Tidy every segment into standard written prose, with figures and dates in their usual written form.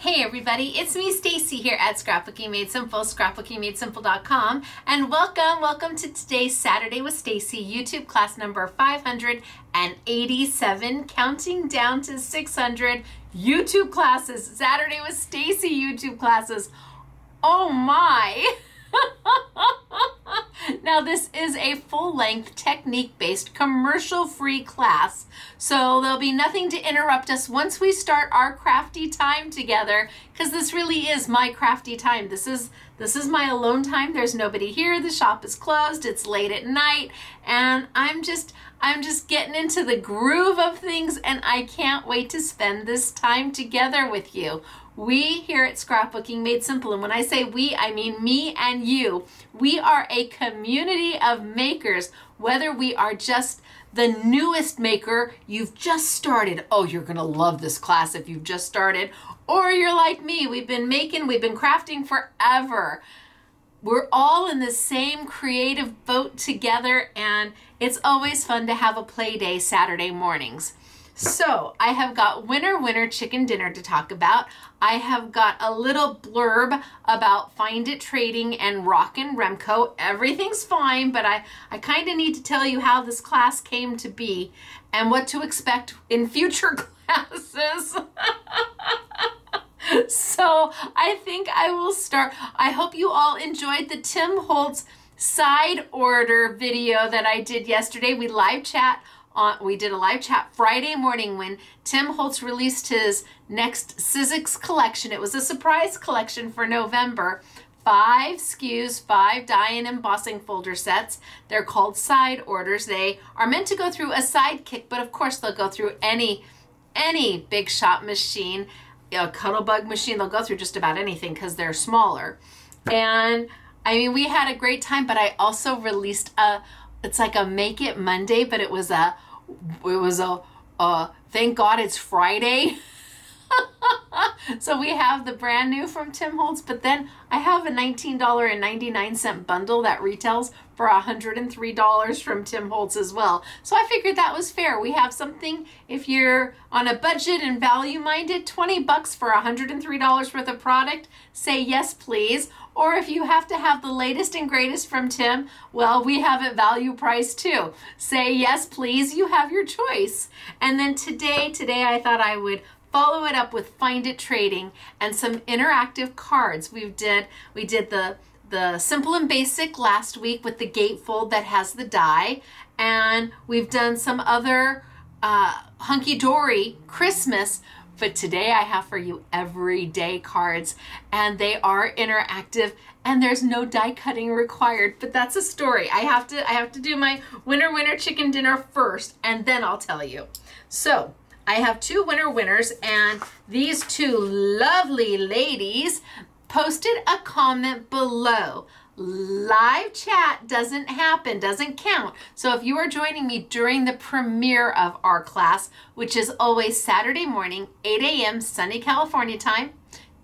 Hey everybody, it's me Stacey here at Scrapbooking Made Simple, scrapbookingmadesimple.com, and welcome to today's Saturday with Stacey YouTube class number 587, counting down to 600 YouTube classes. Saturday with Stacey YouTube classes. Oh my! Now this is a full-length technique-based commercial-free class, so there'll be nothing to interrupt us once we start our crafty time together, because this really is my crafty time. This is my alone time. There's nobody here. The shop is closed. It's late at night, and I'm just getting into the groove of things, and I can't wait to spend this time together with you. We here at Scrapbooking Made Simple, and when I say we, I mean me and you. We are a community of makers, whether we are just the newest maker, you've just started. Oh, you're gonna love this class if you've just started. Or you're like me, we've been crafting forever. We're all in the same creative boat together, and it's always fun to have a play day Saturday mornings. So I have got winner chicken dinner to talk about. I have got a little blurb about Find It Trading and Rock and Remco. Everything's fine, but I kind of need to tell you how this class came to be and what to expect in future classes. So I think I will start. I hope you all enjoyed the Tim Holtz side order video that I did yesterday. We did a live chat Friday morning when Tim Holtz released his next Sizzix collection. It was a surprise collection for November. 5 SKUs, 5 die and embossing folder sets. They're called side orders. They are meant to go through a sidekick, but of course they'll go through any big shop machine, a Cuttlebug machine. They'll go through just about anything because they're smaller. And I mean, we had a great time, but I also released it's like a Make It Monday, but it was a thank God it's Friday. So we have the brand new from Tim Holtz, but then I have a $19.99 bundle that retails for $103 from Tim Holtz as well. So I figured that was fair. We have something, if you're on a budget and value minded, $20 for $103 worth of product, say yes please. Or if you have to have the latest and greatest from Tim, well, we have it value price too. Say yes please, you have your choice. And then today I thought I would follow it up with Find It Trading and some interactive cards. We did the simple and basic last week with the gatefold that has the die, and we've done some other hunky-dory Christmas, but today I have for you everyday cards, and they are interactive, and there's no die cutting required, but that's a story. I have to do my winner chicken dinner first, and then I'll tell you. So I have 2 winners, and these 2 lovely ladies posted a comment below. Live chat doesn't count. So if you are joining me during the premiere of our class, which is always Saturday morning, 8 a.m. sunny California time,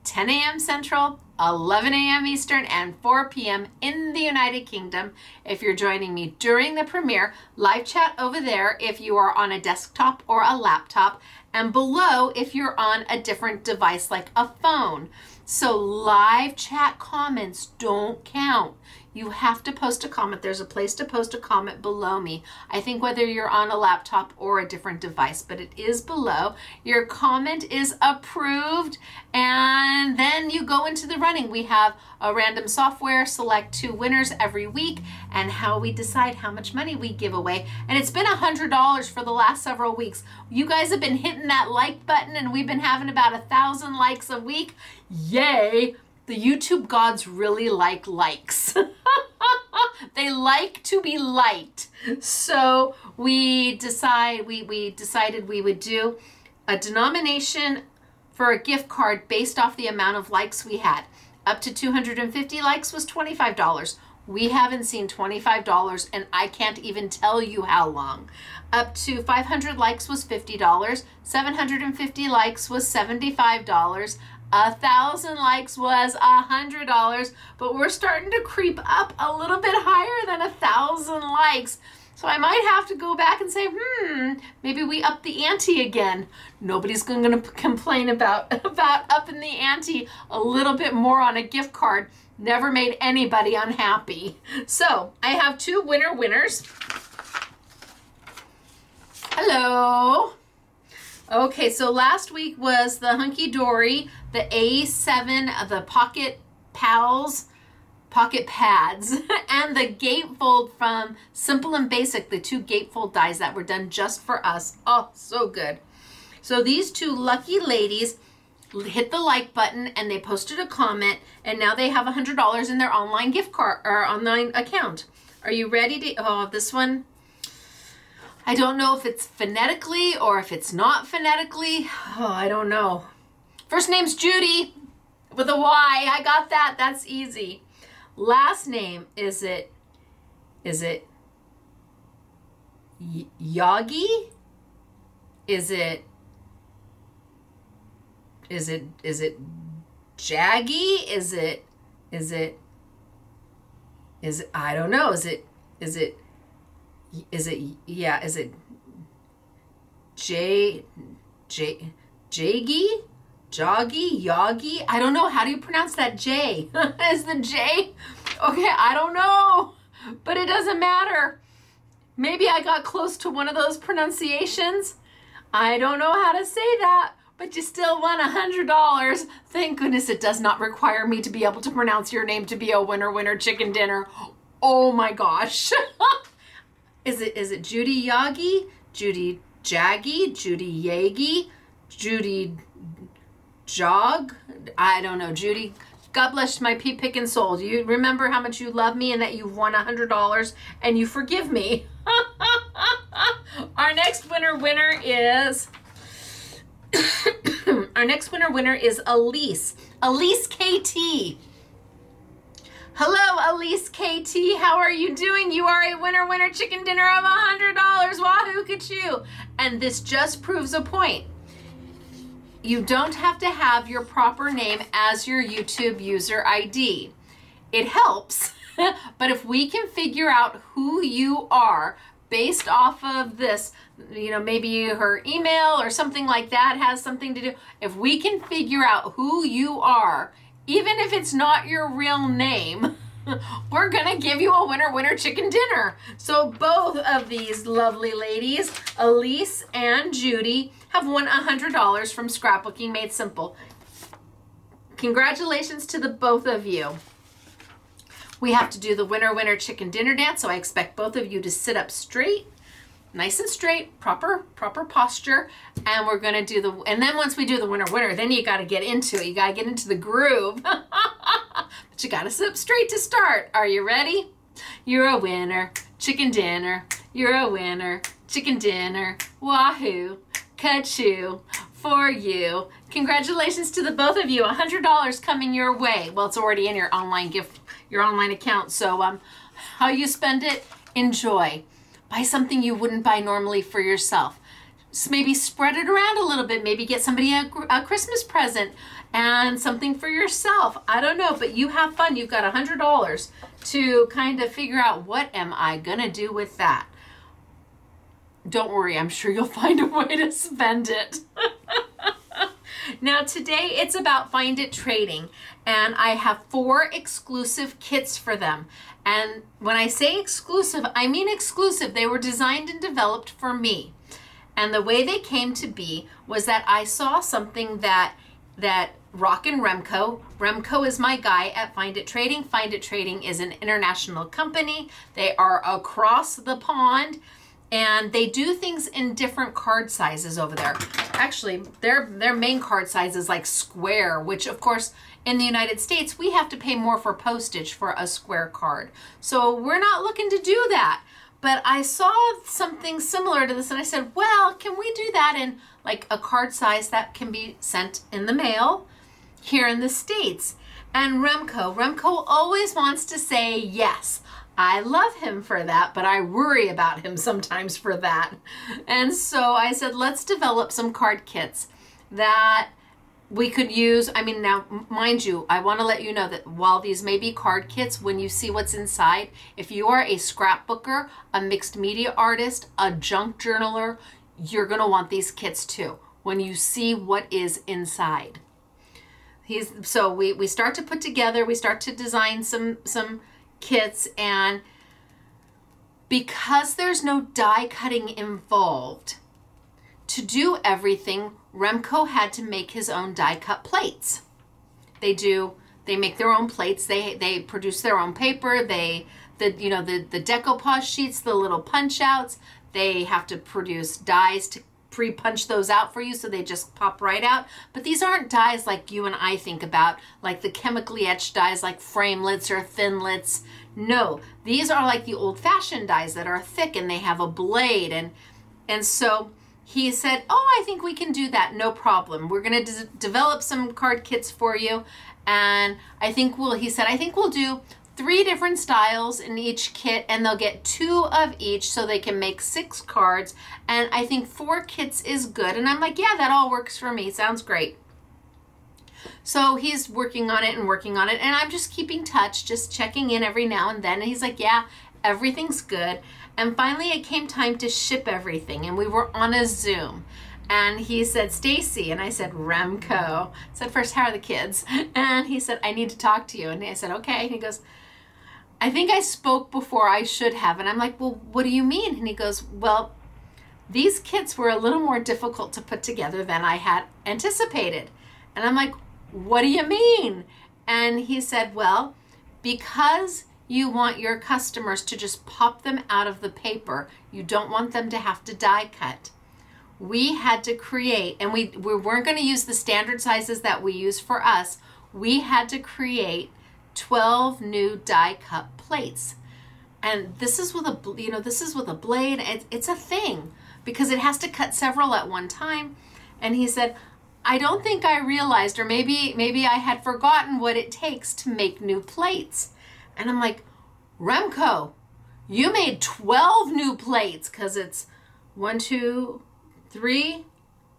10 a.m. Central, 11 a.m. Eastern, and 4 p.m. in the United Kingdom. If you're joining me during the premiere, live chat over there if you are on a desktop or a laptop, and below if you're on a different device like a phone. So live chat comments don't count. You have to post a comment. There's a place to post a comment below me. I think whether you're on a laptop or a different device, but it is below. Your comment is approved, and then you go into the running. We have a random software, select 2 winners every week, and how we decide how much money we give away. And it's been $100 for the last several weeks. You guys have been hitting that like button, and we've been having about 1,000 likes a week. Yay! The YouTube gods really like likes. They like to be liked. So we decided we would do a denomination for a gift card based off the amount of likes we had. Up to 250 likes was $25. We haven't seen $25, and I can't even tell you how long. Up to 500 likes was $50. 750 likes was $75. 1,000 likes was $100, but we're starting to creep up a little bit higher than 1,000 likes. So I might have to go back and say, maybe we up the ante again. Nobody's going to complain about upping the ante a little bit more on a gift card. Never made anybody unhappy. So I have 2 winners. Hello. Okay, so last week was the Hunky Dory, the A7, the Pocket Pads, and the gatefold from Simple and Basic, the 2 gatefold dies that were done just for us. Oh, so good. So these 2 lucky ladies hit the like button and they posted a comment, and now they have $100 in their online gift card or online account. Are you ready to, oh, this one, I don't know if it's phonetically or if it's not phonetically. Oh, I don't know. First name's Judy with a Y. I got that. That's easy. Last name, is it Yagi? Is it Jaggy? Is it I don't know. Is it Jaggy? Joggy? Yoggy? I don't know. How do you pronounce that J? Is the J? Okay, I don't know. But it doesn't matter. Maybe I got close to one of those pronunciations. I don't know how to say that, but you still won $100. Thank goodness it does not require me to be able to pronounce your name to be a winner chicken dinner. Oh my gosh. Is it Judy Yagi? Judy Jaggy? Judy Yagi? Judy Jog? I don't know. Judy, God bless my pea picking soul. Do you remember how much you love me and that you've won $100 and you forgive me? Our next winner is Elise. Elise KT. Hello, Elise KT. How are you doing? You are a winner chicken dinner of $100. Wahoo kachoo. And this just proves a point. You don't have to have your proper name as your YouTube user ID. It helps, but if we can figure out who you are based off of this, maybe her email or something like that has something to do. If we can figure out who you are, even if it's not your real name, we're gonna give you a winner chicken dinner. So both of these lovely ladies, Elise and Judy, have won $100 from Scrapbooking Made Simple. Congratulations to the both of you. We have to do the winner chicken dinner dance, so I expect both of you to sit up straight, nice and straight, proper posture, and we're gonna do and then once we do the winner, then you gotta get into it. You gotta get into the groove. But you gotta sit up straight to start. Are you ready? You're a winner, chicken dinner. You're a winner, chicken dinner. Wahoo, kachoo, for you. Congratulations to the both of you. $100 coming your way. Well, it's already in your online account. So how you spend it, enjoy. Buy something you wouldn't buy normally for yourself. Maybe spread it around a little bit. Maybe get somebody a Christmas present and something for yourself. I don't know, but you have fun. You've got $100 to kind of figure out, what am I gonna do with that? Don't worry, I'm sure you'll find a way to spend it. Now today it's about Find It Trading, and I have 4 exclusive kits for them. And when I say exclusive, I mean exclusive. They were designed and developed for me. And the way they came to be was that I saw something that Rock and Remco is my guy at Find It Trading. Find It Trading is an international company. They are across the pond, and they do things in different card sizes over there. Actually, their main card size is like square, which of course in the United States, we have to pay more for postage for a square card. So we're not looking to do that. But I saw something similar to this and I said, well, can we do that in like a card size that can be sent in the mail here in the States? And Remco always wants to say yes. I love him for that, but I worry about him sometimes for that. And so I said, let's develop some card kits that we could use, I mean, now, mind you, I want to let you know that while these may be card kits, when you see what's inside, if you are a scrapbooker, a mixed media artist, a junk journaler, you're going to want these kits too, when you see what is inside. So we start to put together, we start to design some kits, and because there's no die cutting involved, to do everything, Remco had to make his own die cut plates. They make their own plates. They produce their own paper. The decoupage sheets, the little punch outs. They have to produce dies to pre-punch those out for you, so they just pop right out. But these aren't dies like you and I think about, like the chemically etched dies like framelits or thinlits. No, these are like the old-fashioned dies that are thick and they have a blade. And so he said, oh, I think we can do that. No problem. We're going to develop some card kits for you. And I think we'll do 3 different styles in each kit, and they'll get 2 of each so they can make 6 cards. And I think 4 kits is good. And I'm like, yeah, that all works for me. Sounds great. So he's working on it, and I'm just keeping touch, just checking in every now and then. And he's like, yeah, everything's good. And finally it came time to ship everything, and we were on a Zoom. And he said, Stacey, and I said, Remco. I said, first, how are the kids? And he said, I need to talk to you. And I said, okay. And he goes, I think I spoke before I should have. And I'm like, well, what do you mean? And he goes, well, these kits were a little more difficult to put together than I had anticipated. And I'm like, what do you mean? And he said, well, because you want your customers to just pop them out of the paper, you don't want them to have to die cut. We had to create, and we weren't going to use the standard sizes that we use for us. We had to create 12 new die cut plates. And this is with a blade. It's a thing because it has to cut several at one time. And he said, I don't think I realized, or maybe I had forgotten what it takes to make new plates. And I'm like, Remco, you made 12 new plates, because it's 1, 2, 3,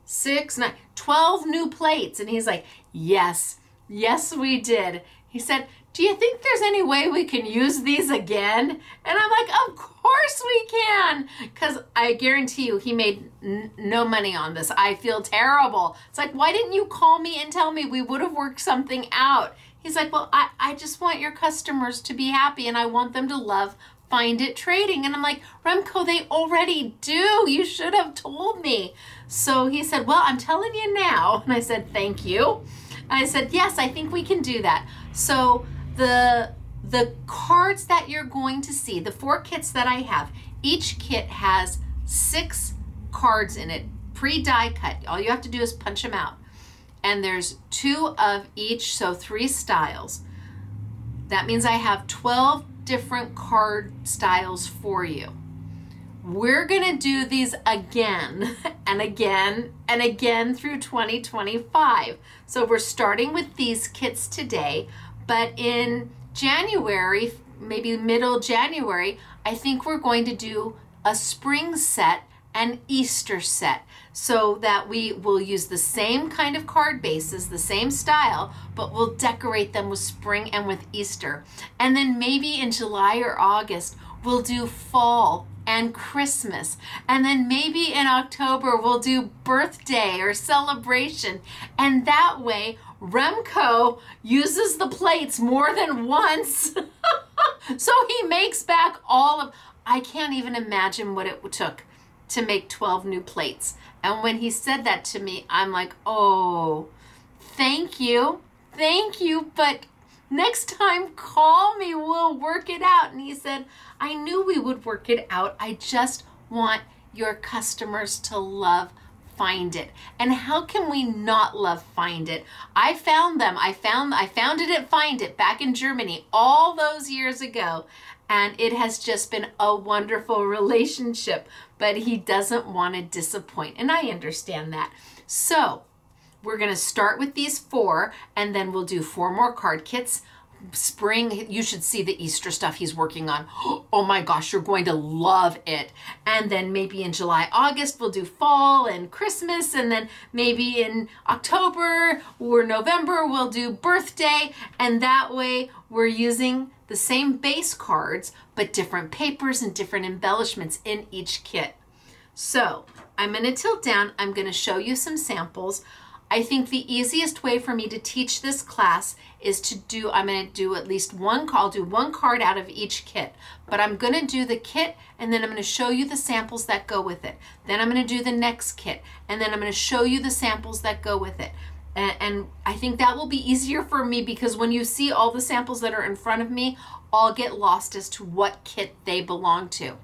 6, 9, 12 new plates. And he's like, yes, we did. He said, do you think there's any way we can use these again? And I'm like, of course we can, because I guarantee you he made no money on this. I feel terrible. It's like, why didn't you call me and tell me? We would have worked something out. He's like, well, I just want your customers to be happy, and I want them to love Find It Trading. And I'm like, Remco, they already do. You should have told me. So he said, well, I'm telling you now. And I said, thank you. I said, yes, I think we can do that. So the cards that you're going to see, the 4 kits that I have, each kit has 6 cards in it, pre-die cut. All you have to do is punch them out. And there's 2 of each, so 3 styles. That means I have 12 different card styles for you. We're gonna do these again and again and again through 2025. So we're starting with these kits today, but in January, maybe middle January, I think we're going to do a spring set and Easter set, so that we will use the same kind of card bases, the same style, but we'll decorate them with spring and with Easter. And then maybe in July or August, we'll do fall and Christmas. And then maybe in October, we'll do birthday or celebration. And that way, Remco uses the plates more than once. So he makes back I can't even imagine what it took to make 12 new plates. And when he said that to me, I'm like, oh, thank you, but next time call me, we'll work it out. And he said, I knew we would work it out. I just want your customers to love Find It. And how can we not love Find It? I found them. I found it at Find It back in Germany all those years ago. And it has just been a wonderful relationship, but he doesn't want to disappoint. And I understand that. So we're going to start with these 4, and then we'll do 4 more card kits. spring, you should see the Easter stuff he's working on. Oh my gosh, you're going to love it. And then maybe in July, August, we'll do fall and Christmas. And then maybe in October or November, we'll do birthday. And that way we're using the same base cards, but different papers and different embellishments in each kit. So I'm going to tilt down. I'm going to show you some samples. I think the easiest way for me to teach this class is I'm going to do at least I'll do one card out of each kit, but I'm going to do the kit and then I'm going to show you the samples that go with it. Then I'm going to do the next kit and then I'm going to show you the samples that go with it. And I think that will be easier for me because when you see all the samples that are in front of me, I'll get lost as to what kit they belong to.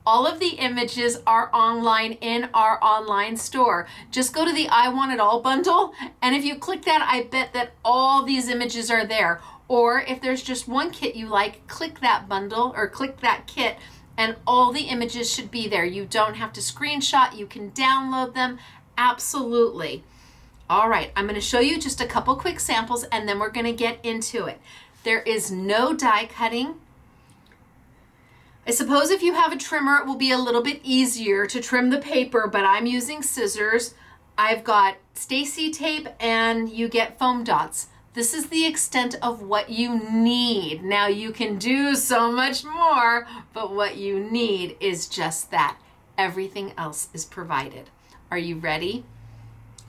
All of the images are online in our online store. Just go to the I Want It All bundle, and if you click that, I bet that all these images are there. Or if there's just one kit you like, click that bundle or click that kit, and all the images should be there. You don't have to screenshot, you can download them, absolutely. All right, I'm gonna show you just a couple quick samples, and then we're gonna get into it. There is no die cutting. I suppose if you have a trimmer, it will be a little bit easier to trim the paper, but I'm using scissors. I've got Stacey tape and you get foam dots. This is the extent of what you need. Now you can do so much more, but what you need is just that. Everything else is provided. Are you ready?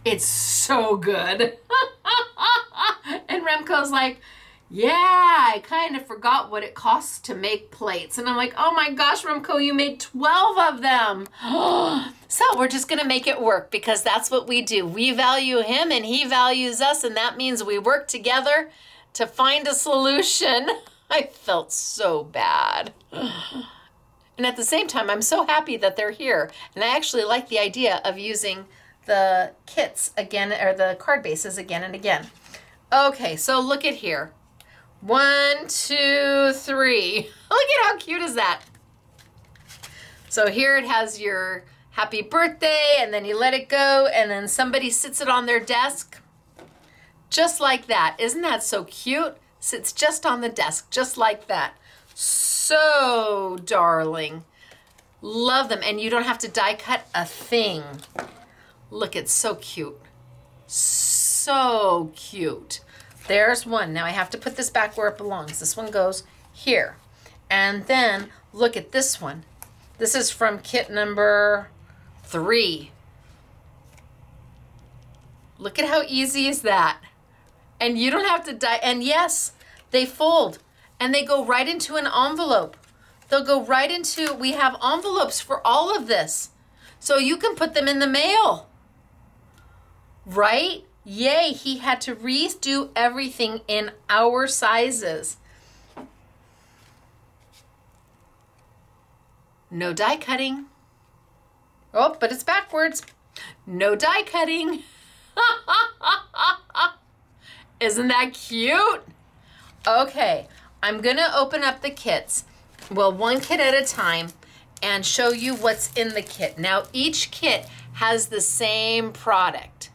It's so good. And Remco's like, yeah, I kind of forgot what it costs to make plates. And I'm like, oh my gosh, Remco, you made 12 of them. So we're just gonna make it work because that's what we do. We value him and he values us, and that means we work together to find a solution. I felt so bad. And at the same time, I'm so happy that they're here. And I actually like the idea of using the kits again, or the card bases again and again. Okay, so look at here. 1, 2, 3. Look at how cute is that? So here it has your happy birthday, and then you let it go, and then somebody sits it on their desk. Just like that. Isn't that so cute? Sits just on the desk, just like that. So darling. Love them, and you don't have to die cut a thing. Look, it's so cute. So cute. There's one. Now I have to put this back where it belongs. This one goes here. And then look at this one. This is from kit number 3. Look at how easy is that? And you don't have to die. And yes, they fold and they go right into an envelope. They'll go right into, we have envelopes for all of this. So you can put them in the mail. Right? Yay, he had to redo everything in our sizes. No die cutting. Oh, but it's backwards. No die cutting. Isn't that cute? Okay, I'm gonna open up the kits. Well, one kit at a time and show you what's in the kit. Now, each kit has the same product.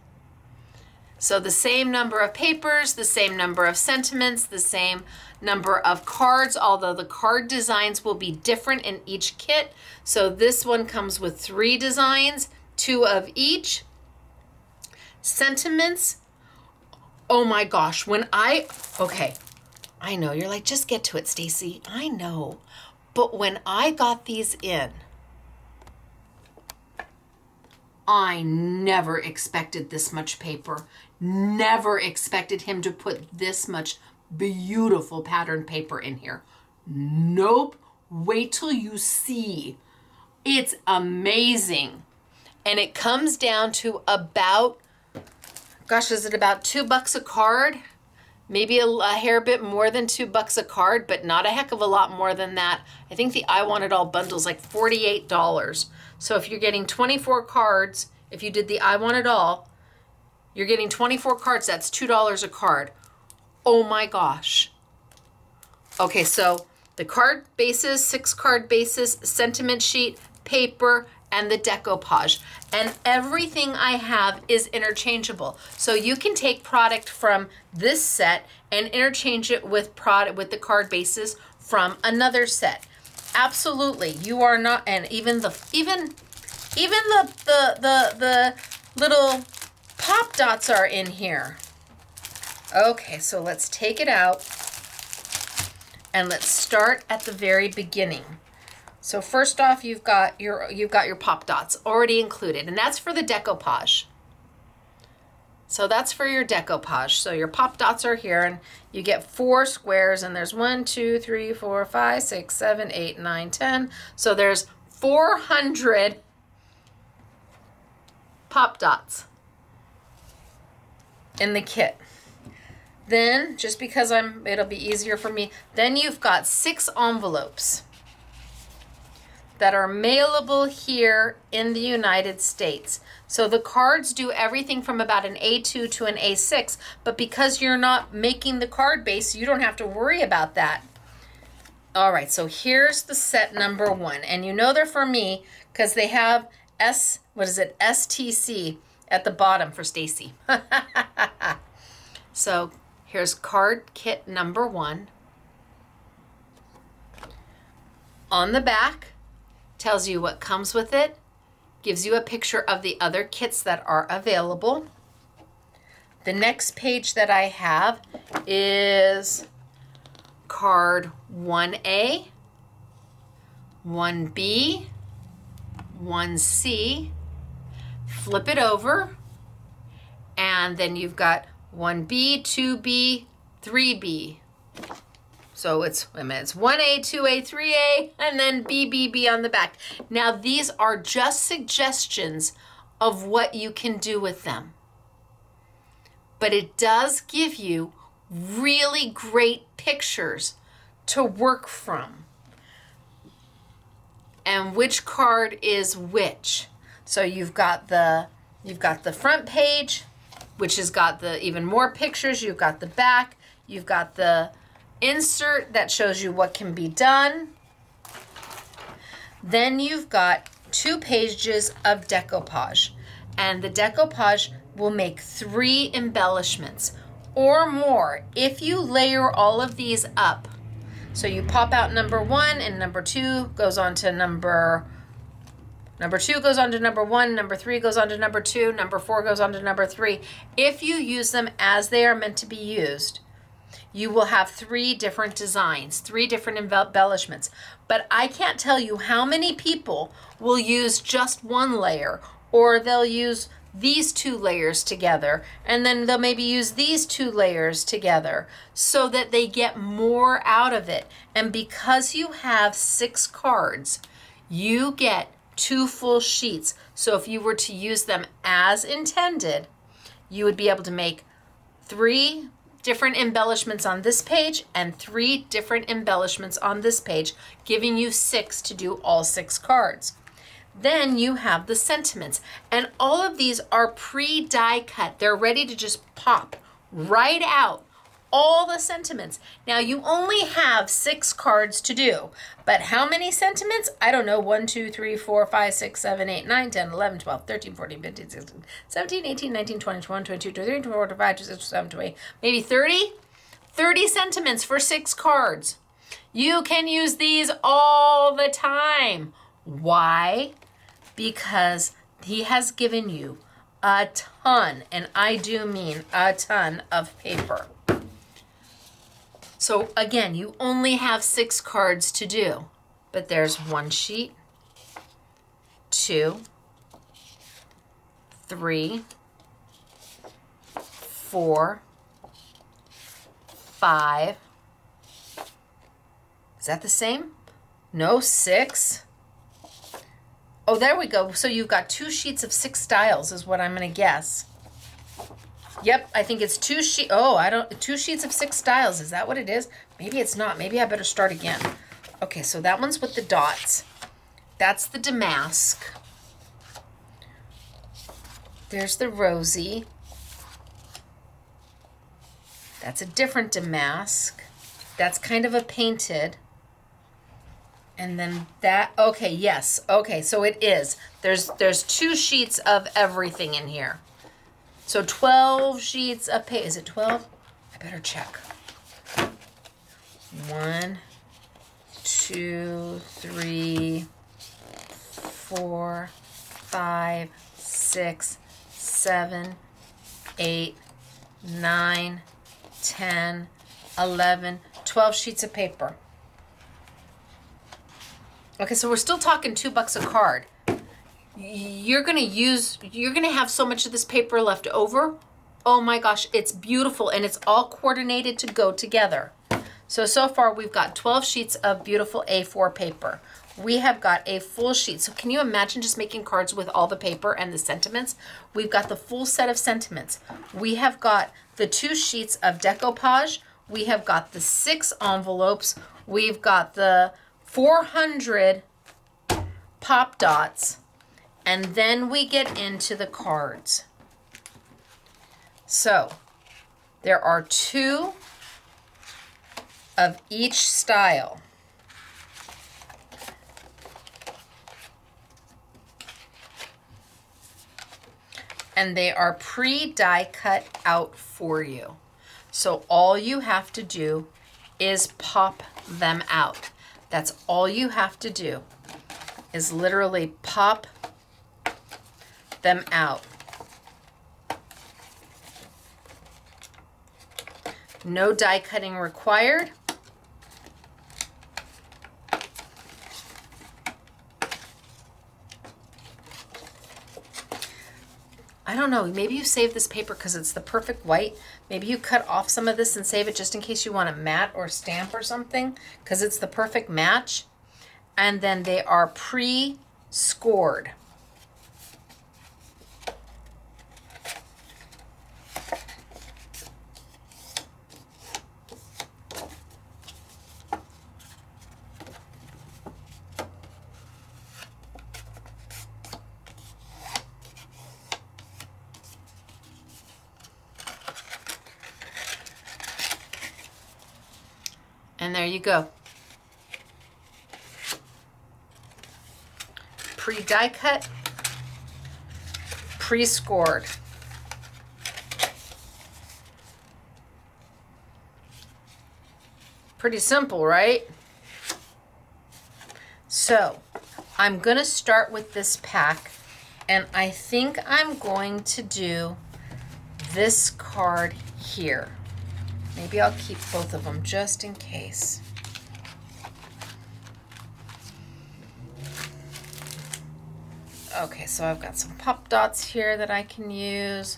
So the same number of papers, the same number of sentiments, the same number of cards, although the card designs will be different in each kit. So this one comes with 3 designs, 2 of each. Sentiments, oh my gosh, okay, I know, you're like, just get to it, Stacey. I know, but when I got these in, I never expected this much paper. Never expected him to put this much beautiful pattern paper in here. Nope. Wait till you see. It's amazing. And it comes down to about, gosh, is it about $2 a card? Maybe a hair bit more than $2 a card, but not a heck of a lot more than that. I think the I Want It All bundle is like $48. So if you're getting 24 cards, if you did the I Want It All, you're getting 24 cards, that's $2 a card. Oh my gosh. Okay, so the card bases, 6 card bases, sentiment sheet, paper, and the decoupage. And everything I have is interchangeable. So you can take product from this set and interchange it with the card bases from another set. Absolutely, you are not, and even the little pop dots are in here. Okay, so let's take it out and let's start at the very beginning. So first off, you've got your pop dots already included, and that's for the decoupage. So that's for your decoupage. So your pop dots are here, and you get 4 squares, and there's 1, 2, 3, 4, 5, 6, 7, 8, 9, 10. So there's 400 pop dots in the kit. Then, just because it'll be easier for me, then you've got 6 envelopes that are mailable here in the United States. So the cards do everything from about an A2 to an A6, but because you're not making the card base, you don't have to worry about that. All right, so here's the set number 1, and you know they're for me because they have STC at the bottom for Stacey. So here's card kit number 1. On the back, tells you what comes with it, gives you a picture of the other kits that are available. The next page that I have is card 1A, 1B, 1C. Flip it over, and then you've got 1B, 2B, 3B. So it's 1A, 2A, 3A, and then BBB on the back. Now these are just suggestions of what you can do with them. But it does give you really great pictures to work from. And which card is which. So you've got the front page, which has got the even more pictures. You've got the back. You've got the insert that shows you what can be done. Then you've got 2 pages of decoupage, and the decoupage will make 3 embellishments or more if you layer all of these up. So you pop out number 1, and number 2 goes on to number 2 goes on to number 1, number 3 goes on to number 2, number 4 goes on to number 3. If you use them as they are meant to be used, you will have 3 different designs, 3 different embellishments. But I can't tell you how many people will use just 1 layer, or they'll use these 2 layers together, and then they'll maybe use these 2 layers together so that they get more out of it. And because you have 6 cards, you get 2 full sheets. So if you were to use them as intended, you would be able to make 3 different embellishments on this page and 3 different embellishments on this page, giving you 6 to do all 6 cards. Then you have the sentiments, and all of these are pre-die cut. They're ready to just pop right out, all the sentiments. Now you only have 6 cards to do, but how many sentiments? I don't know. 1, 2, 3, 4, 5, 6, 7, 8, 9, 10, 11, 12, 13, 14, 15, 16, 17, 18, 19, 20, 21, 22, 23, 24, 25, 26, 27, 28, maybe 30? 30 sentiments for 6 cards. You can use these all the time. Why? Because he has given you a ton, and I do mean a ton of paper. So again, you only have 6 cards to do, but there's 1 sheet, 2, 3, 4, 5. Is that the same? No, 6. Oh, there we go. So you've got 2 sheets of 6 styles is what I'm going to guess. Yep, I think it's 2 sheets. Oh, 2 sheets of 6 styles. Is that what it is? Maybe it's not. Maybe I better start again. Okay, so that one's with the dots. That's the damask. There's the rosy. That's a different damask. That's kind of a painted. And then that, okay, yes. Okay, so it is. There's 2 sheets of everything in here. So 12 sheets of paper. Is it 12? I better check. 1, 2, 3, 4, 5, 6, 7, 8, 9, 10, 11, 12 sheets of paper. Okay, so we're still talking $2 a card. You're gonna have so much of this paper left over. Oh my gosh, it's beautiful, and it's all coordinated to go together. So far we've got 12 sheets of beautiful A4 paper. We have got a full sheet. So can you imagine just making cards with all the paper and the sentiments? We've got the full set of sentiments. We have got the 2 sheets of decoupage. We have got the 6 envelopes. We've got the 400 pop dots. And then we get into the cards. So there are 2 of each style. And they are pre-die cut out for you. So all you have to do is pop them out. That's all you have to do, is literally pop them out. No die cutting required. I don't know, maybe you save this paper because it's the perfect white. Maybe you cut off some of this and save it just in case you want a matte or stamp or something, because it's the perfect match. And then they are pre-scored. And there you go. Pre-die cut, pre-scored. Pretty simple, right? So I'm gonna start with this pack, and I think I'm going to do this card here. Maybe I'll keep both of them just in case. Okay, so I've got some pop dots here that I can use.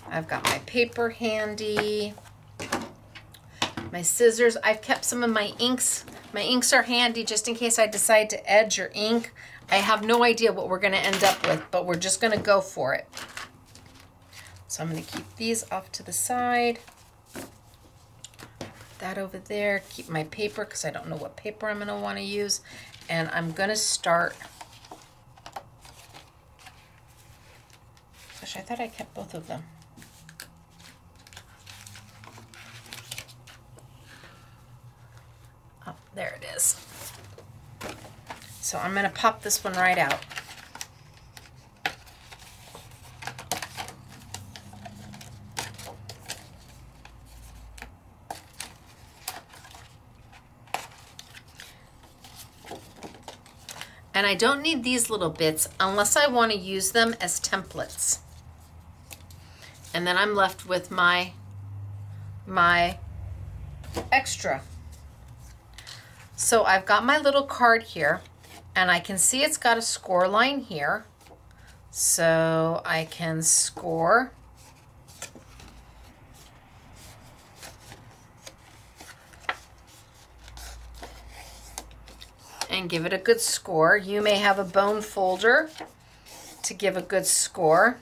I've got my paper handy. My scissors. I've kept some of my inks. My inks are handy just in case I decide to edge or ink. I have no idea what we're going to end up with, but we're just going to go for it. So I'm going to keep these off to the side. That over there. Keep my paper because I don't know what paper I'm going to want to use. And I'm going to start. Gosh, I thought I kept both of them. Oh, there it is. So I'm going to pop this one right out. And I don't need these little bits unless I want to use them as templates. And then I'm left with my extra. So I've got my little card here, and I can see it's got a score line here. So I can score. And give it a good score. You may have a bone folder to give a good score.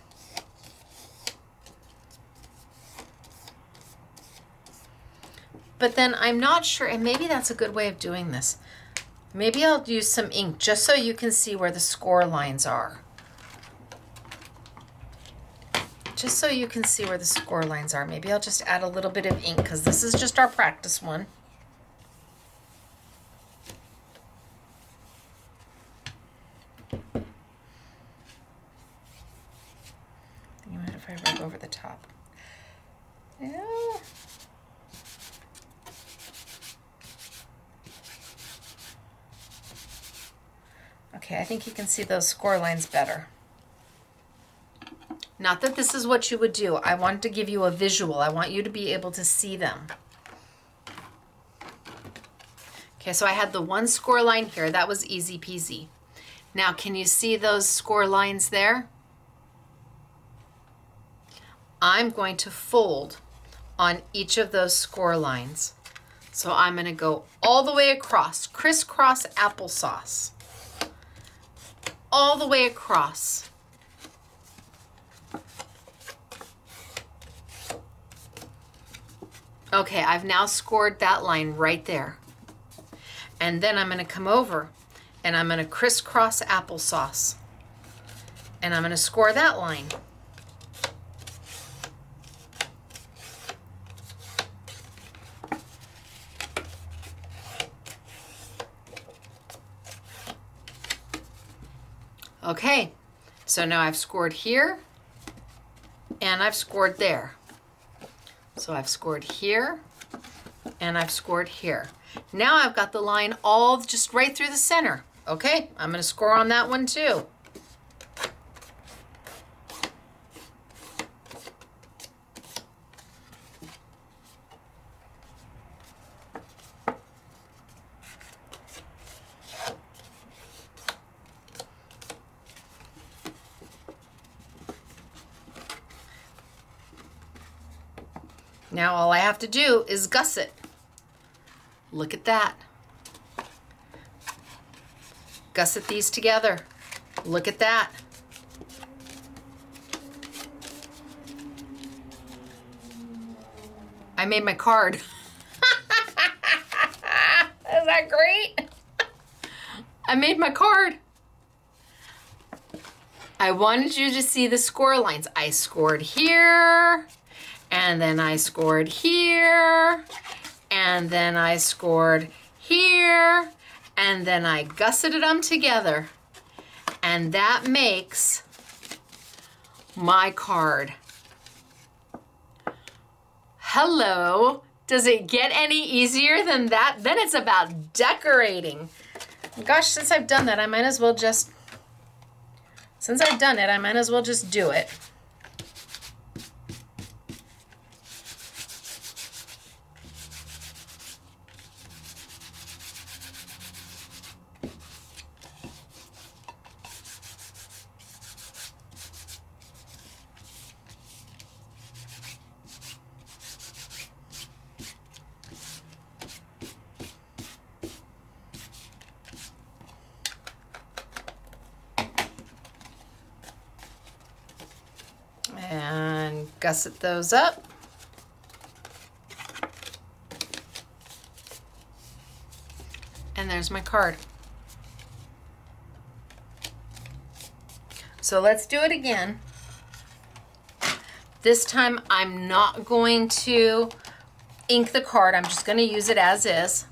But then I'm not sure, and maybe that's a good way of doing this. Maybe I'll use some ink just so you can see where the score lines are. Just so you can see where the score lines are. Maybe I'll just add a little bit of ink because this is just our practice one. Okay, I think you can see those score lines better. Not that this is what you would do. I want to give you a visual. I want you to be able to see them. Okay, so I had the one score line here. That was easy peasy. Now, can you see those score lines there? I'm going to fold on each of those score lines. So I'm going to go all the way across, crisscross applesauce. All the way across. Okay, I've now scored that line right there. And then I'm going to come over and I'm going to crisscross applesauce. And I'm going to score that line. Okay, so now I've scored here and I've scored there. So I've scored here and I've scored here. Now I've got the line all just right through the center. Okay, I'm going to score on that one too. Now all I have to do is gusset. Look at that. Gusset these together. Look at that. I made my card. Is that great? I made my card. I wanted you to see the score lines. I scored here, and then I scored here, and then I scored here, and then I gusseted them together. And that makes my card. Hello. Does it get any easier than that? Then it's about decorating. Gosh, since I've done that, I might as well just, since I've done it, I might as well just do it. And gusset those up. And there's my card. So let's do it again. This time I'm not going to ink the card. I'm just going to use it as is.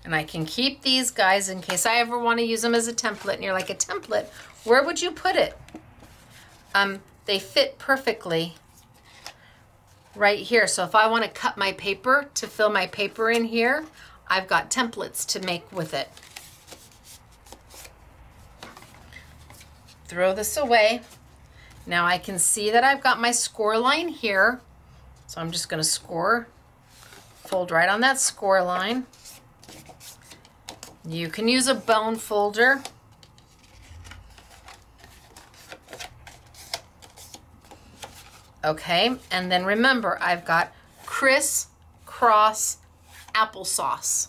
And I can keep these guys in case I ever want to use them as a template. And you're like, a template? Where would you put it? They fit perfectly right here. So if I want to cut my paper to fill my paper in here, I've got templates to make with it. Throw this away. Now I can see that I've got my score line here. So I'm just going to score, fold right on that score line. You can use a bone folder. Okay, and then remember, I've got crisscross applesauce.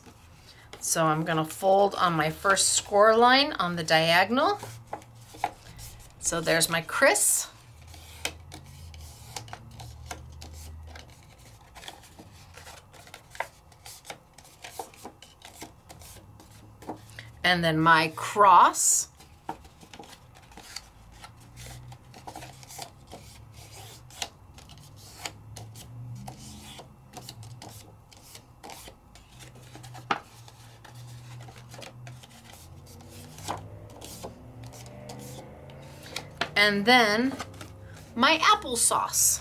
So I'm going to fold on my first score line on the diagonal. So there's my criss. And then my cross. And then my applesauce.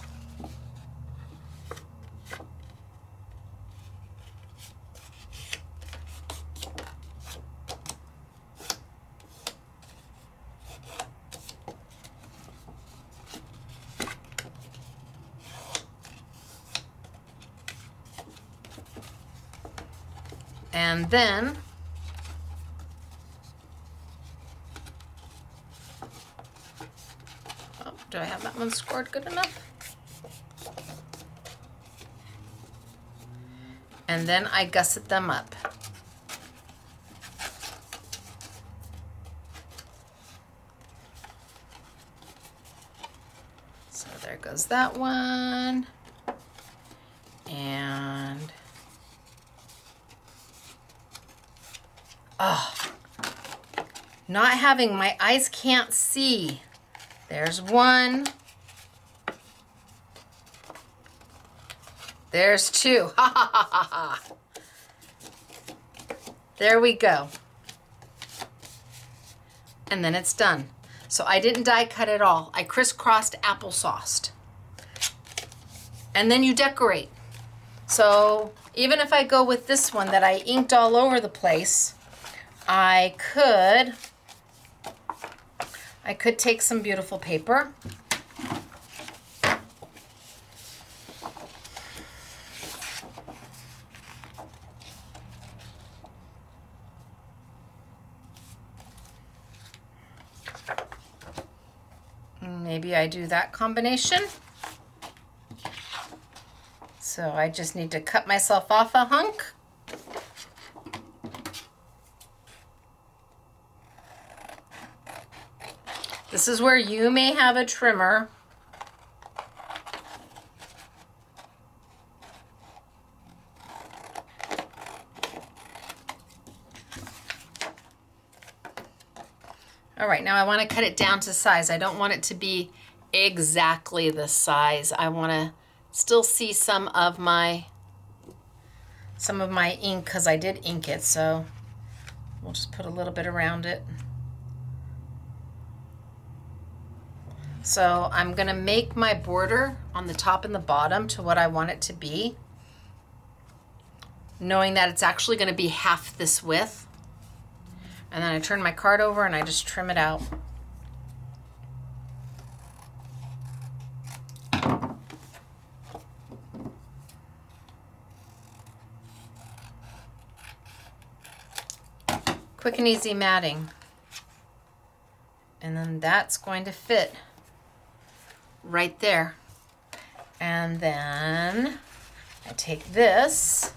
And then do I have that one scored good enough? And then I gusset them up. So there goes that one. And oh, not having my eyes can't see. There's one. There's two. Ha ha ha ha ha. There we go. And then it's done. So I didn't die cut at all. I crisscrossed applesauced. And then you decorate. So even if I go with this one that I inked all over the place, I could take some beautiful paper. Maybe I do that combination. So I just need to cut myself off a hunk. This is where you may have a trimmer. All right, now I want to cut it down to size. I don't want it to be exactly the size. I want to still see some of my ink because I did ink it, so we'll just put a little bit around it. So I'm gonna make my border on the top and the bottom to what I want it to be, knowing that it's actually gonna be half this width. And then I turn my card over and I just trim it out. Quick and easy matting. And then that's going to fit right there. And then I take this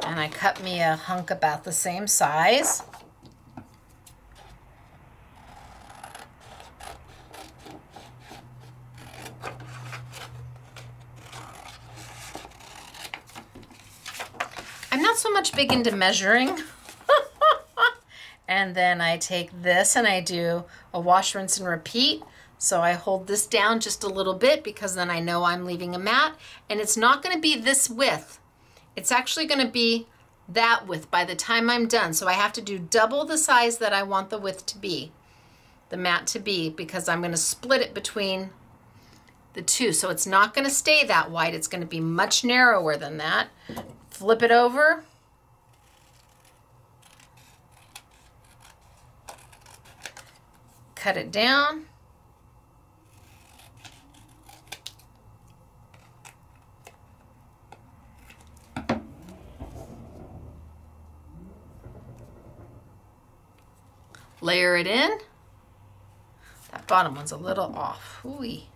and I cut me a hunk about the same size. I'm not so much big into measuring. And then I take this and I do a wash, rinse, and repeat. So I hold this down just a little bit because then I know I'm leaving a mat. And it's not going to be this width. It's actually going to be that width by the time I'm done. So I have to do double the size that I want the width to be, the mat to be, because I'm going to split it between the two. So it's not going to stay that wide. It's going to be much narrower than that. Flip it over. Cut it down. Layer it in. That bottom one's a little off. Ooh-wee.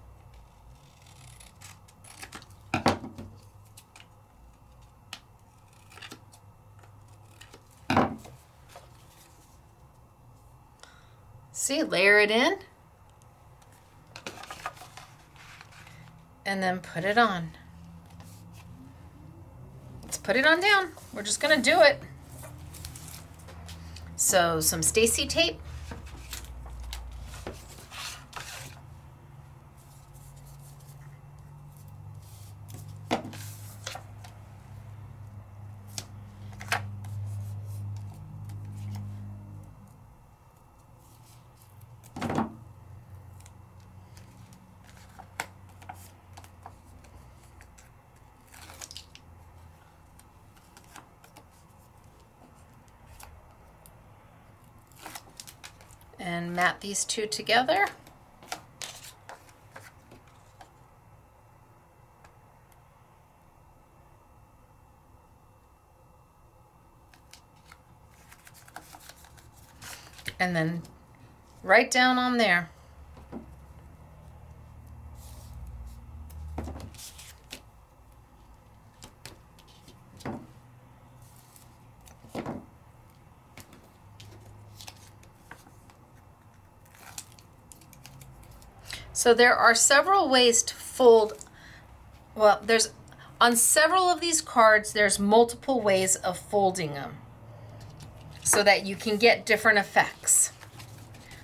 See, layer it in. And then put it on. Let's put it on down. We're just gonna do it. So some Stacey tape. and mat these two together. And then right down on there. So there are several ways to fold. Well, there's on several of these cards, there's multiple ways of folding them so that you can get different effects.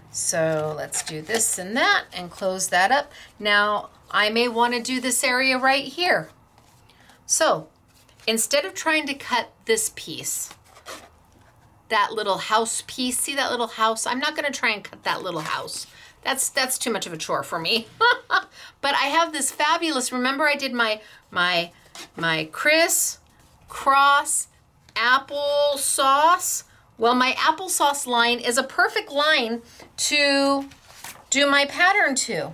So let's do this and that and close that up. Now I may want to do this area right here. So instead of trying to cut this piece, that little house piece, see that little house? I'm not going to try and cut that little house. That's too much of a chore for me. But I have this fabulous, remember I did my criss cross applesauce? Well, my applesauce line is a perfect line to do my pattern to.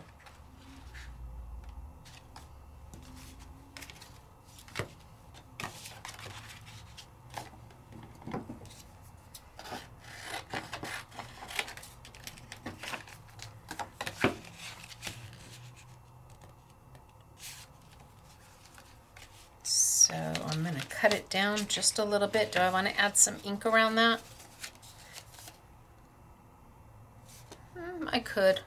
So I'm going to cut it down just a little bit. Do I want to add some ink around that? I could.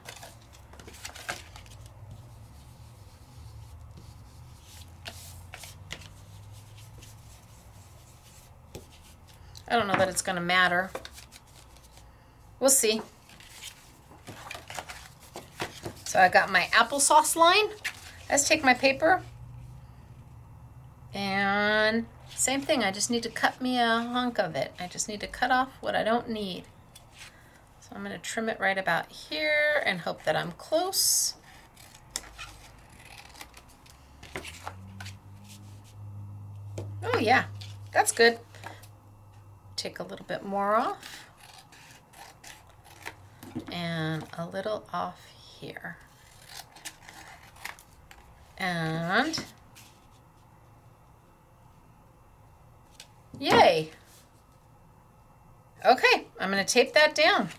I don't know that it's going to matter. We'll see. So I got my applesauce line. Let's take my paper. And same thing, I just need to cut me a hunk of it. I just need to cut off what I don't need. So I'm going to trim it right about here and hope that I'm close. Oh yeah, that's good. Take a little bit more off. And a little off here. And yay. Okay, I'm going to tape that down.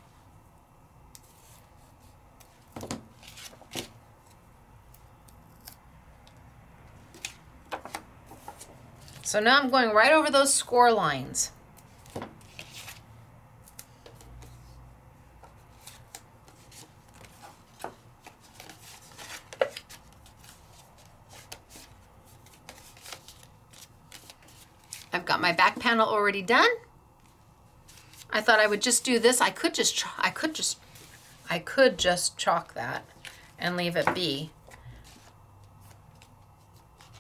So now I'm going right over those score lines. I've got my back panel already done. I thought I would just do this. I could just chalk that and leave it be.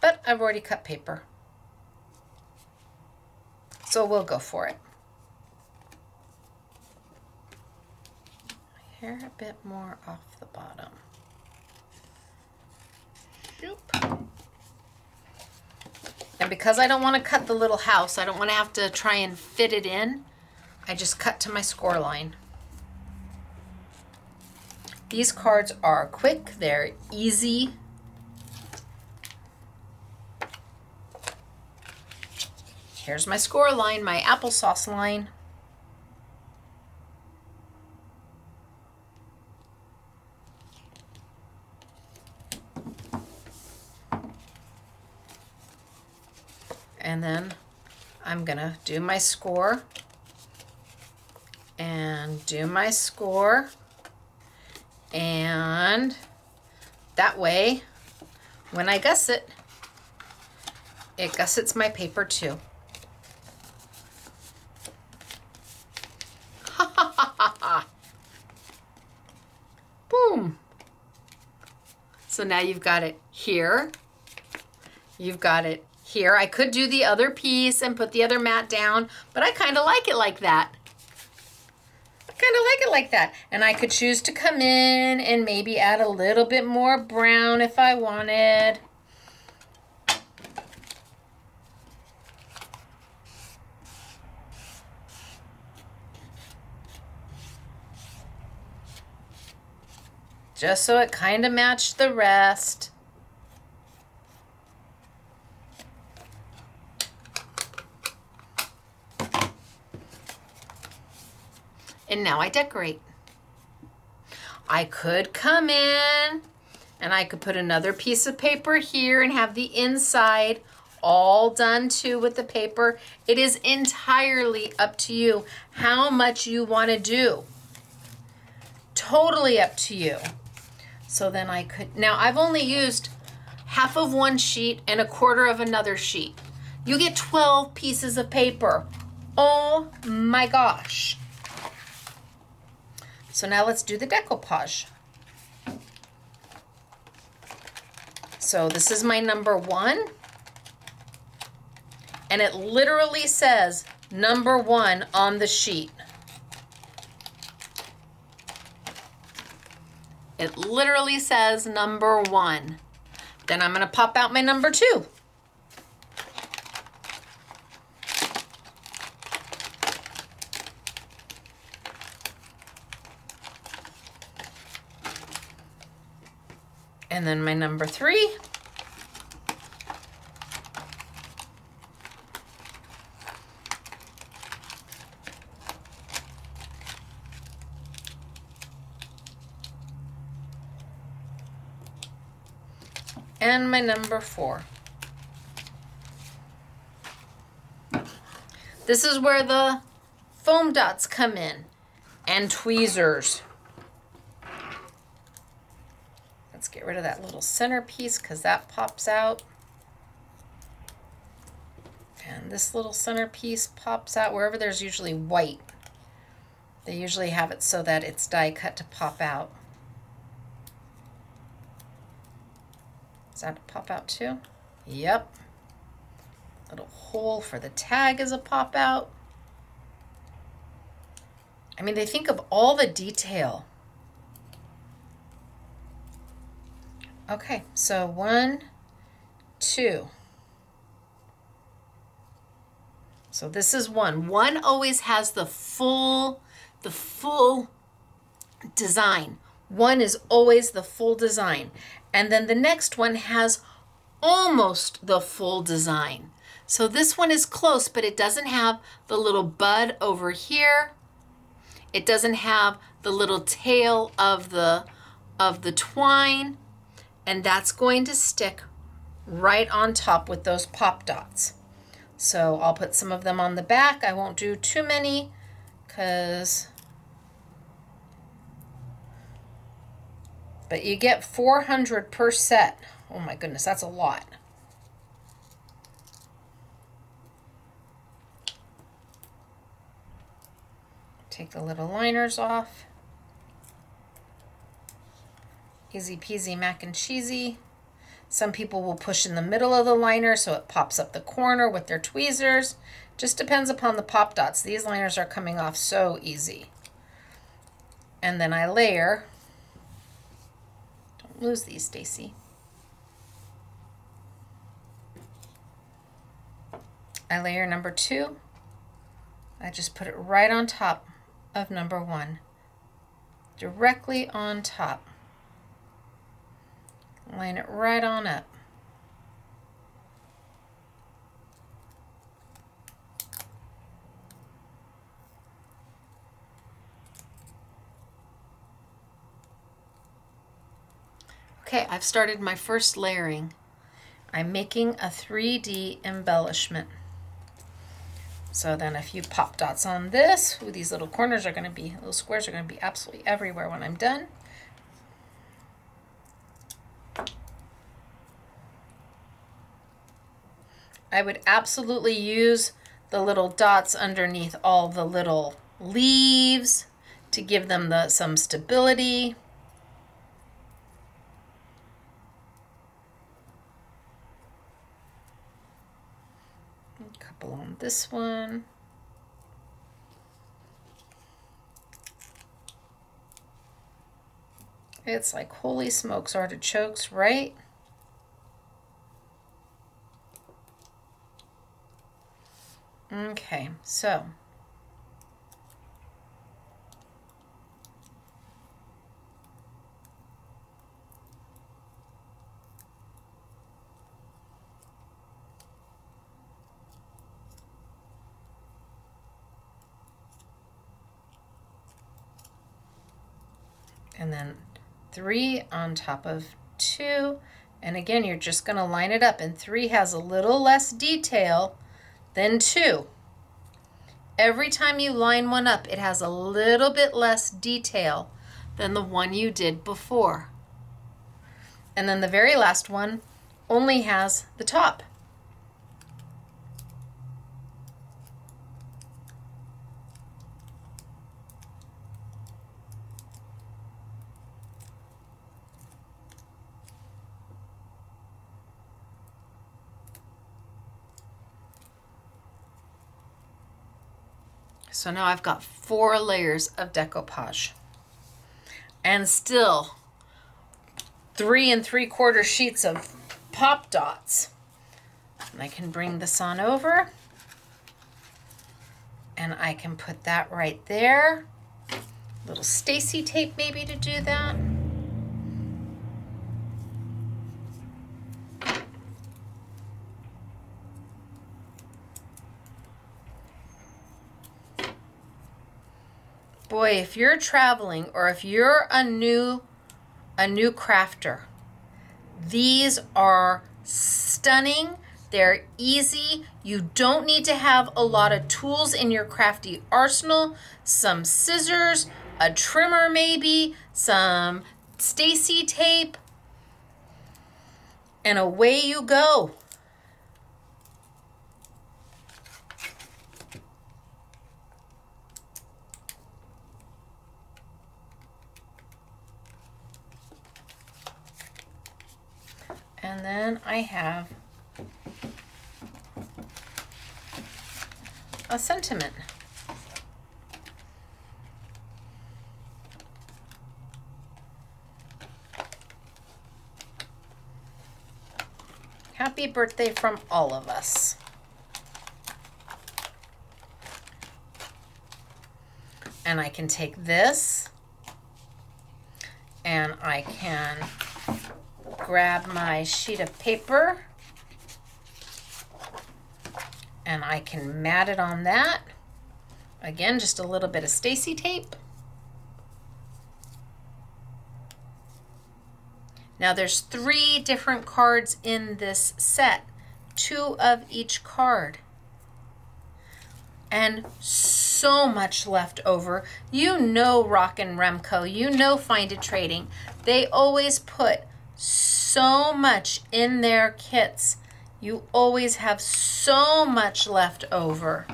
But I've already cut paper. So we'll go for it. Hair a bit more off the bottom. Shoop. And because I don't want to cut the little house, I don't want to have to try and fit it in, I just cut to my score line. These cards are quick, they're easy. Here's my score line, my applesauce line. And then I'm gonna do my score and do my score, and that way when I gusset, it gussets my paper too. Boom. So now you've got it here. You've got it here. I could do the other piece and put the other mat down, but I kind of like it like that. And I could choose to come in and maybe add a little bit more brown if I wanted. just so it kind of matched the rest. And now I decorate. I could come in and I could put another piece of paper here and have the inside all done too with the paper. It is entirely up to you how much you want to do. Totally up to you. So then I could, now I've only used half of one sheet and a quarter of another sheet. You get 12 pieces of paper. Oh my gosh. So now let's do the decoupage. So this is my number 1. And it literally says number 1 on the sheet. It literally says number 1. Then I'm going to pop out my number 2. And then my number 3. And my number 4. This is where the foam dots come in and tweezers. Let's get rid of that little center piece because that pops out. And this little center piece pops out wherever there's usually white. They usually have it so that it's die cut to pop out. Does that pop out too? Yep. Little hole for the tag is a pop out. I mean, they think of all the detail. Okay, so 1, 2. So this is 1. 1 always has the full design. 1 is always the full design. And then the next one has almost the full design. So this one is close, but it doesn't have the little bud over here. It doesn't have the little tail of the twine. And that's going to stick right on top with those pop dots. So I'll put some of them on the back. I won't do too many because, but you get 400 per set. Oh my goodness, that's a lot. Take the little liners off. Easy peasy mac and cheesy. Some people will push in the middle of the liner so it pops up the corner with their tweezers. Just depends upon the pop dots. These liners are coming off so easy. And then I layer. Don't lose these, Stacey. I layer number 2. I just put it right on top of number 1. Directly on top. Line it right on up. Okay, I've started my first layering. I'm making a 3D embellishment. So then a few pop dots on this. Ooh, these little corners are going to be, little squares are going to be absolutely everywhere when I'm done. I would absolutely use the little dots underneath all the little leaves to give them some stability. A couple on this one. It's like holy smokes artichokes, right? Okay, so And then 3 on top of 2. And again, you're just going to line it up. And 3 has a little less detail than 2. Every time you line one up, it has a little bit less detail than the one you did before. And then the very last one only has the top. So now I've got 4 layers of decoupage. And still 3 3/4 sheets of pop dots. And I can bring this on over. And I can put that right there. Little Stacey tape maybe to do that. Boy, if you're traveling or if you're a new crafter, these are stunning. They're easy. You don't need to have a lot of tools in your crafty arsenal. Some scissors, a trimmer maybe, some Stacey tape, and away you go. And then I have a sentiment. Happy birthday from all of us. And I can take this and I can grab my sheet of paper and I can mat it on that. Again, just a little bit of Stacey tape. Now there's 3 different cards in this set, 2 of each card. And so much left over. You know Rock and Remco, you know Find It Trading. They always put so much in their kits. You always have so much left over.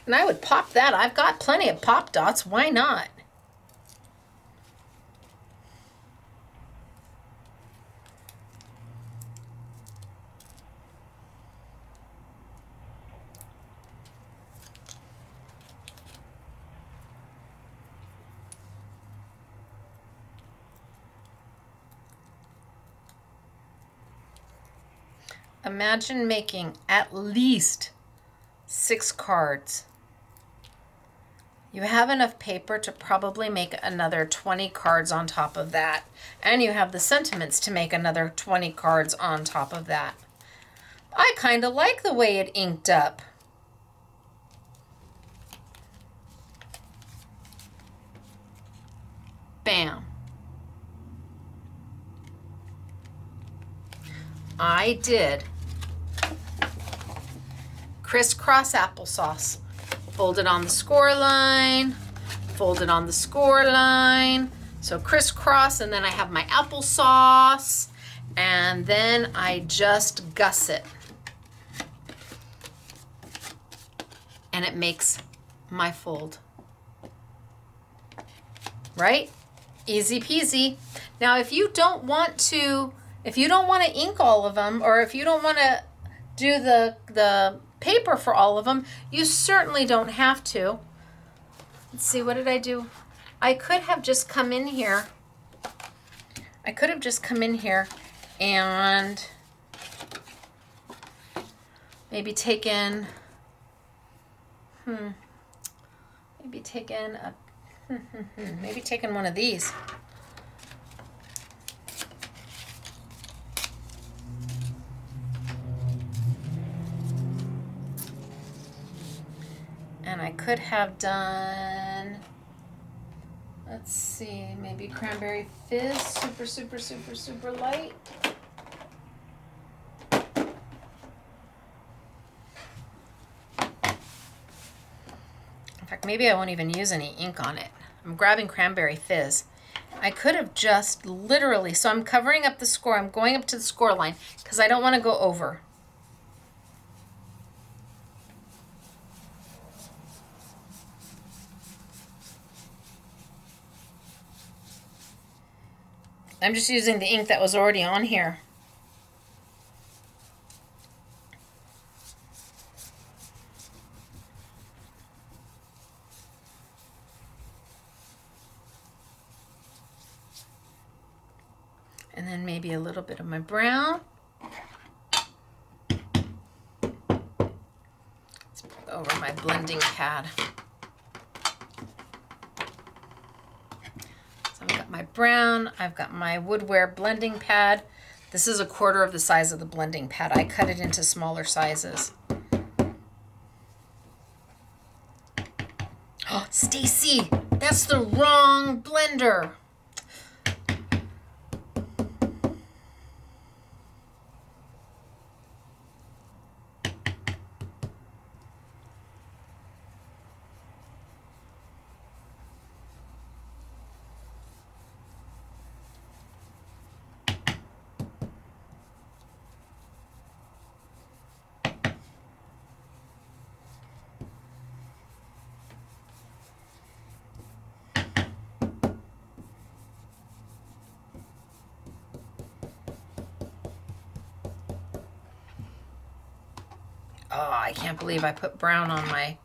And I would pop that. I've got plenty of pop dots. Why not? Imagine making at least 6 cards. You have enough paper to probably make another 20 cards on top of that. And you have the sentiments to make another 20 cards on top of that. I kind of like the way it inked up. Bam. I did crisscross applesauce. Folded on the score line, folded on the score line. So crisscross, and then I have my applesauce, and then I just gusset. And it makes my fold. Right? Easy peasy. Now, if you don't want to ink all of them, or if you don't want to do the paper for all of them, you certainly don't have to. Let's see, what did I do? I could have just come in here. And maybe taken Maybe taking a, maybe taking one of these. And I could have done, let's see, maybe cranberry fizz, super, super, super, super light. In fact, maybe I won't even use any ink on it. I'm grabbing cranberry fizz. I could have just literally, so I'm covering up the score. I'm going up to the score line because I don't want to go over. I'm just using the ink that was already on here. And then maybe a little bit of my brown. Let's put over my blending pad. So I've got my brown, I've got my woodware blending pad. This is 1/4 of the size of the blending pad. I cut it into smaller sizes. Oh, Stacey, that's the wrong blender. Oh, I can't believe I put brown on my...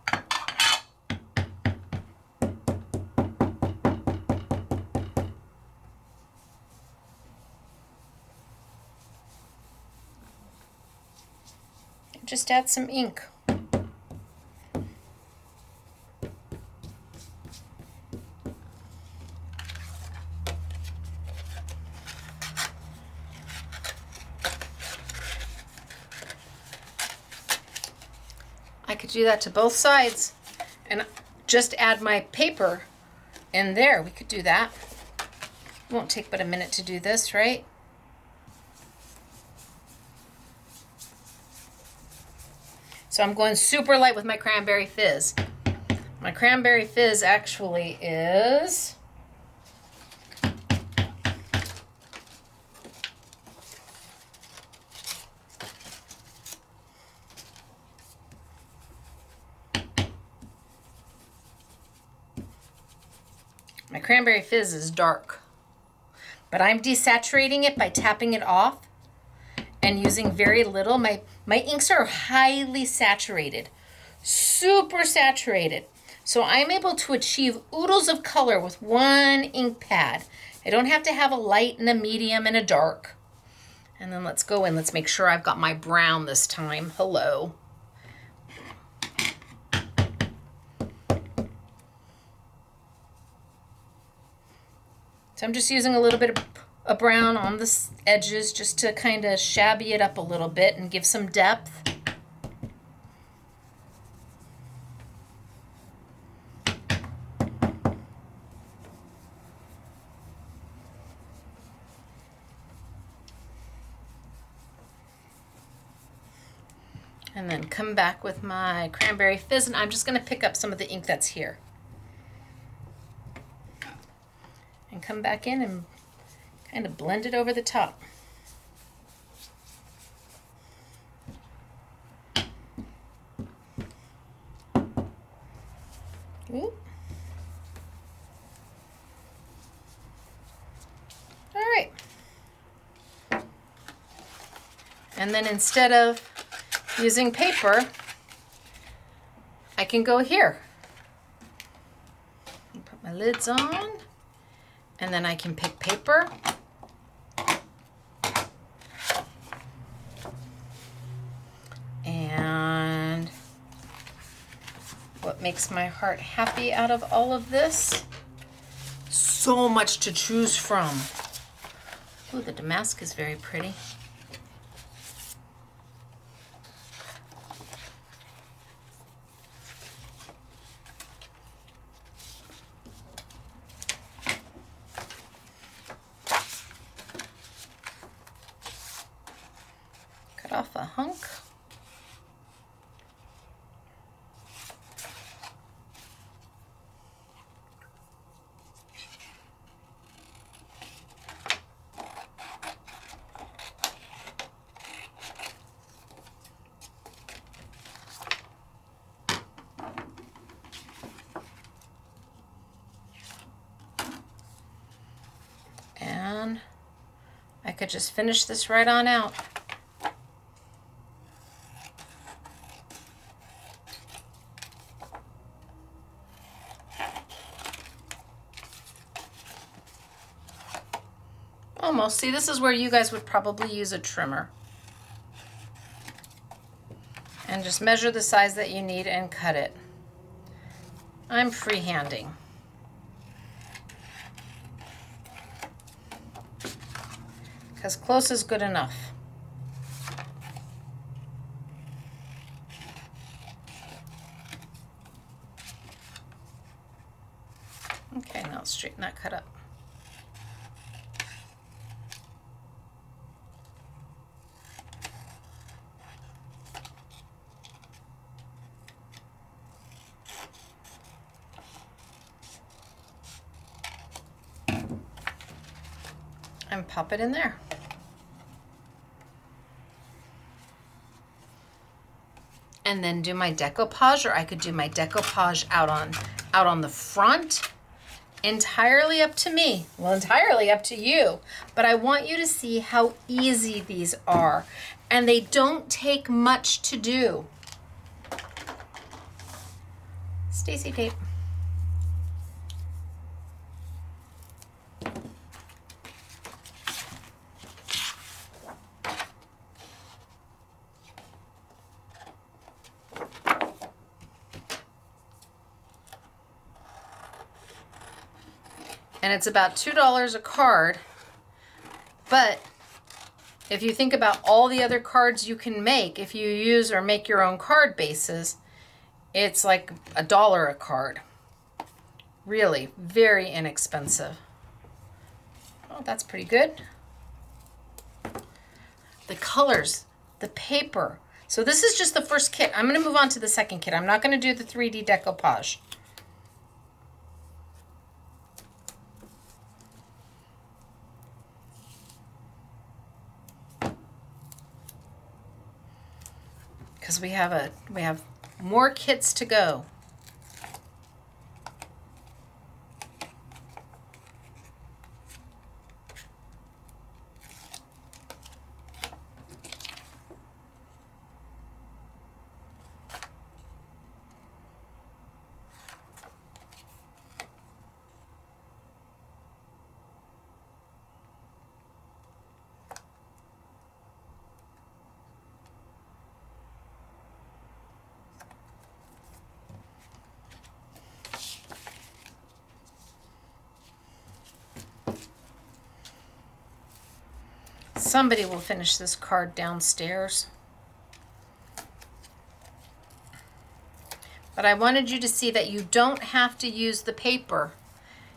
Just add some ink. I could do that to both sides and just add my paper in there. We could do that. It won't take but a minute to do this, right? So I'm going super light with my cranberry fizz. My cranberry fizz actually is... My cranberry fizz is dark, but I'm desaturating it by tapping it off and using very little. My inks are highly saturated, super saturated. So I'm able to achieve oodles of color with one ink pad. I don't have to have a light and a medium and a dark. And then let's go in. Let's make sure I've got my brown this time. Hello. So I'm just using a little bit of brown on the edges just to kind of shabby it up a little bit and give some depth. And then come back with my cranberry fizz, and I'm just going to pick up some of the ink that's here. And come back in and kind of blend it over the top. Ooh. All right. And then instead of using paper, I can go here. Put my lids on. And then I can pick paper. And, whoops, what makes my heart happy out of all of this. So much to choose from. Oh, the damask is very pretty. Cut off a hunk. And I could just finish this right on out. Almost. See, this is where you guys would probably use a trimmer. And just measure the size that you need and cut it. I'm freehanding. Because close is good enough. Okay, now let's straighten that cut up. And pop it in there. And then do my decoupage, or I could do my decoupage out on the front. Entirely up to me. Well, entirely up to you. But I want you to see how easy these are. And they don't take much to do. Stacey tape. And it's about $2 a card, but if you think about all the other cards you can make, if you use or make your own card bases, it's like $1 a card. Really, very inexpensive. Oh, that's pretty good. The colors, the paper. So this is just the first kit. I'm going to move on to the second kit. I'm not going to do the 3D decoupage. Because we have more kits to go. Somebody will finish this card downstairs. But I wanted you to see that you don't have to use the paper.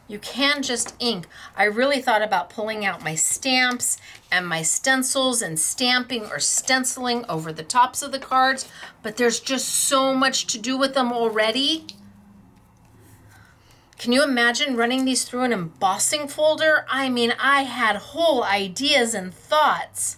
You can just ink. I really thought about pulling out my stamps and my stencils and stamping or stenciling over the tops of the cards, but there's just so much to do with them already. Can you imagine running these through an embossing folder? I mean, I had whole ideas and thoughts.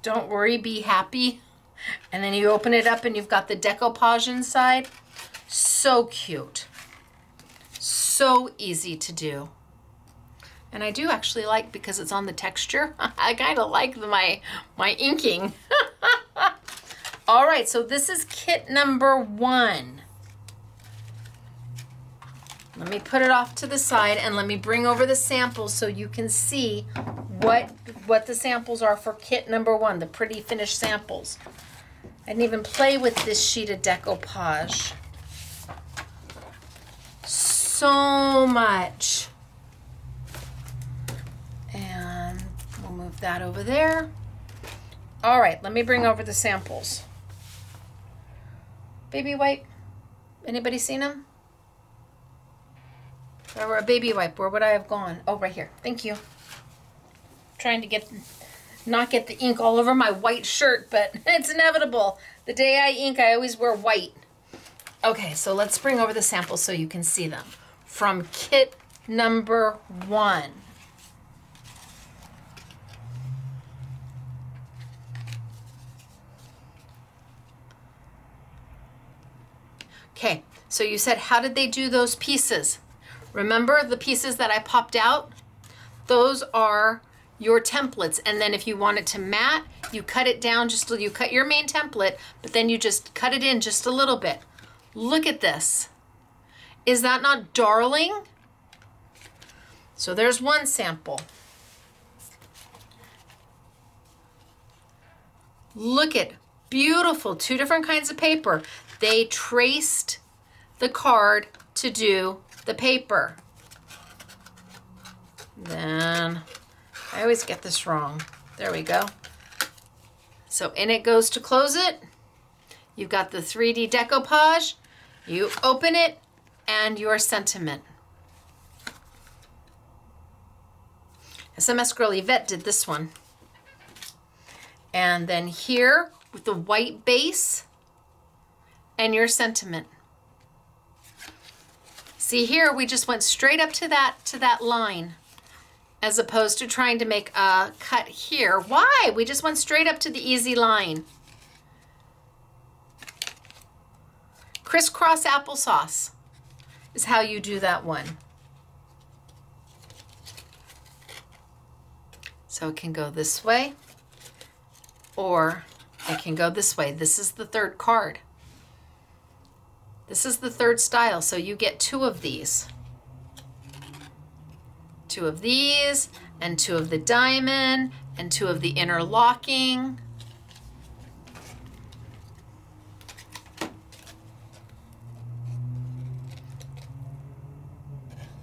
Don't worry, be happy. And then you open it up and you've got the decoupage inside. So cute. So easy to do. And I do actually like, because it's on the texture, I kind of like my inking. All right, so this is kit number 1. Let me put it off to the side and let me bring over the samples so you can see what the samples are for kit number 1, the pretty finished samples. I didn't even play with this sheet of decoupage. So much. And we'll move that over there. All right, let me bring over the samples. Baby wipe. Anybody seen them? If I were a baby wipe, where would I have gone? Oh, right here. Thank you. Trying to not get the ink all over my white shirt, but it's inevitable. The day I ink, I always wear white. Okay, so let's bring over the samples so you can see them. From kit number 1. Okay, so you said, how did they do those pieces? Remember the pieces that I popped out? Those are your templates. And then if you want it to matte, you cut it down, you cut your main template, but then you just cut it in just a little bit. Look at this. Is that not darling? So there's one sample. Look at, beautiful, 2 different kinds of paper. They traced the card to do the paper. Then, I always get this wrong. There we go. So in it goes to close it. You've got the 3D decoupage. You open it and your sentiment. SMS Girl Yvette did this one. And then here with the white base and your sentiment. See here, we just went straight up to that line, as opposed to trying to make a cut here. Why? We just went straight up to the easy line. Crisscross applesauce is how you do that one. So it can go this way, or it can go this way. This is the 3rd card. This is the 3rd style, so you get 2 of these. 2 of these, and 2 of the diamond, and 2 of the interlocking.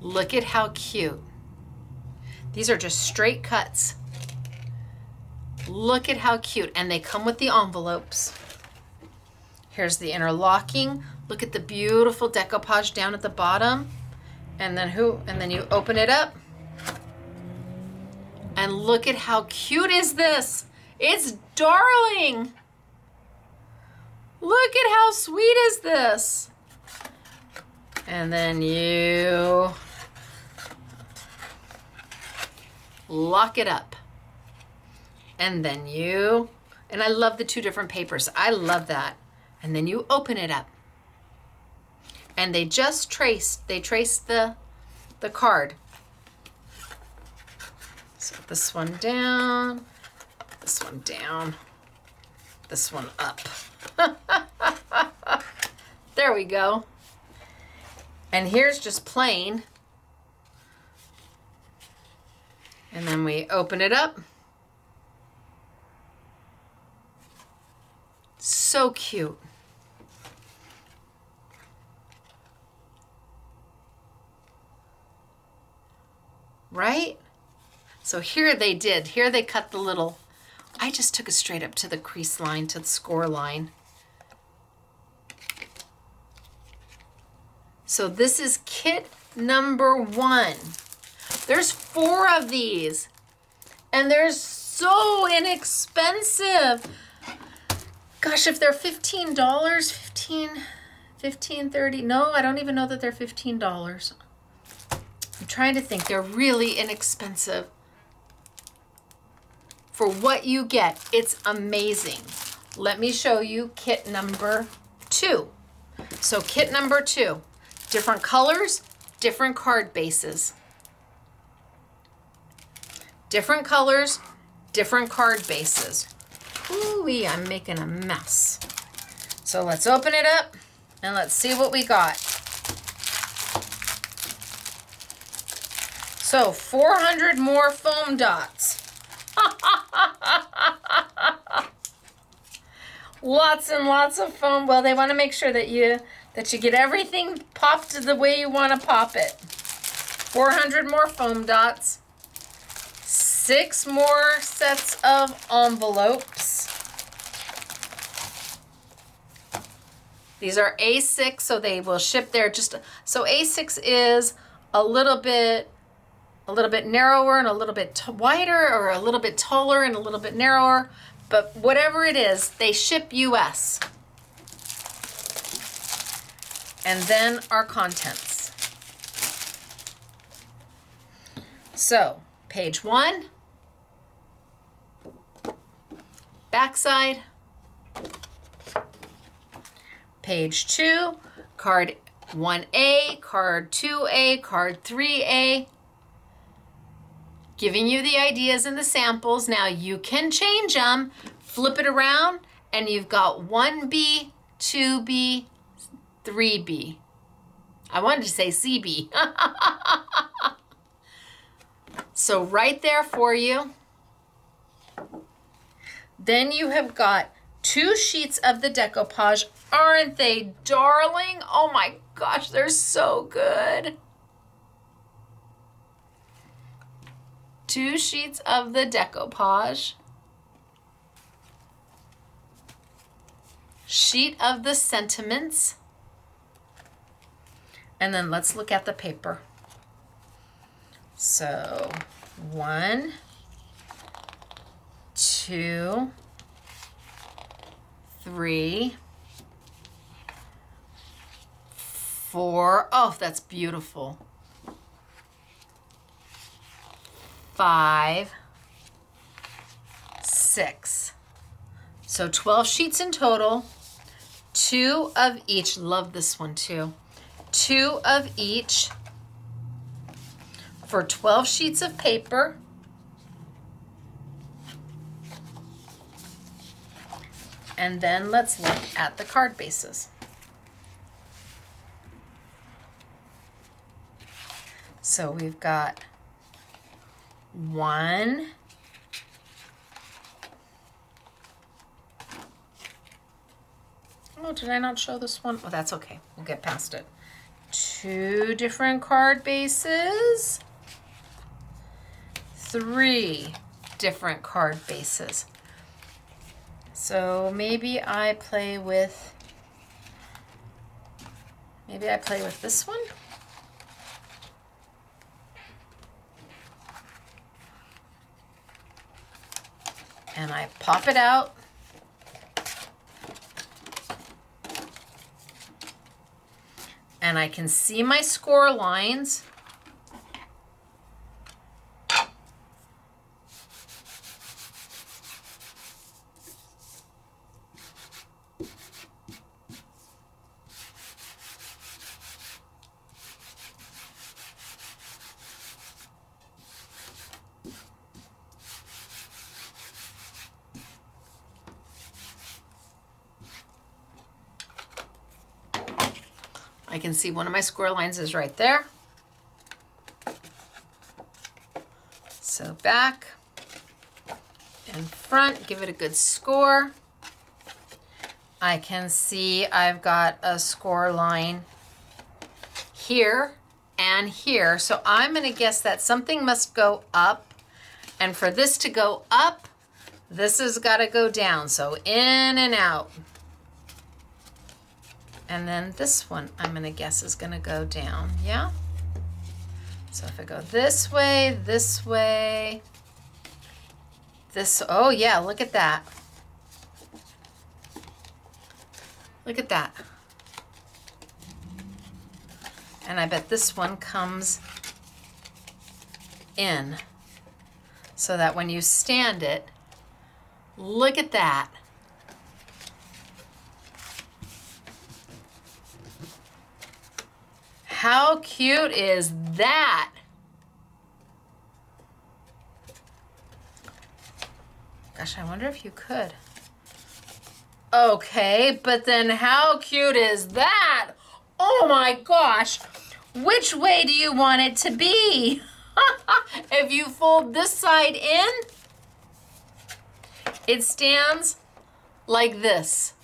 Look at how cute. These are just straight cuts. Look at how cute, and they come with the envelopes. Here's the interlocking. Look at the beautiful decoupage down at the bottom. And then you open it up. And look at how cute is this. It's darling. Look at how sweet is this. And then you lock it up. And then and I love the 2 different papers. I love that. And then you open it up. And they just traced the card. So this one down, this one down, this one up. There we go. And here's just plain. And then we open it up. So cute. Right? So here they cut the little, I just took it straight up to the crease line, to the score line. So this is kit number 1. There's 4 of these, and they're so inexpensive. Gosh, if they're $15, $30, no, I don't even know that they're $15. I'm trying to think. They're really inexpensive. For what you get, it's amazing. Let me show you kit number 2. So kit number 2, different colors, different card bases. Different colors, different card bases. Ooh-wee, I'm making a mess. So let's open it up and let's see what we got. So 400 more foam dots. Lots and lots of foam. Well, they want to make sure that you get everything popped the way you want to pop it. 400 more foam dots. 6 more sets of envelopes. These are A6, so they will ship there. So A6 is a little bit narrower and a little bit wider, or a little bit taller and a little bit narrower. But whatever it is, they ship US. And then our contents. So, page 1, backside. Page 2, card 1A, card 2A, card 3A. Giving you the ideas and the samples. Now you can change them, flip it around, and you've got 1B, 2B, 3B. I wanted to say CB. So right there for you. Then you have got 2 sheets of the decoupage. Aren't they darling? Oh my gosh, they're so good. 2 sheets of the decoupage. Sheet of the sentiments. And then let's look at the paper. So 1, 2, 3, 4. Oh, that's beautiful. 5, 6. So 12 sheets in total. 2 of each. Love this one too. 2 of each for 12 sheets of paper. And then let's look at the card bases. So we've got 1, oh, did I not show this one? Oh, that's okay. We'll get past it. 2 different card bases. 3 different card bases. So maybe I play with this one. And I pop it out. And I can see my score lines. I can see one of my score lines is right there. So back and front, give it a good score. I can see I've got a score line here and here. So I'm going to guess that something must go up. And for this to go up, this has got to go down. So in and out. And then this one, I'm going to guess, is going to go down. Yeah? So if I go this way, this, oh yeah, look at that. Look at that. And I bet this one comes in so that when you stand it, look at that. How cute is that? Gosh, I wonder if you could. Okay, but then how cute is that? Oh my gosh. Which way do you want it to be? If you fold this side in, it stands like this.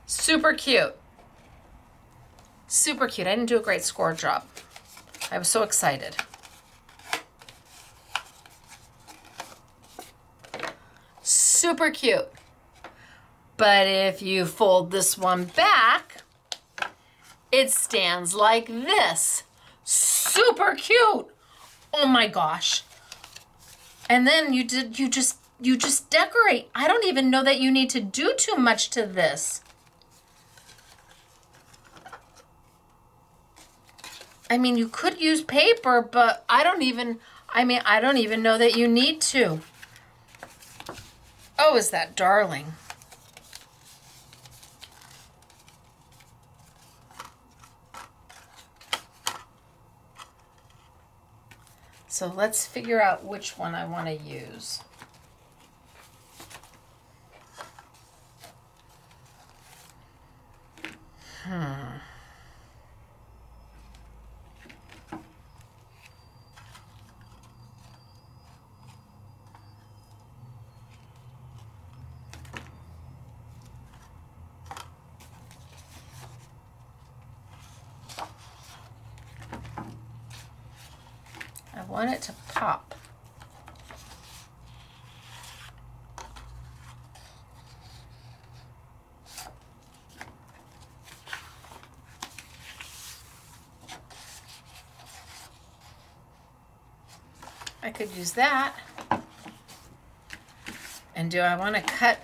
Super cute. Super cute. I didn't do a great score job. I was so excited. Super cute. But if you fold this one back, it stands like this. Super cute. Oh my gosh. And then you just decorate. I don't even know that you need to do too much to this. I mean, you could use paper, but I don't even know that you need to. Oh, is that darling? So let's figure out which one I want to use. I want it to pop. I could use that. And do I want to cut,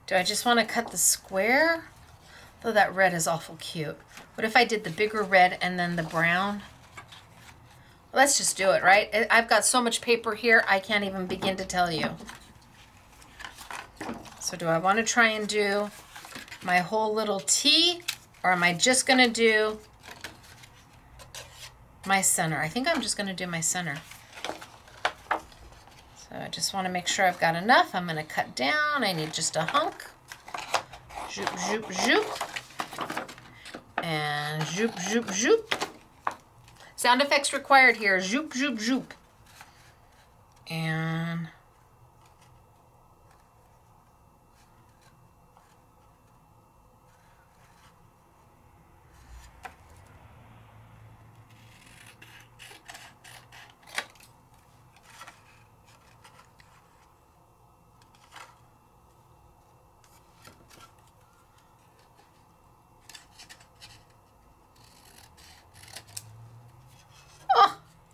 do I just want to cut the square? Though that red is awful cute. What if I did the bigger red and then the brown? Let's just do it, right? I've got so much paper here, I can't even begin to tell you. So do I want to try and do my whole little T, or am I just going to do my center? I think I'm just going to do my center. So I just want to make sure I've got enough. I'm going to cut down. I need just a hunk. Zoop, zoop, zoop. And zoop, zoop, zoop. Sound effects required here. Zoop, zoop, zoop. And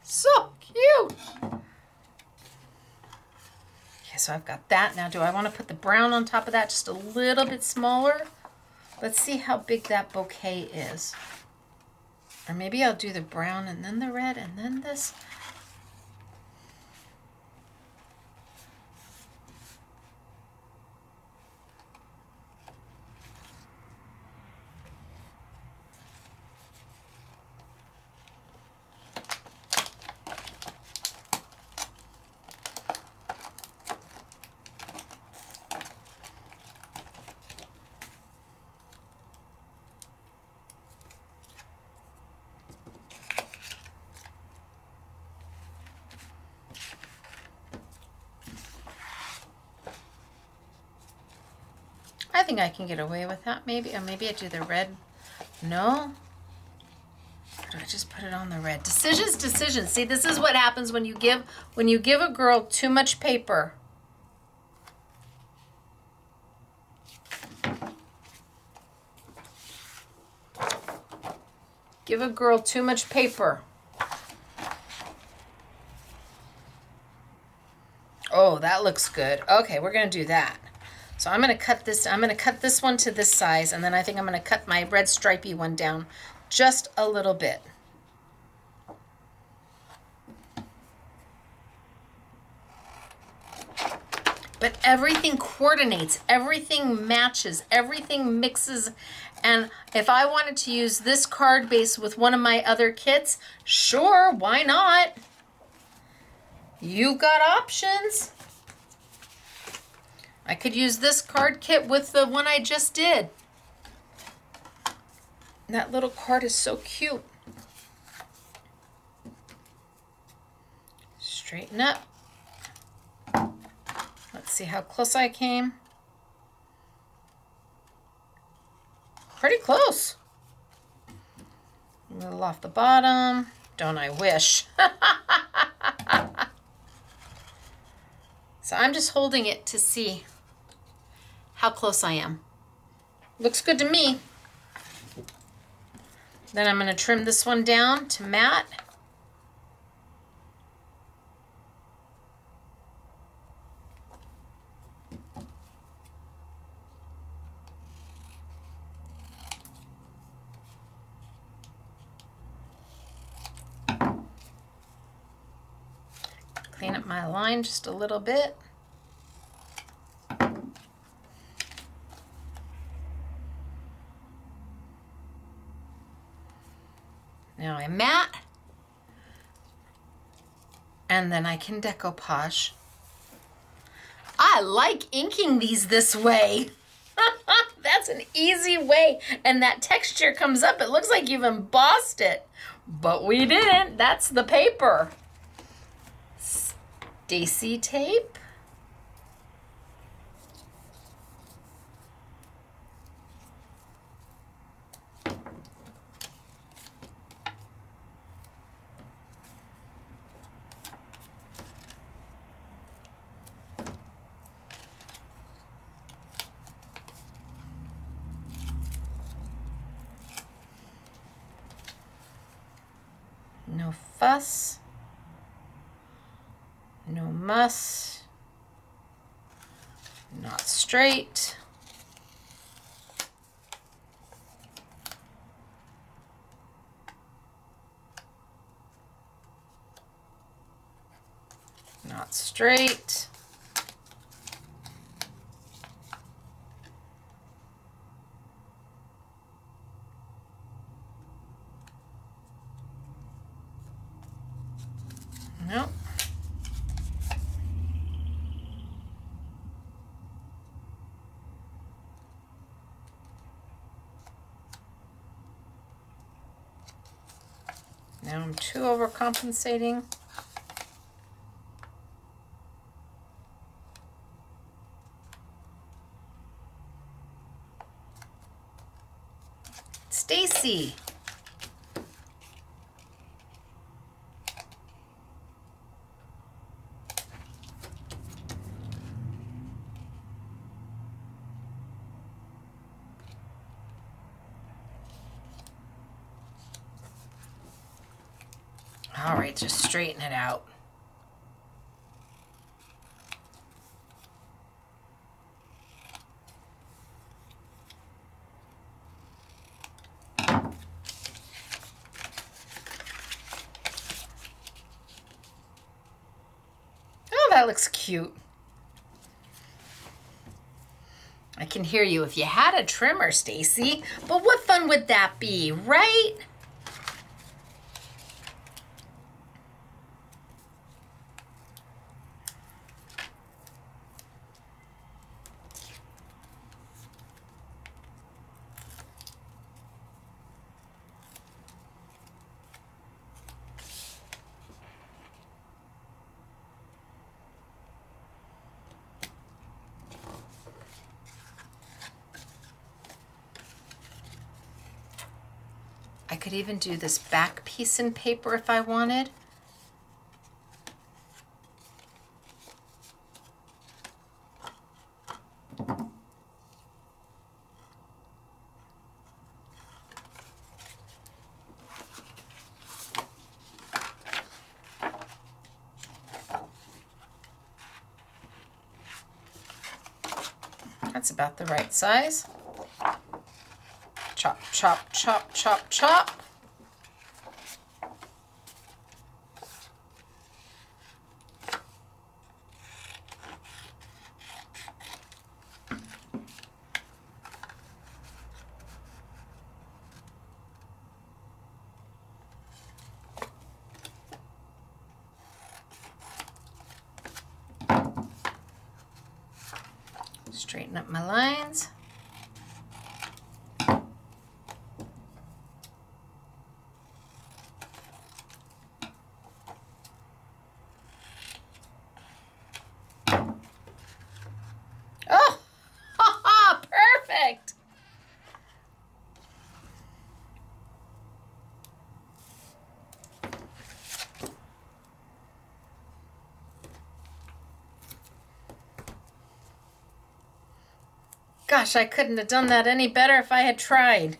so cute. Okay, so I've got that. Now, do I want to put the brown on top of that just a little bit smaller? Let's see how big that bouquet is. Or maybe I'll do the brown and then the red and then this. I think I can get away with that, maybe. Or maybe I do the red. No? Or do I just put it on the red? Decisions, decisions. See, this is what happens when you give a girl too much paper. Give a girl too much paper. Oh, that looks good. Okay, we're going to do that. So I'm going to cut this one to this size, and then I think I'm going to cut my red stripey one down just a little bit. But everything coordinates, everything matches, everything mixes And if I wanted to use this card base with one of my other kits, sure, why not? You've got options. I could use this card kit with the one I just did. That little card is so cute. Straighten up. Let's see how close I came. Pretty close. A little off the bottom. Don't I wish? So I'm just holding it to see how close I am. Looks good to me. Then I'm going to trim this one down to matte. Clean up my line just a little bit. Now I matte, and then I can decoupage. I like inking these this way. That's an easy way, and that texture comes up. It looks like you've embossed it, but we didn't. That's the paper. Stacey tape. No fuss, no muss, not straight. Not straight. Nope. Now I'm too overcompensating. Stacey. All right, just straighten it out. Oh, that looks cute. I can hear you. If you had a trimmer, Stacey, but what fun would that be, right? I could even do this back piece in paper if I wanted. That's about the right size. Chop, chop, chop, chop, chop. Straighten up my lines. Oh, perfect. Gosh, I couldn't have done that any better if I had tried.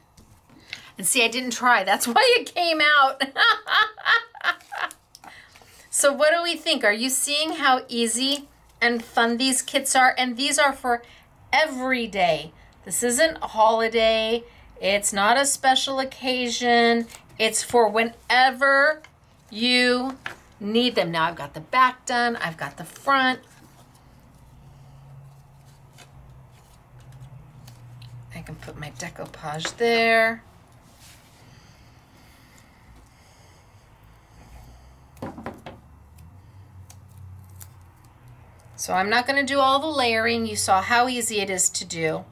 And see, I didn't try. That's why it came out. So what do we think? Are you seeing how easy and fun these kits are? And these are for every day. This isn't a holiday. It's not a special occasion. It's for whenever you need them. Now I've got the back done. I've got the front. I can put my decoupage there. So I'm not going to do all the layering. You saw how easy it is to do.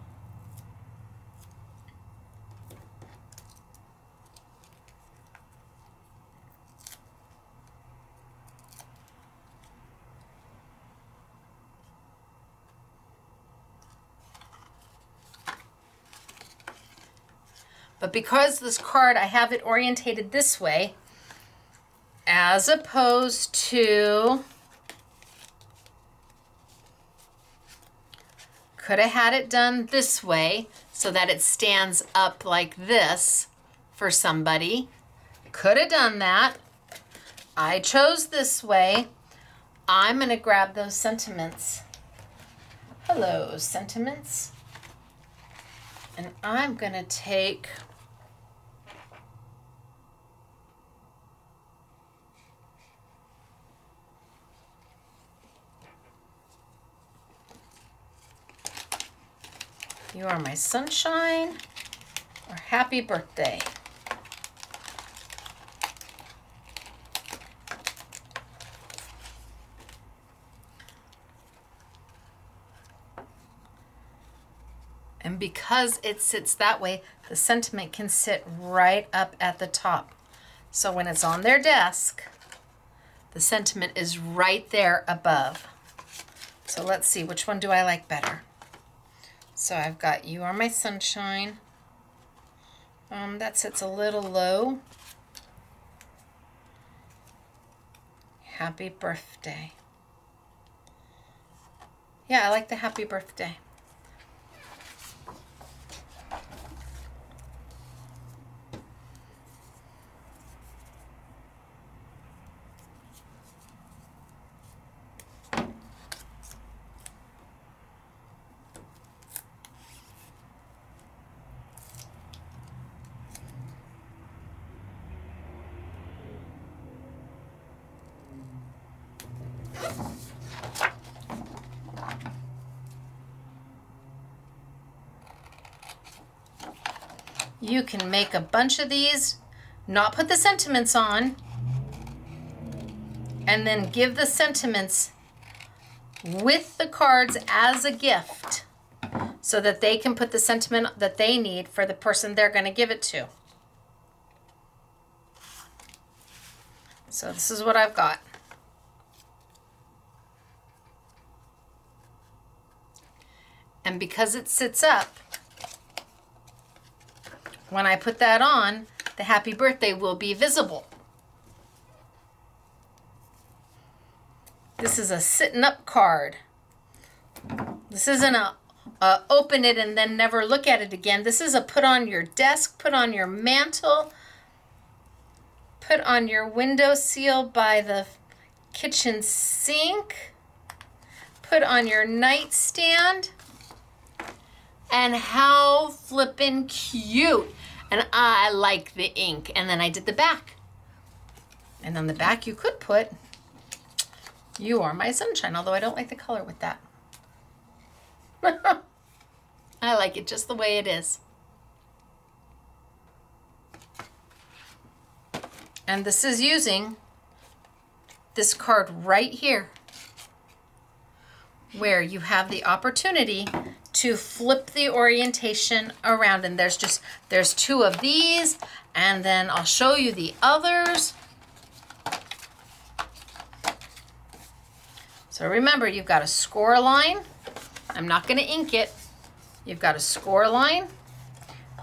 But because this card, I have it orientated this way, as opposed to, could have had it done this way so that it stands up like this for somebody. Could have done that. I chose this way. I'm going to grab those sentiments. Hello, sentiments. And I'm going to take You Are My Sunshine or Happy Birthday. And because it sits that way, the sentiment can sit right up at the top. So when it's on their desk, the sentiment is right there above. So let's see, which one do I like better? So I've got You Are My Sunshine. That sits a little low. Happy Birthday. Yeah, I like the Happy Birthday. You can make a bunch of these, not put the sentiments on, and then give the sentiments with the cards as a gift so that they can put the sentiment that they need for the person they're going to give it to. So this is what I've got. And because it sits up, when I put that on, the Happy Birthday will be visible. This is a sitting up card. This isn't a open it and then never look at it again. This is a put on your desk, put on your mantle, put on your windowsill by the kitchen sink, put on your nightstand. And how flippin' cute. And I like the ink. And then I did the back. And on the back you could put You Are My Sunshine, although I don't like the color with that. I like it just the way it is. And this is using this card right here, where you have the opportunity to flip the orientation around. And there's two of these, and then I'll show you the others. So remember, you've got a score line. I'm not going to ink it. You've got a score line,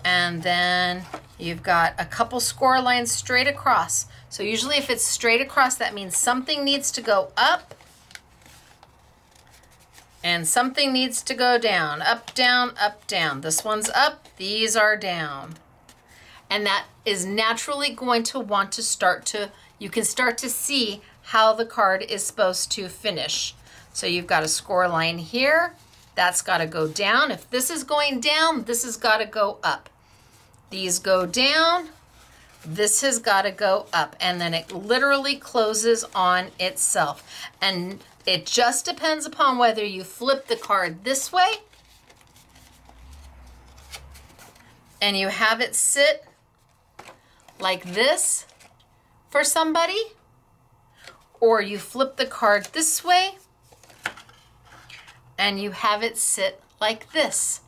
and then you've got a couple score lines straight across. So usually if it's straight across, that means something needs to go up and something needs to go down. Up, down, up, down. This one's up, these are down. And that is naturally going to want to start to, you can start to see how the card is supposed to finish. So you've got a score line here. That's got to go down. If this is going down, this has got to go up. These go down. This has got to go up. And then it literally closes on itself. And it just depends upon whether you flip the card this way and you have it sit like this for somebody, or you flip the card this way and you have it sit like this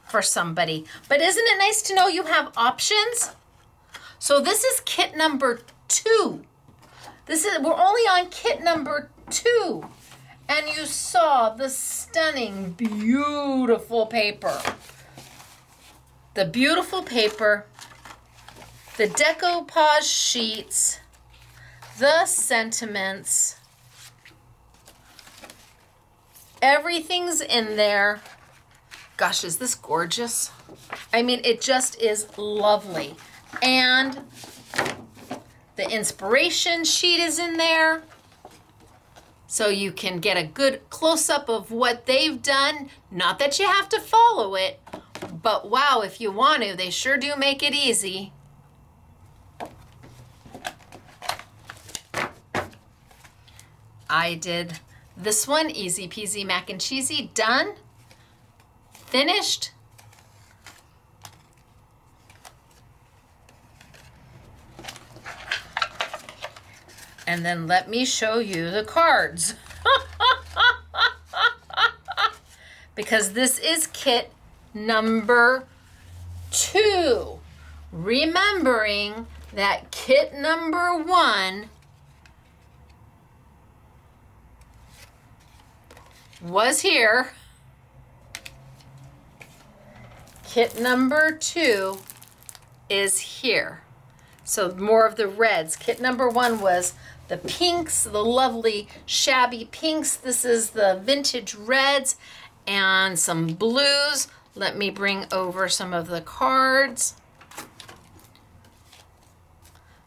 for somebody. But isn't it nice to know you have options? So this is kit number 2. We're only on kit number 2. And you saw the stunning, beautiful paper. The beautiful paper, the decoupage sheets, the sentiments, everything's in there. Gosh, is this gorgeous? I mean, it just is lovely. And the inspiration sheet is in there, so you can get a good close-up of what they've done. Not that you have to follow it, but wow, if you want to, they sure do make it easy. I did this one, easy peasy mac and cheesy, done, finished. And then let me show you the cards. Because this is kit number 2. Remembering that kit number 1 was here. Kit number 2 is here. So more of the reds. Kit number 1 was the pinks, the lovely shabby pinks. This is the vintage reds and some blues. Let me bring over some of the cards.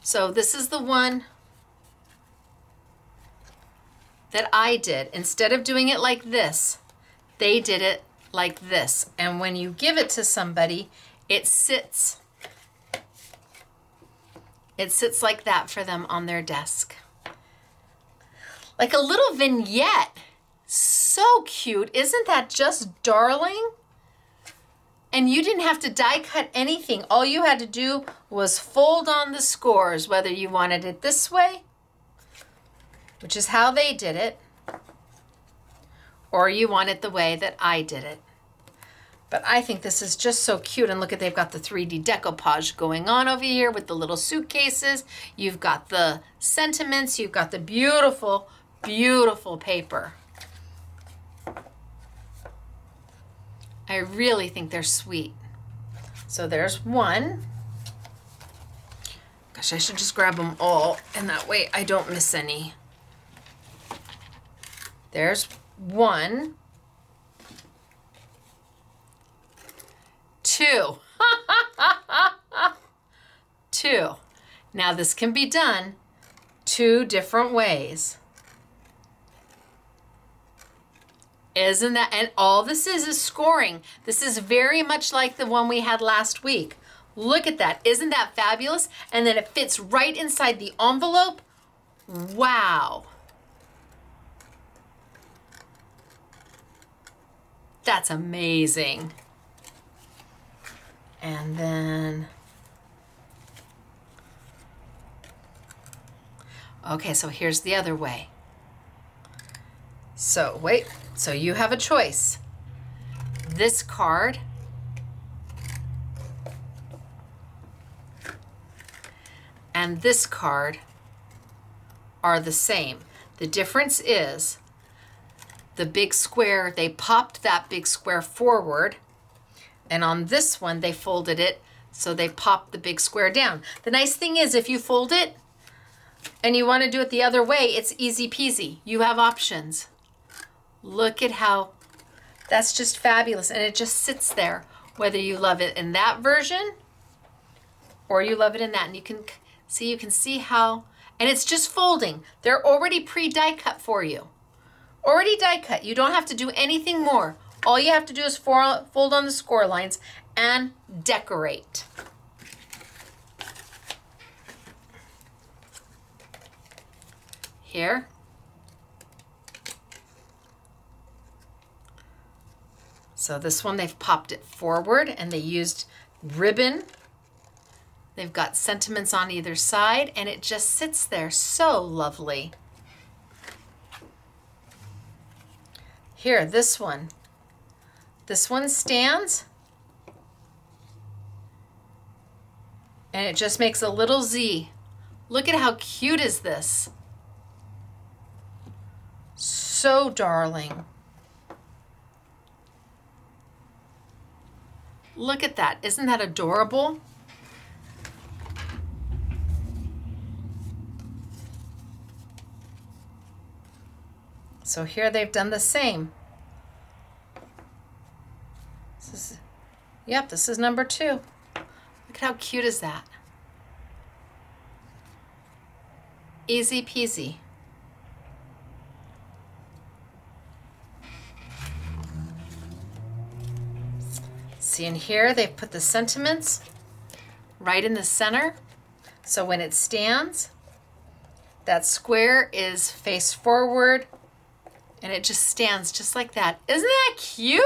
So this is the one that I did. Instead of doing it like this, they did it like this. And when you give it to somebody, it sits. It sits like that for them on their desk. Like a little vignette. So cute. Isn't that just darling? And you didn't have to die cut anything. All you had to do was fold on the scores, whether you wanted it this way, which is how they did it, or you want it the way that I did it. But I think this is just so cute. And look at, they've got the 3D decoupage going on over here with the little suitcases. You've got the sentiments. You've got the beautiful, beautiful paper. I really think they're sweet. So there's one. Gosh, I should just grab them all, and that way I don't miss any. There's one. 2. 2. Now this can be done 2 different ways. Isn't that, and all this is scoring. This is very much like the one we had last week. Look at that. Isn't that fabulous? And then it fits right inside the envelope. Wow. That's amazing. And then, okay, so here's the other way. So wait, so you have a choice. this card and this card are the same. The difference is the big square, they popped that big square forward, and on this one they folded it so they popped the big square down. The nice thing is if you fold it and you want to do it the other way, it's easy peasy. You have options. Look at how, that's just fabulous, and it just sits there, whether you love it in that version or you love it in that. And you can see how, and it's just folding. They're already pre-die cut for you. Already die cut. You don't have to do anything more. All you have to do is fold on the score lines and decorate. Here. So this one, they've popped it forward and they used ribbon. They've got sentiments on either side, and it just sits there so lovely. Here, this one. This one stands, and it just makes a little Z. Look at how cute is this? So darling. Look at that. Isn't that adorable? So here they've done the same. This is number 2. Look at how cute is that? Easy peasy. See, in here they've put the sentiments right in the center. So when it stands, that square is face forward, and it just stands just like that. Isn't that cute?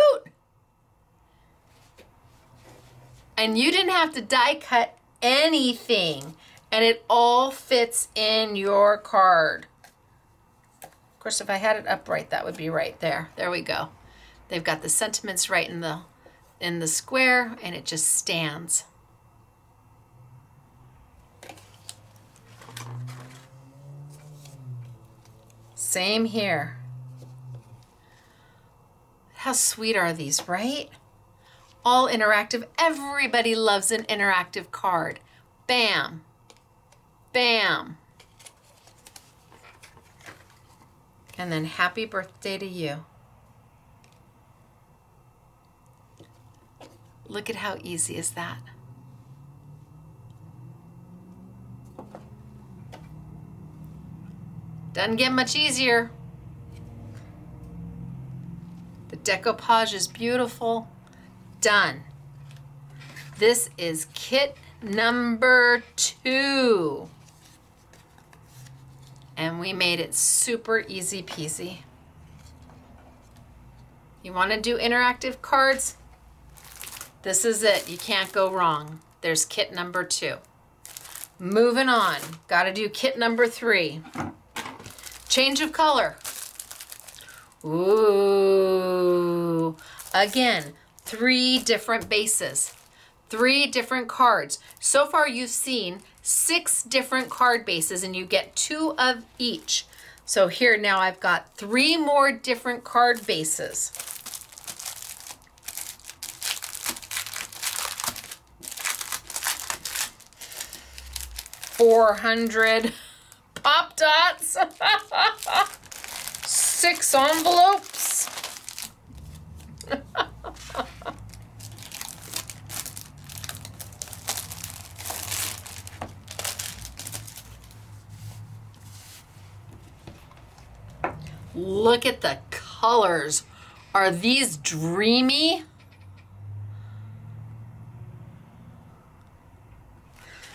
And you didn't have to die cut anything, and it all fits in your card. Of course, if I had it upright, that would be right there. There we go. They've got the sentiments right in the square, and it just stands. Same here. How sweet are these, right? All interactive. Everybody loves an interactive card. Bam. Bam. And then happy birthday to you. Look at how easy is that? Doesn't get much easier. The decoupage is beautiful. Done. This is kit number 2. And we made it super easy peasy. You want to do interactive cards? This is it. You can't go wrong. There's kit number 2. Moving on. Got to do kit number 3. Change of color. Ooh. Again, 3 different bases. 3 different cards. So far you've seen 6 different card bases, and you get 2 of each. So here now I've got 3 more different card bases. $400 Pop Dots. 6 envelopes. Look at the colors. Are these dreamy?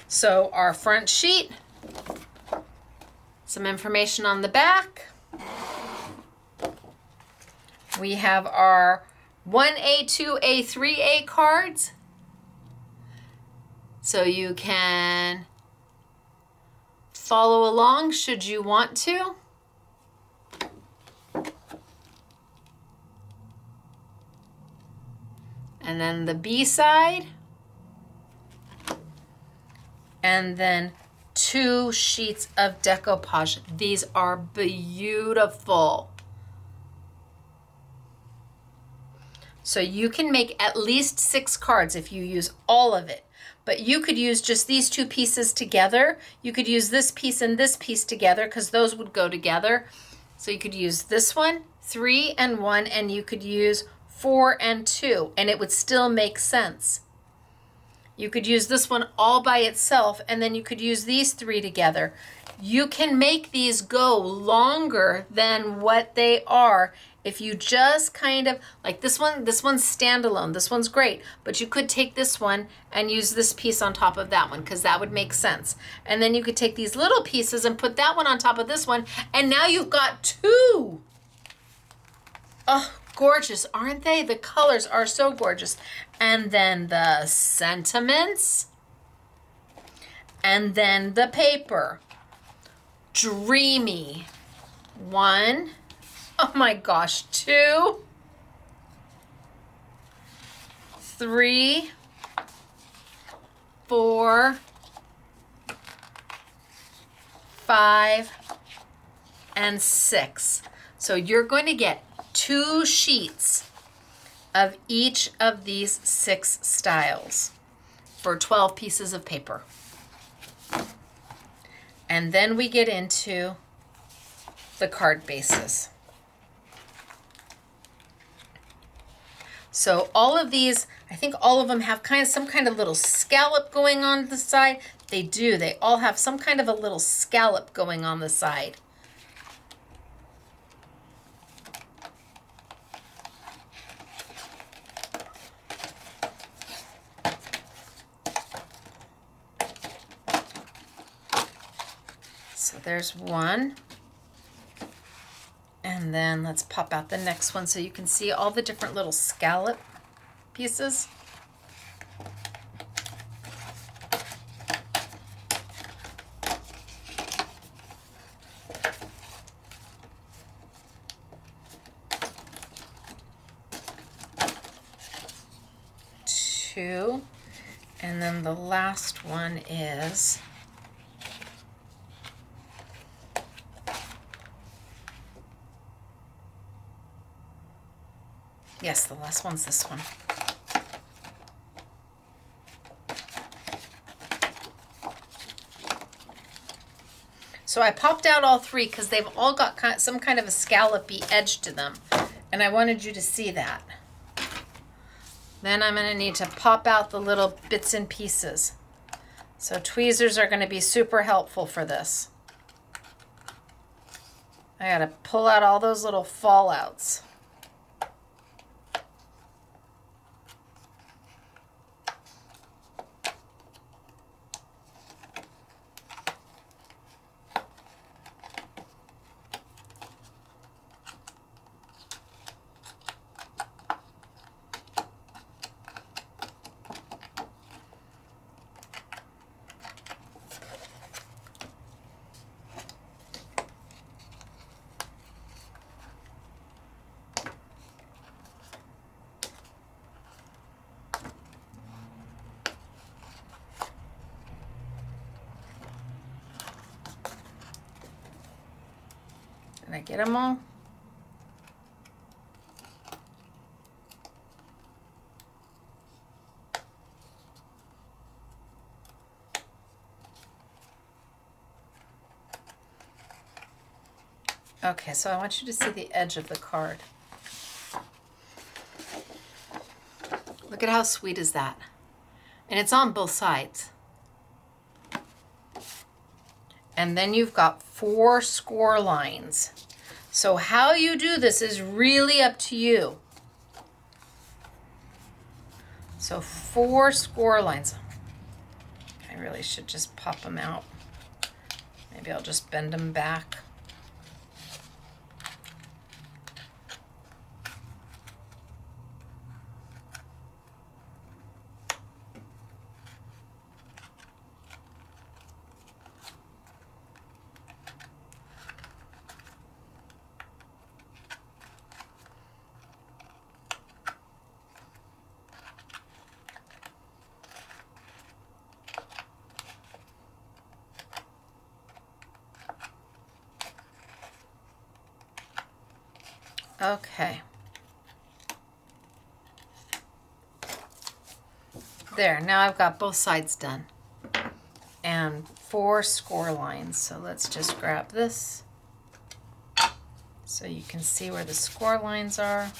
So our front sheet, some information on the back. We have our 1A, 2A, 3A cards. So you can follow along should you want to. and then the B side, and then 2 sheets of decoupage. These are beautiful. So you can make at least 6 cards if you use all of it. But you could use just these 2 pieces together. You could use this piece and this piece together because those would go together. So you could use this one, 3 and 1, and you could use 4 and 2, and it would still make sense. You could use this one all by itself, and then you could use these 3 together. You can make these go longer than what they are if you just kind of, like this one's standalone. This one's great, but you could take this one and use this piece on top of that one because that would make sense. And then you could take these little pieces and put that one on top of this one, and now you've got 2. Oh, gorgeous, aren't they? The colors are so gorgeous. And then the sentiments, and then the paper. Dreamy. 1, oh my gosh, 2, 3, 4, 5, and 6. So you're going to get 2 sheets of each of these 6 styles for 12 pieces of paper. And then we get into the card bases. So all of these, I think all of them have some kind of little scallop going on the side. They do. They all have some kind of a little scallop going on the side. So there's one. And then let's pop out the next one so you can see all the different little scallop pieces. Two. And then the last one is yes, the last one's this one. So I popped out all 3 because they've all got some kind of a scallopy edge to them. And I wanted you to see that. Then I'm going to need to pop out the little bits and pieces. So tweezers are going to be super helpful for this. I got to pull out all those little fallouts. Did I get them all? Okay, so I want you to see the edge of the card. Look at how sweet is that? And it's on both sides. And then you've got 4 score lines. So how you do this is really up to you. So 4 score lines. I really should just pop them out. Maybe I'll just bend them back. Okay. There, now I've got both sides done. And 4 score lines. So let's just grab this so you can see where the score lines are.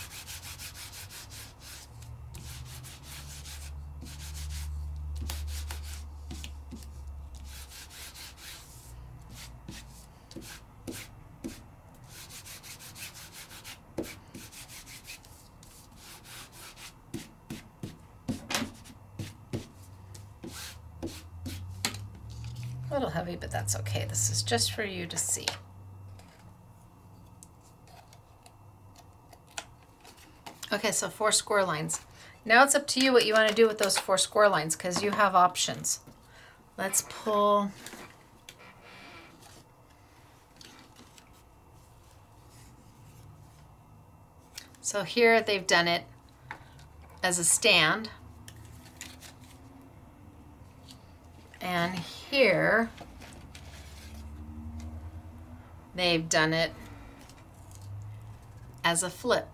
A little heavy, but that's okay. This is just for you to see. Okay, so 4 score lines. Now it's up to you what you want to do with those 4 score lines because you have options. Let's pull. So here they've done it as a stand. And here they've done it as a flip.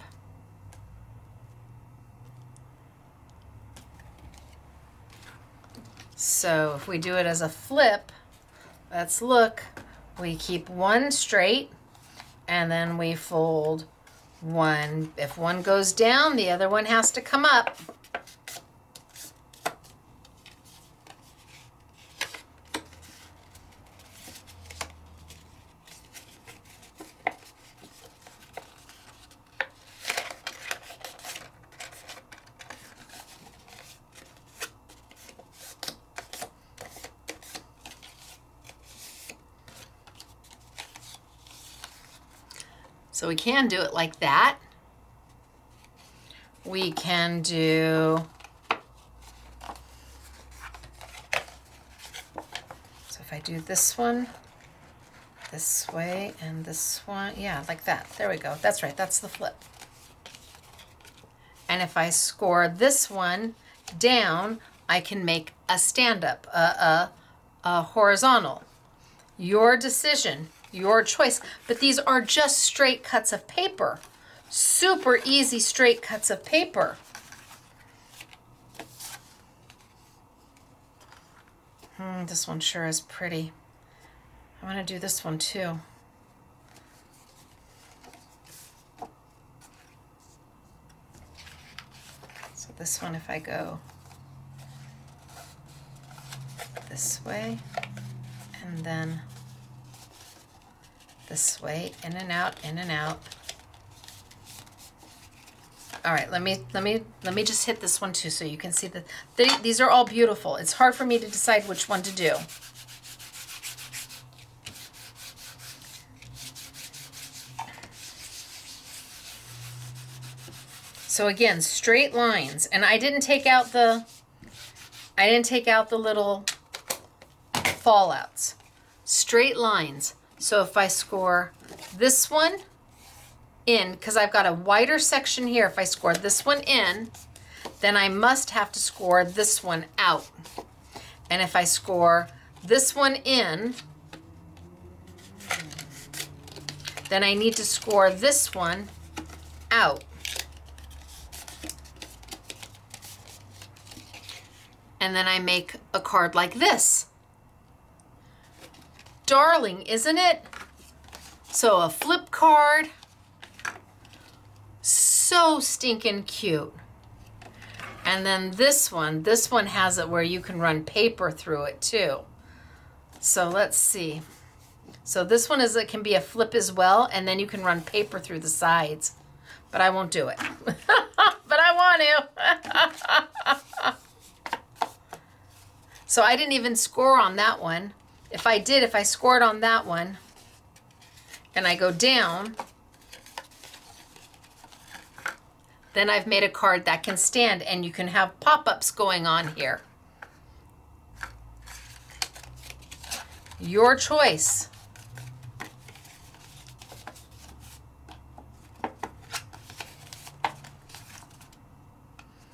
So if we do it as a flip, let's look. We keep one straight and then we fold one. If one goes down, the other one has to come up. So we can do it like that. We can do, so if I do this one, this way, and this one, yeah, like that. There we go. That's right. That's the flip. And if I score this one down, I can make a stand-up, a horizontal. Your decision. Your choice. But these are just straight cuts of paper. Super easy straight cuts of paper. This one sure is pretty. I want to do this one too. So this one, if I go this way and then this way, in and out, in and out. All right, let me just hit this one too so you can see that these are all beautiful. It's hard for me to decide which one to do. So again, straight lines, and I didn't take out the little fallouts. Straight lines. So if I score this one in, because I've got a wider section here, if I score this one in, then I must have to score this one out. And if I score this one in, then I need to score this one out. And then I make a card like this. Darling, isn't it? So a flip card. So stinking cute. And then this one has it where you can run paper through it too. So let's see. So this one it can be a flip as well, and then you can run paper through the sides. But I won't do it. But I want to. So I didn't even score on that one. If I scored on that one and I go down, then I've made a card that can stand, and you can have pop-ups going on here. Your choice.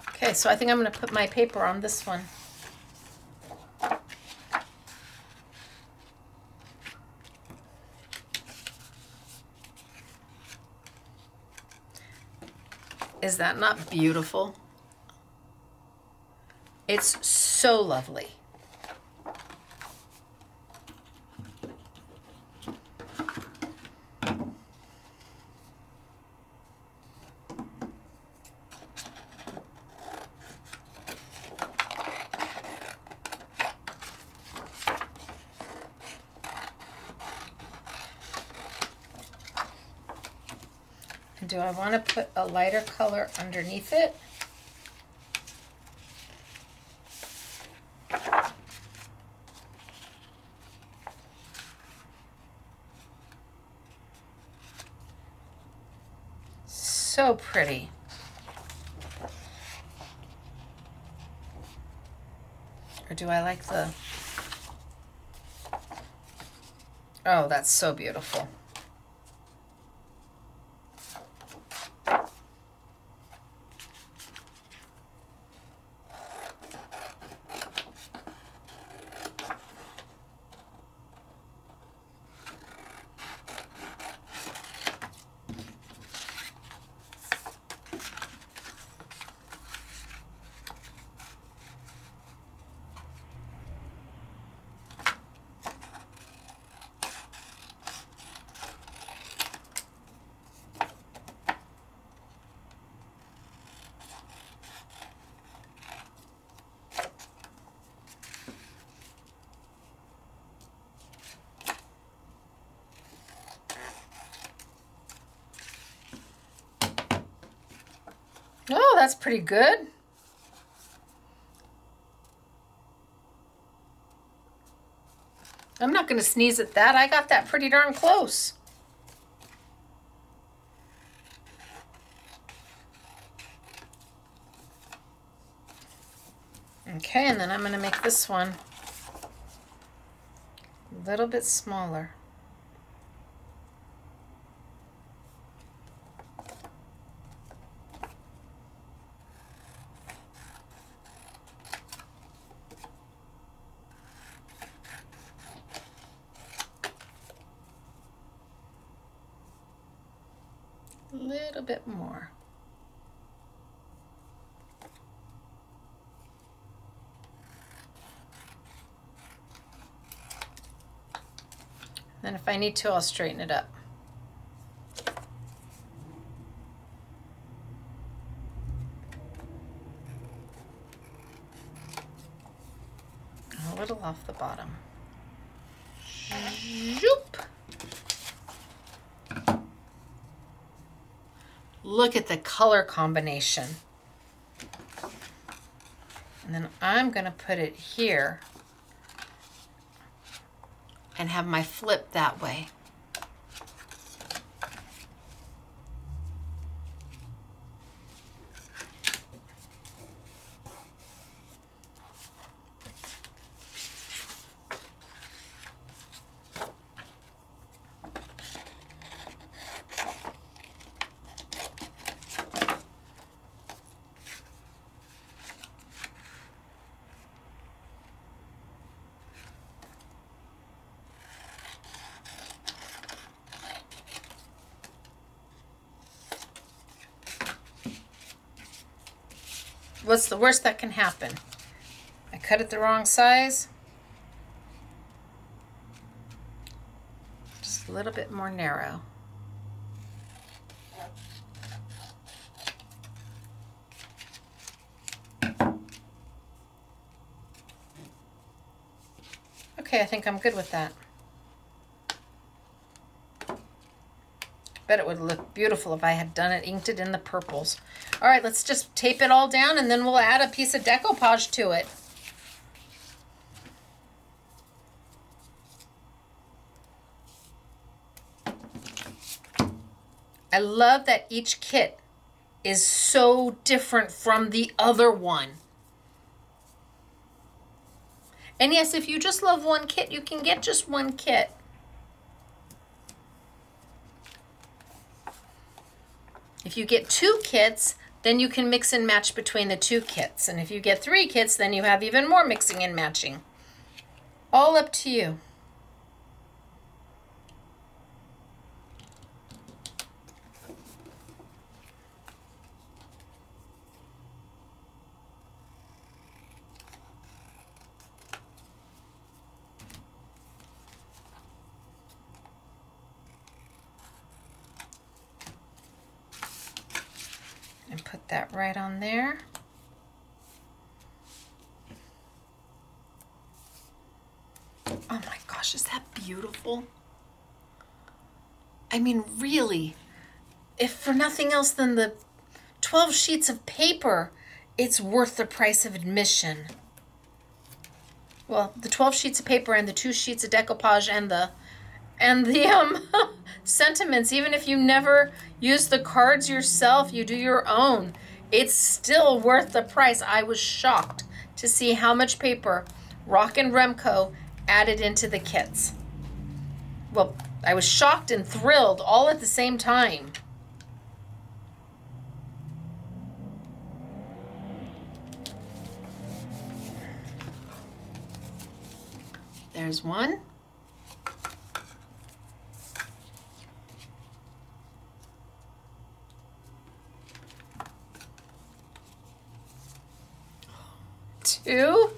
Okay, so I think I'm going to put my paper on this one. Is that not beautiful? It's so lovely. Do I want to put a lighter color underneath it? So pretty. Or do I like the... Oh, that's so beautiful. Oh, that's pretty good. I'm not going to sneeze at that. I got that pretty darn close. Okay, and then I'm going to make this one a little bit smaller. A little bit more. Then if I need to, I'll straighten it up. A little off the bottom. Zoop. Look at the color combination. And then I'm going to put it here and have my flip that way. What's the worst that can happen? I cut it the wrong size. Just a little bit more narrow. Okay, I think I'm good with that. Bet it would look beautiful if I had done it, inked it in the purples. All right, let's just tape it all down and then we'll add a piece of decoupage to it. I love that each kit is so different from the other one. And yes, if you just love one kit, you can get just one kit. If you get 2 kits, then you can mix and match between the 2 kits. And if you get 3 kits, then you have even more mixing and matching. All up to you. that right on there. Oh my gosh, is that beautiful? I mean, really, if for nothing else than the 12 sheets of paper, it's worth the price of admission. Well, the 12 sheets of paper and the 2 sheets of decoupage and the sentiments, even if you never use the cards yourself, you do your own, it's still worth the price. I was shocked to see how much paper Rock and Remco added into the kits. Well, I was shocked and thrilled all at the same time. There's one. Two.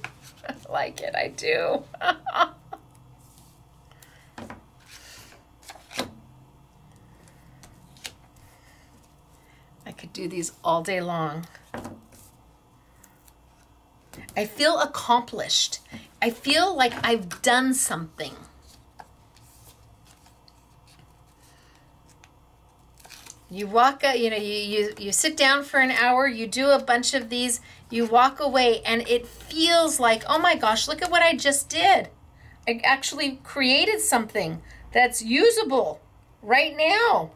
I like it, I do. I could do these all day long. I feel accomplished. I feel like I've done something. You walk, you sit down for an hour, you do a bunch of these, you walk away, and it feels like, oh my gosh, look at what I just did. I actually created something that's usable right now.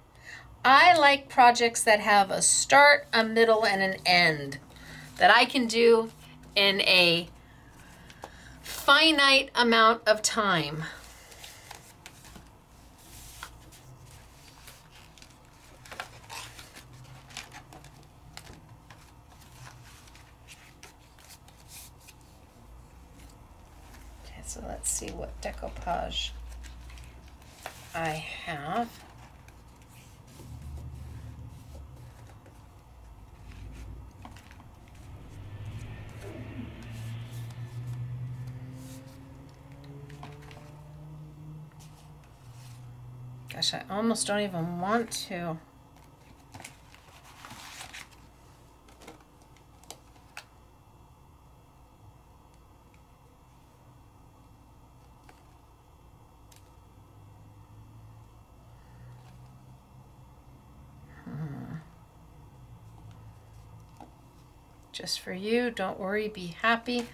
I like projects that have a start, a middle, and an end that I can do in a finite amount of time. Okay, so let's see what decoupage I have. Gosh, I almost don't even want to. Just for you, don't worry, be happy.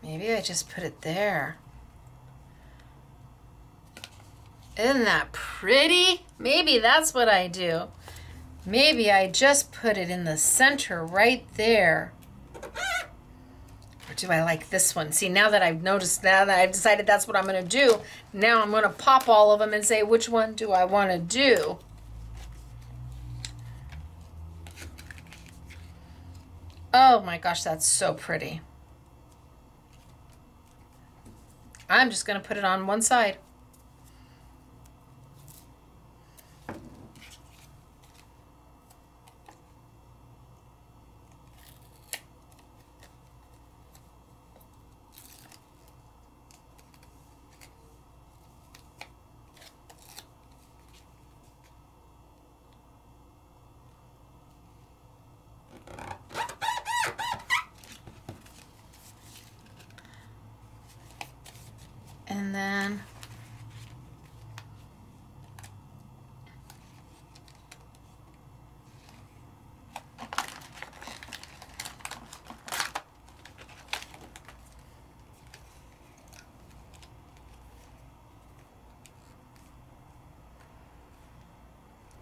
Maybe I just put it there. Isn't that pretty? Maybe that's what I do. Maybe I just put it in the center right there. Or do I like this one? See, now that I've noticed, now that I've decided that's what I'm going to do, now I'm going to pop all of them and say, which one do I want to do? Oh my gosh, that's so pretty. I'm just going to put it on one side. And then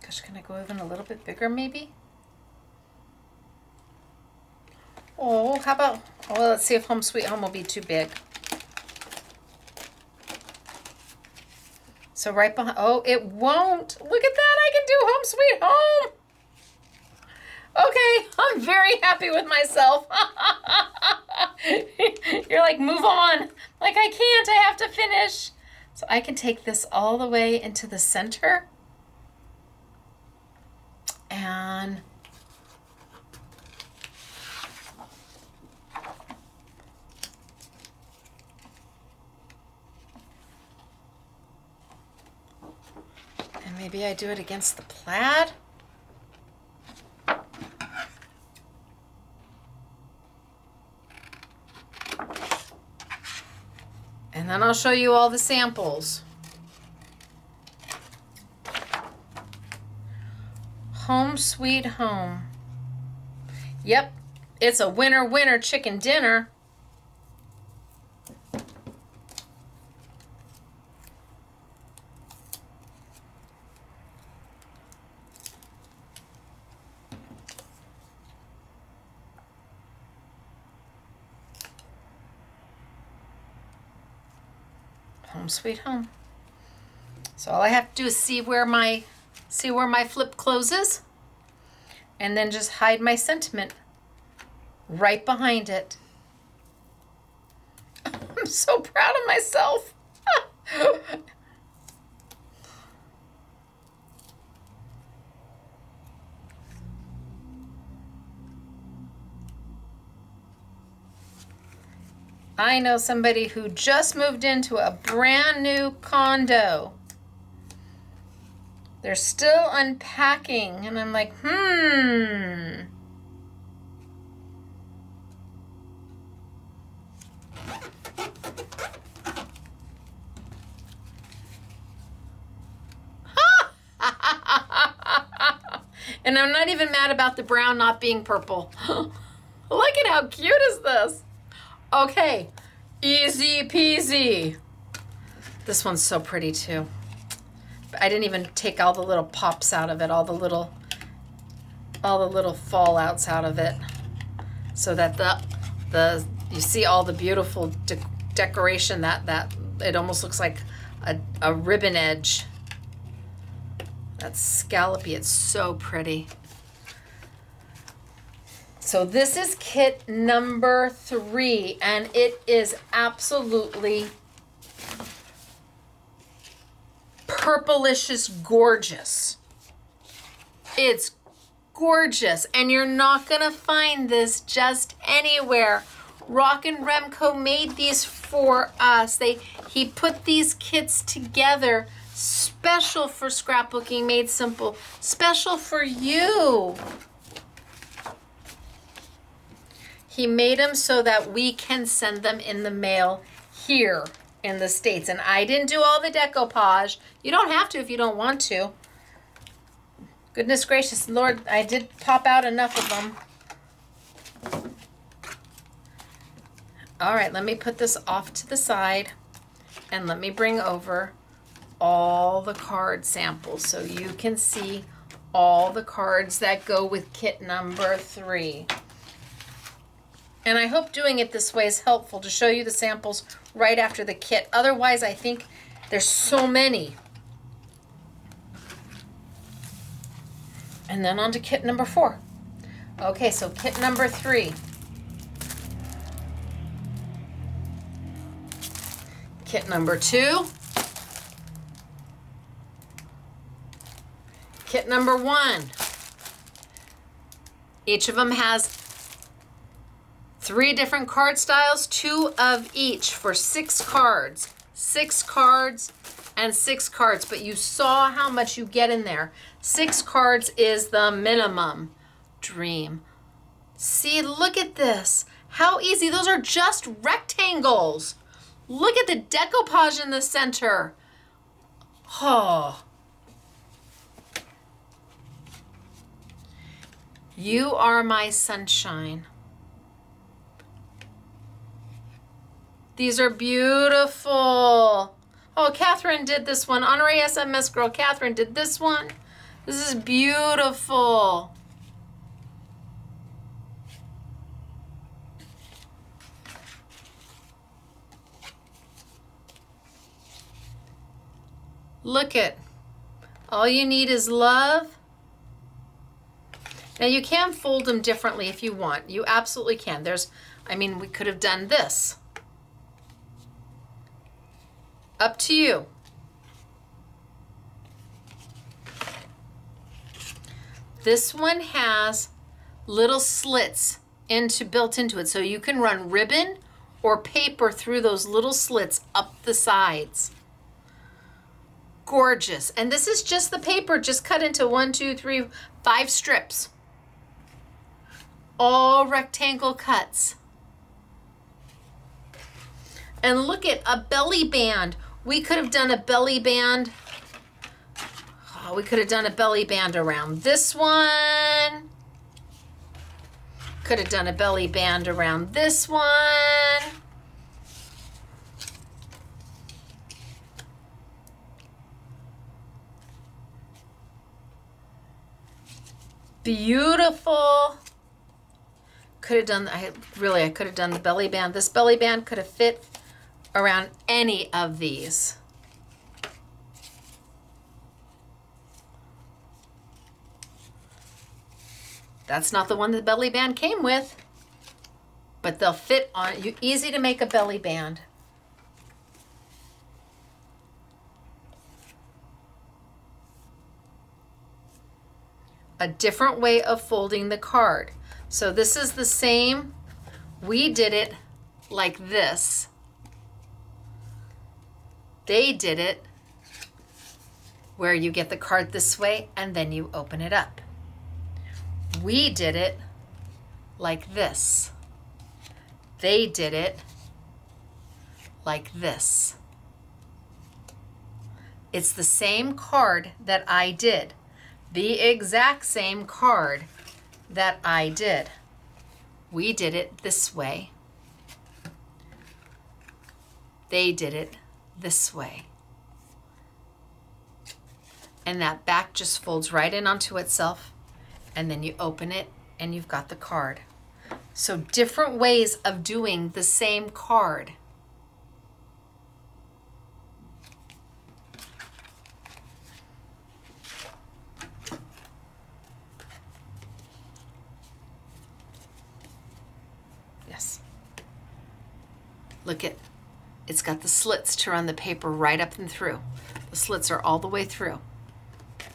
gosh, can I go even a little bit bigger maybe? Oh, how about, well, let's see if Home Sweet Home will be too big. So right behind, oh, it won't. Look at that, I can do Home Sweet Home. Okay, I'm very happy with myself. You're like, move on. Like, I can't, I have to finish. So I can take this all the way into the center. And maybe I do it against the plaid. And then I'll show you all the samples. Home sweet home. Yep, it's a winner winner chicken dinner. Home sweet home. So all I have to do is see where my flip closes, and then just hide my sentiment right behind it. I'm so proud of myself. I know somebody who just moved into a brand new condo. They're still unpacking, and I'm like, And I'm not even mad about the brown not being purple. Look at how cute is this. Okay, easy peasy. This one's so pretty too. I didn't even take all the little pops out of it, all the little fallouts out of it, so that you see all the beautiful decoration that it almost looks like a ribbon edge. That's scallopy. It's so pretty. So this is kit number 3, and it is absolutely purplicious gorgeous. It's gorgeous, and you're not gonna find this just anywhere. Rockin' Remco made these for us. He put these kits together special for Scrapbooking Made Simple, special for you. He made them so that we can send them in the mail here in the States. And I didn't do all the decoupage. You don't have to if you don't want to. Goodness gracious, Lord, I did pop out enough of them. All right, let me put this off to the side, and let me bring over all the card samples so you can see all the cards that go with kit number 3. And I hope doing it this way is helpful to show you the samples right after the kit. Otherwise, I think there's so many. And then on to kit number 4. Okay, so kit number 3. Kit number 2. Kit number 1. Each of them has 3 different card styles, 2 of each for 6 cards. 6 cards and 6 cards, but you saw how much you get in there. 6 cards is the minimum. Dream. See, look at this. How easy. Those are just rectangles. Look at the decoupage in the center. Oh. You are my sunshine. These are beautiful. Oh, Catherine did this one. Honorary SMS girl Catherine did this one. This is beautiful. Look it. All you need is love Now you can fold them differently if you want. You absolutely can. We could have done this. Up to you. This one has little slits built into it, so you can run ribbon or paper through those little slits up the sides. Gorgeous. And this is just the paper, just cut into 1, 2, 3, 5 strips. All rectangle cuts. And look at a belly band. We could have done a belly band. Oh, we could have done a belly band around this one. Could have done a belly band around this one. Beautiful. Could have done, I could have done the belly band. This belly band could have fit around any of these. That's not the one the belly band came with, but they'll fit on you. Easy to make a belly band. A different way of folding the card. So this is the same. We did it like this. They did it where you get the card this way and then you open it up. We did it like this. They did it like this. It's the same card that I did. The exact same card that I did. We did it this way. They did it this way. And that back just folds right in onto itself, and then you open it and you've got the card. So different ways of doing the same card. Yes. Look at, it's got the slits to run the paper right up and through. The slits are all the way through.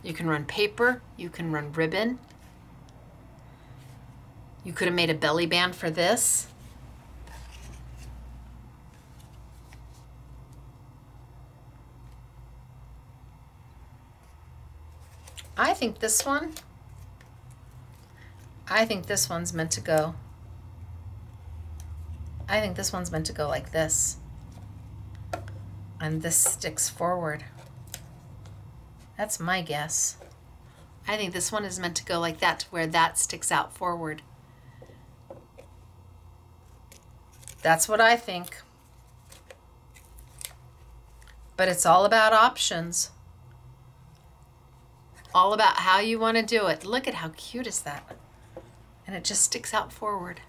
You can run paper, you can run ribbon. You could have made a belly band for this. I think this one's meant to go. I think this one's meant to go like this. And this sticks forward. That's my guess. I think this one is meant to go like that, to where that sticks out forward. That's what I think. But it's all about options. All about how you want to do it. Look at how cute is that? And it just sticks out forward.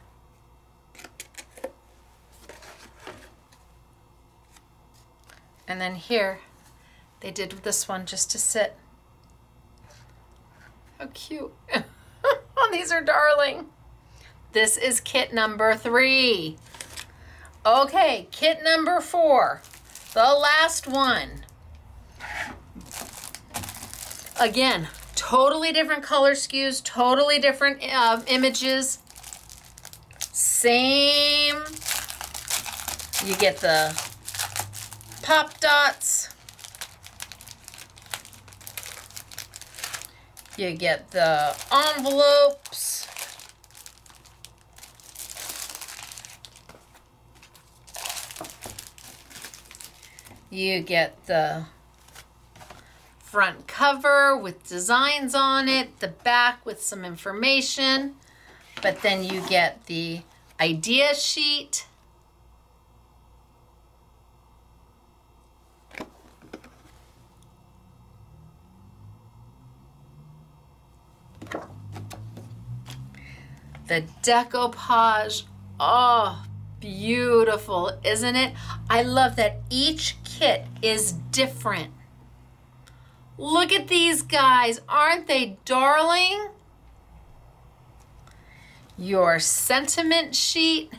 And then here, they did this one just to sit. How cute. Oh, these are darling. This is kit number 3. Okay, kit number 4. The last one. Again, totally different color skews, totally different images. Same. You get the pop dots. You get the envelopes. You get the front cover with designs on it, the back with some information, but then you get the idea sheet. The decoupage, oh, beautiful, isn't it? I love that each kit is different. Look at these guys, aren't they darling? your sentiment sheet.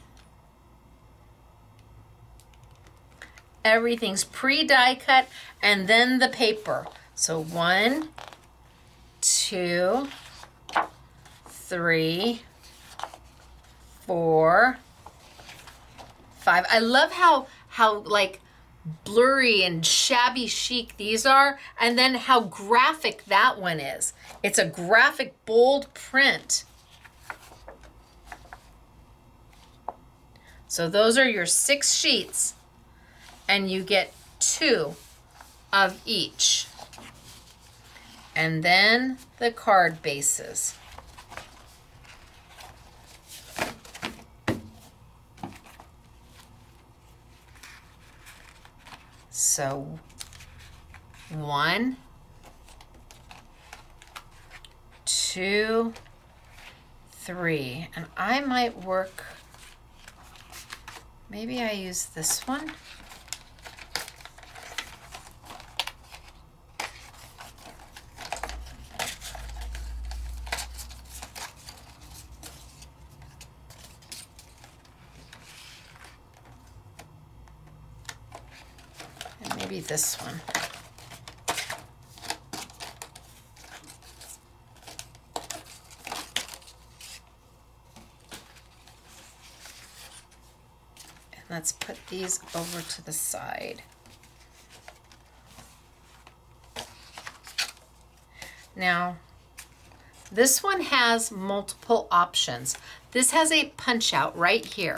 Everything's pre-die cut, and then the paper. So 1, 2, 3, 4, 5. I love how like blurry and shabby chic these are, and then how graphic that one is. It's a graphic bold print. So those are your 6 sheets, and you get 2 of each. And then the card bases. So 1, 2, 3, and I might work, maybe I use this one. Maybe this one. And let's put these over to the side. Now, this one has multiple options. This has a punch out right here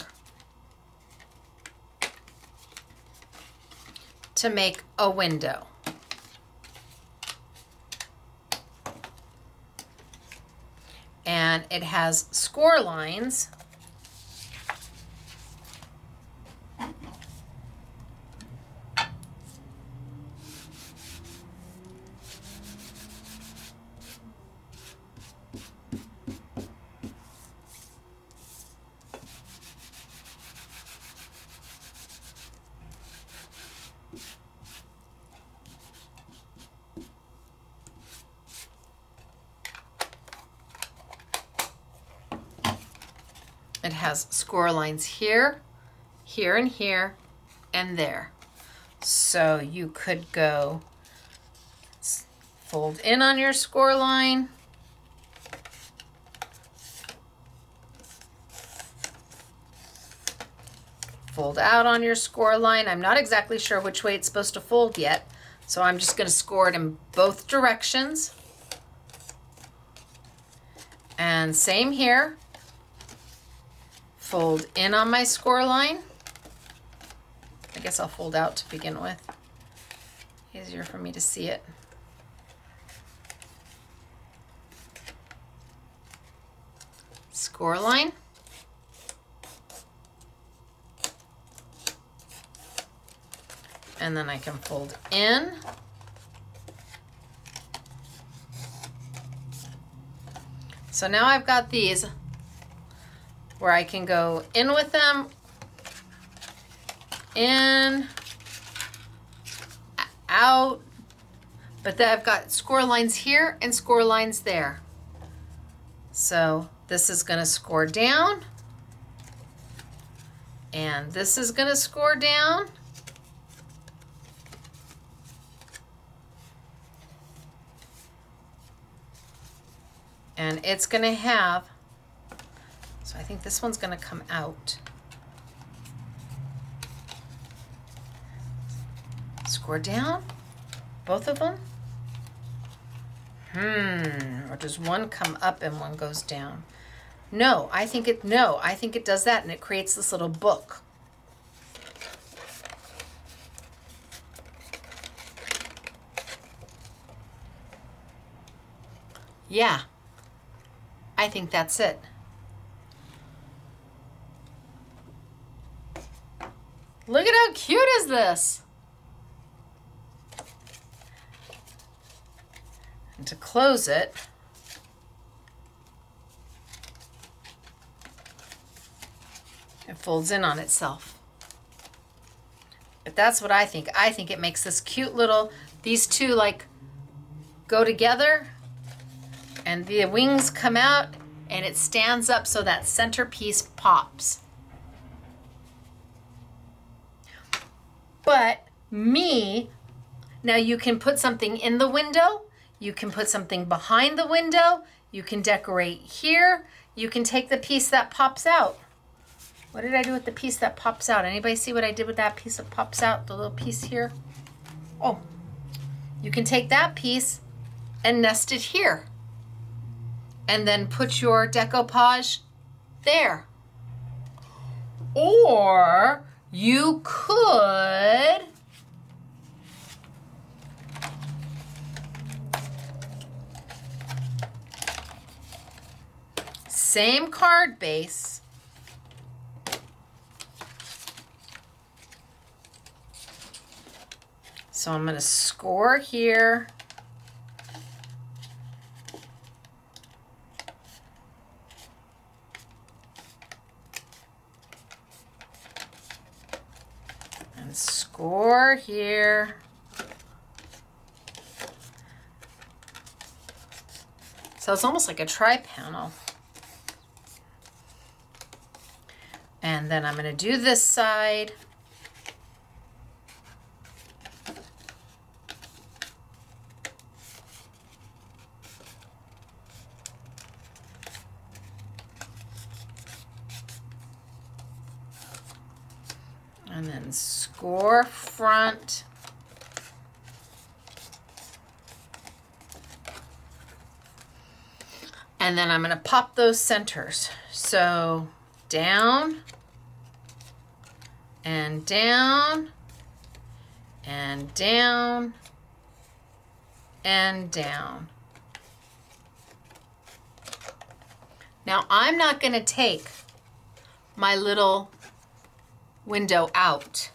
to make a window. And it has score lines. It has score lines here, here, and here, and there. So you could go fold in on your score line, fold out on your score line. I'm not exactly sure which way it's supposed to fold yet, so I'm just going to score it in both directions. And same here. Fold in on my score line. I guess I'll fold out to begin with. Easier for me to see it. Score line. And then I can fold in. So now I've got these where I can go in with them, in, out, but then I've got score lines here and score lines there. So this is gonna score down, and this is gonna score down, and it's gonna have, so I think this one's going to come out. Score down, both of them. Or does one come up and one goes down? No, I think it does that, and it creates this little book. Yeah, I think that's it. Look at how cute is this? And to close it, it folds in on itself. But that's what I think. I think it makes this cute little, these two like go together, and the wings come out, and it stands up so that centerpiece pops. But now you can put something in the window, you can put something behind the window, you can decorate here, you can take the piece that pops out. What did I do with the piece that pops out? Anybody see what I did with that piece that pops out, the little piece here? Oh, you can take that piece and nest it here. And then put your decoupage there. Or you could same card base, so I'm going to score here. And score here. So it's almost like a tri-panel. And then I'm going to do this side. And then score front. And then I'm going to pop those centers. So down and down and down and down. Now I'm not going to take my little window out.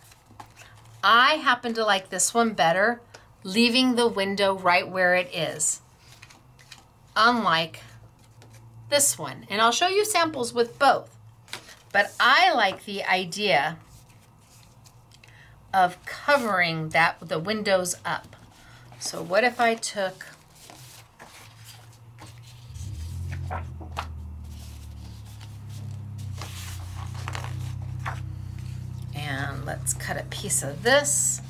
I happen to like this one better, leaving the window right where it is, unlike this one. And I'll show you samples with both. But I like the idea of covering the windows up. So what if I took and let's cut a piece of this.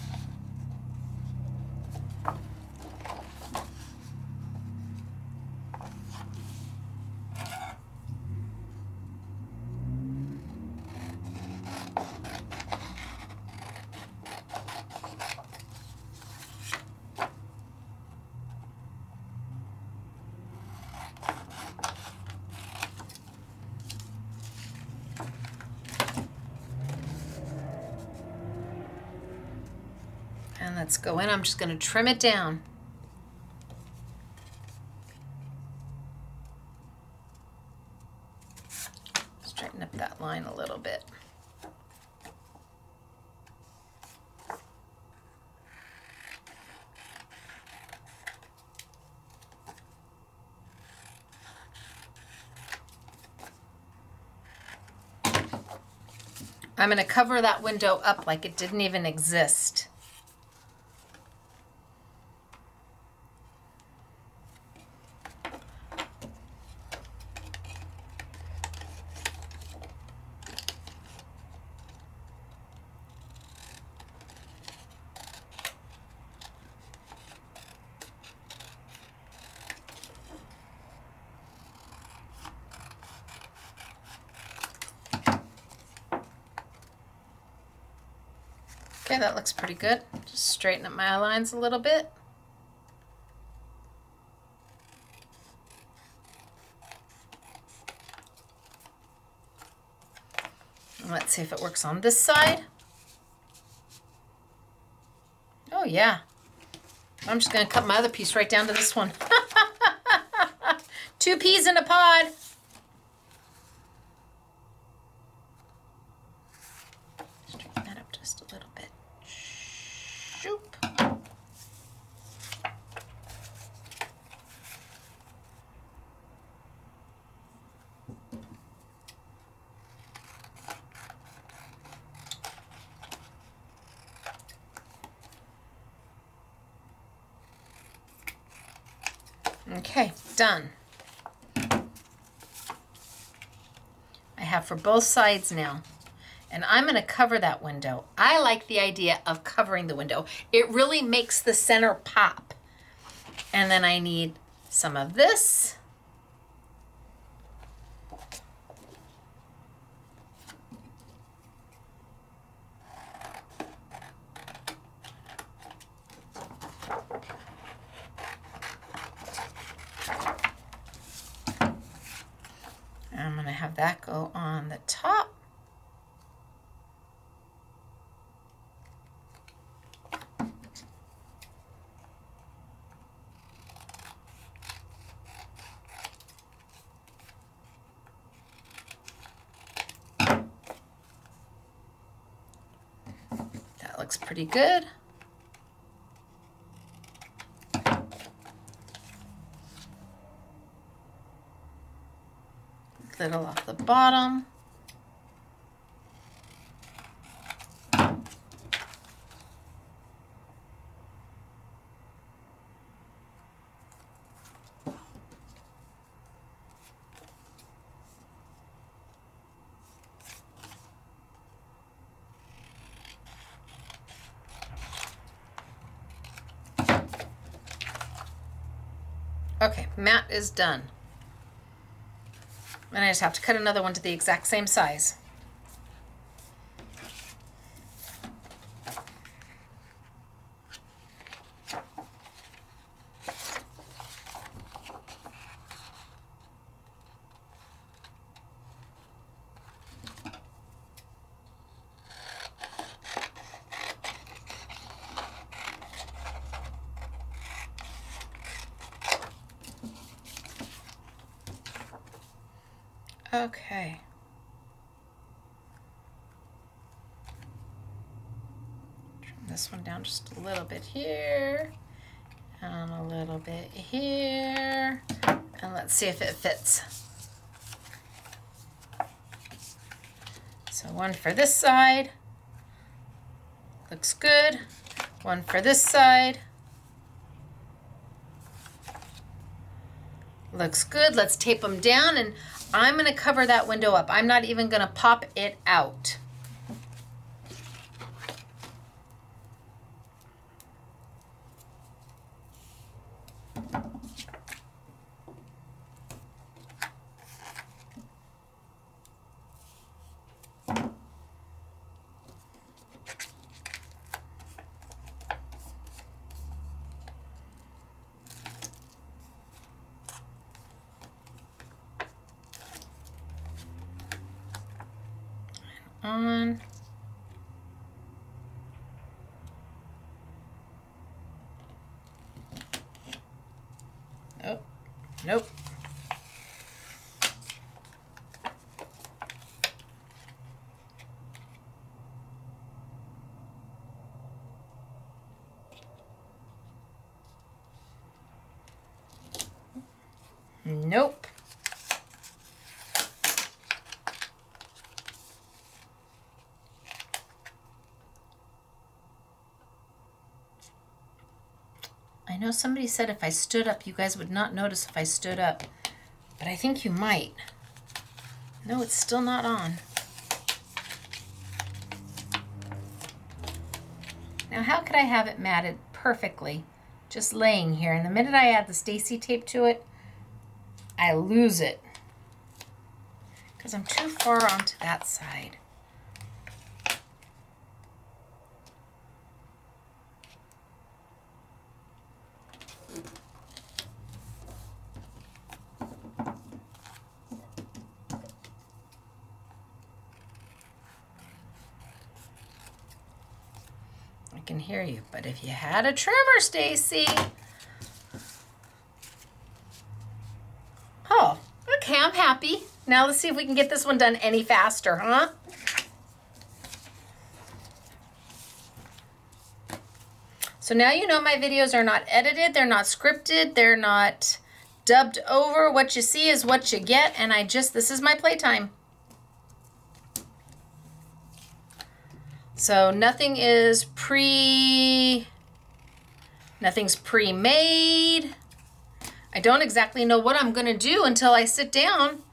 And let's go in. I'm just going to trim it down. Straighten up that line a little bit. I'm going to cover that window up like it didn't even exist. Okay, that looks pretty good. Just straighten up my lines a little bit. And let's see if it works on this side. Oh yeah. I'm just gonna cut my other piece right down to this one. 2 peas in a pod. Straighten that up just a little bit. Shoop. Okay, done. have for both sides now. And I'm going to cover that window. I like the idea of covering the window. It really makes the center pop. And then I need some of this. I'm going to have that go on the top. That looks pretty good. Little off the bottom. Okay, mat is done. And I just have to cut another one to the exact same size. Okay. Trim this one down just a little bit here and a little bit here. And let's see if it fits. So one for this side. Looks good. One for this side. Looks good. Let's tape them down, and I'm going to cover that window up. I'm not even going to pop it out. On. Nope. Nope. Nope. I know somebody said if I stood up, you guys would not notice if I stood up, but I think you might. No, it's still not on. Now, how could I have it matted perfectly just laying here? And the minute I add the Stacey tape to it, I lose it because I'm too far onto that side. Can hear you, but if you had a trimmer, Stacey. Oh, okay, I'm happy. Now let's see if we can get this one done any faster, huh? So now you know my videos are not edited, they're not scripted, they're not dubbed over. What you see is what you get, and this is my playtime. So nothing's pre-made. I don't exactly know what I'm going to do until I sit down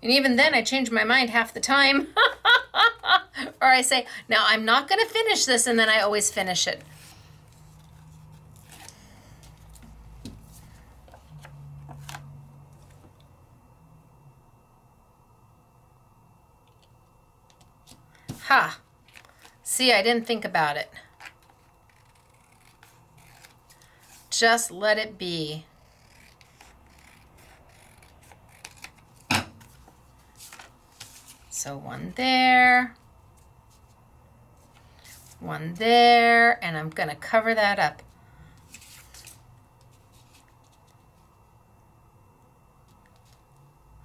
And even then, I change my mind half the time. Or I say, now I'm not going to finish this, and then I always finish it. Ha! See, I didn't think about it. Just let it be. So one there, and I'm going to cover that up.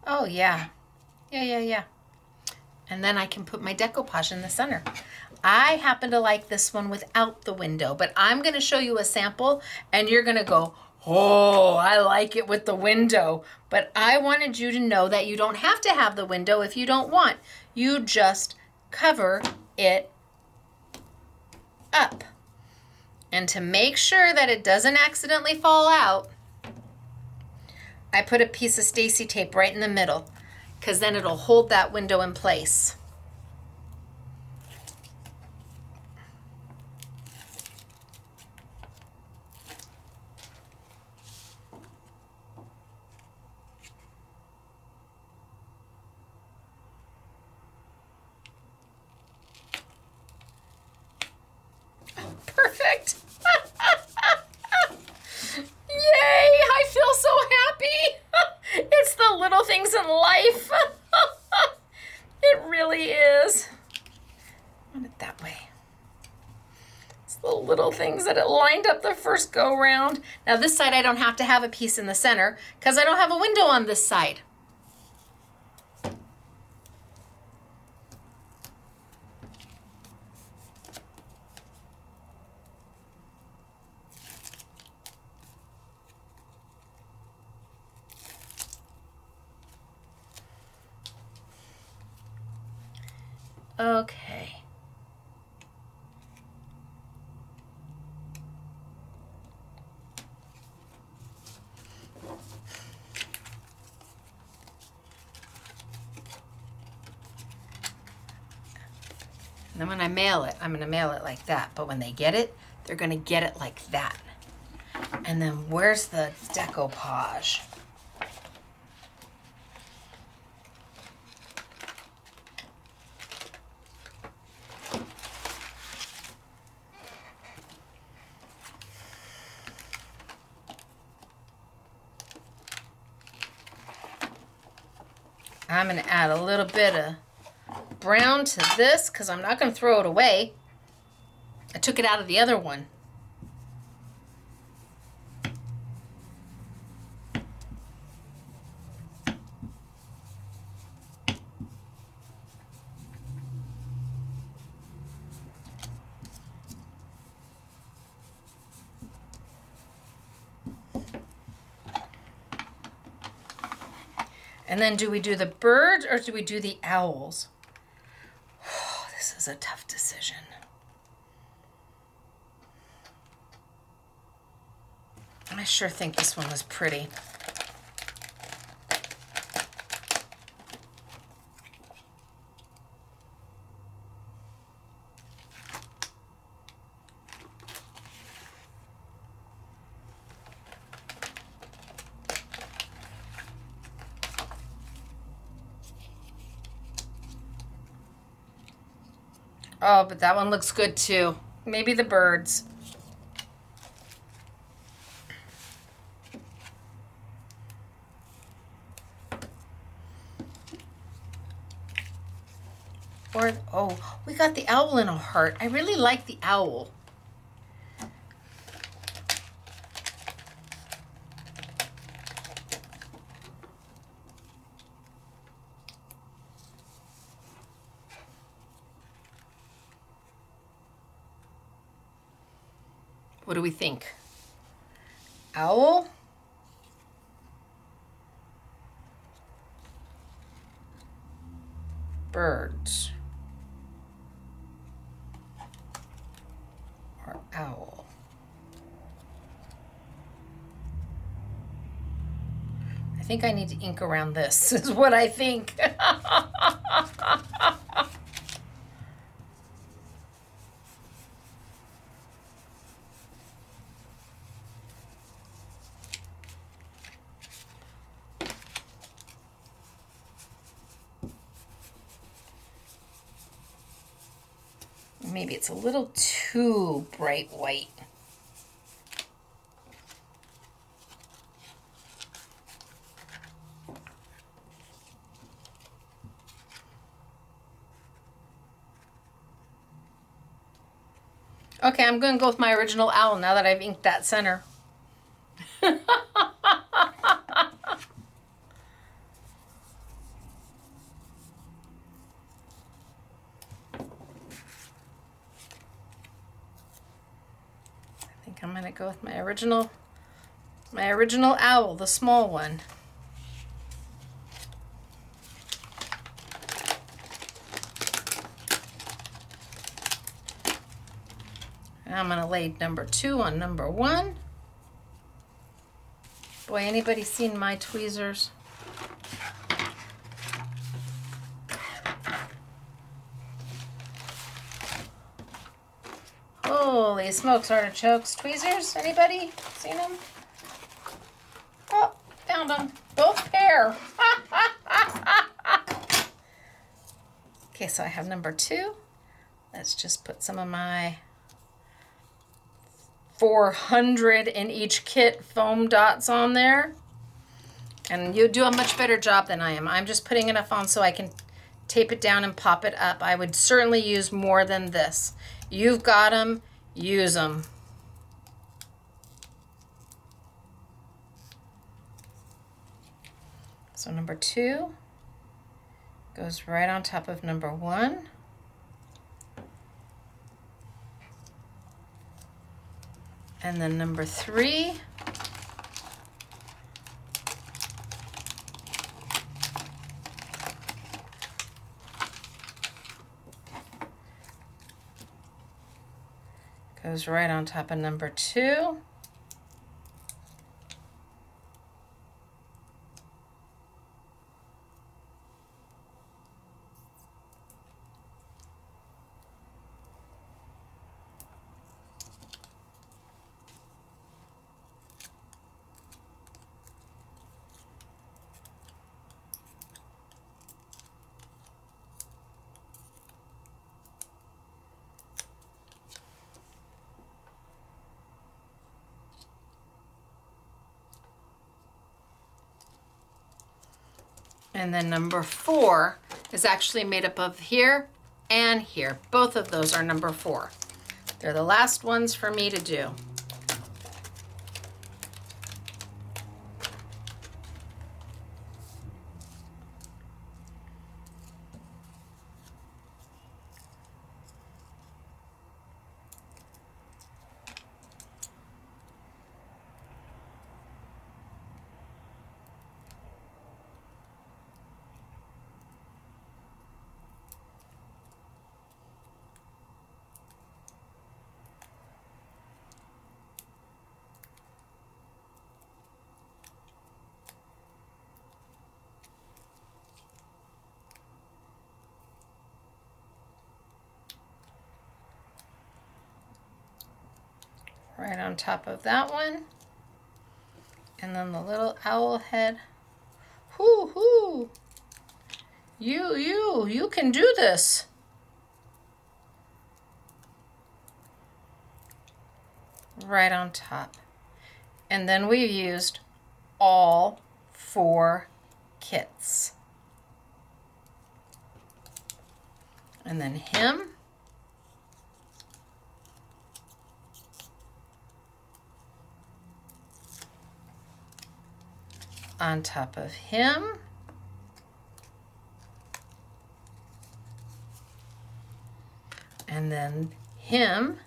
Oh, yeah. Yeah. And then I can put my decoupage in the center. I happen to like this one without the window, but I'm going to show you a sample, and you're going to go, oh, I like it with the window. But I wanted you to know that you don't have to have the window if you don't want. You just cover it up. And to make sure that it doesn't accidentally fall out, I put a piece of Stacey tape right in the middle, because then it'll hold that window in place. Perfect. Yay, I feel so happy. It's the little things in life. It really is. I want it that way. It's the little things that it lined up the first go round. Now this side I don't have to have a piece in the center because I don't have a window on this side. Okay. And then when I mail it, I'm going to mail it like that. But when they get it, they're going to get it like that. And then where's the decoupage? I'm going to add a little bit of brown to this because I'm not going to throw it away. I took it out of the other one. And then do we do the birds or do we do the owls? Oh, this is a tough decision. I sure think this one was pretty. Oh, but that one looks good too. Maybe the birds. Or, oh, we got the owl in a heart. I really like the owl. What do we think? Owl? Birds? Or owl? I think I need to ink around this, is what I think. Maybe it's a little too bright white. Okay, I'm going to go with my original owl now that I've inked that center. I'm gonna go with my original owl, the small one. And I'm gonna lay number 2 on number 1. Boy, anybody seen my tweezers? Holy smokes, artichokes. Tweezers, anybody seen them? Oh, found them. Both pair. Okay, so I have number 2. Let's just put some of my 400 in each kit foam dots on there. And you do a much better job than I am. I'm just putting enough on so I can tape it down and pop it up. I would certainly use more than this. You've got them, use them. So number 2 goes right on top of number 1. And then number 3 goes right on top of number 2. And then number 4 is actually made up of here and here. Both of those are number 4. They're the last ones for me to do. Right on top of that one. And then the little owl head. Hoo hoo! You can do this. Right on top. And then we've used all 4 kits. And then him. On top of him. And then him.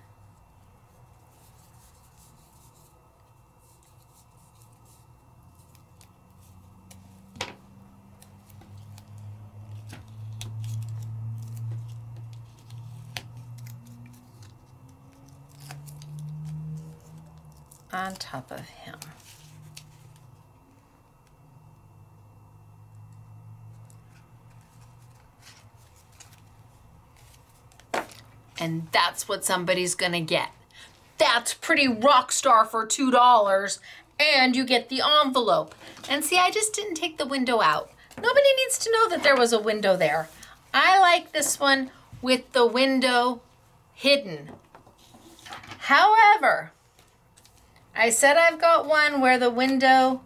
On top of him. And that's what somebody's gonna get. That's pretty rock star for $2. And you get the envelope. And see, I just didn't take the window out. Nobody needs to know that there was a window there. I like this one with the window hidden. However, I said I've got one where the window,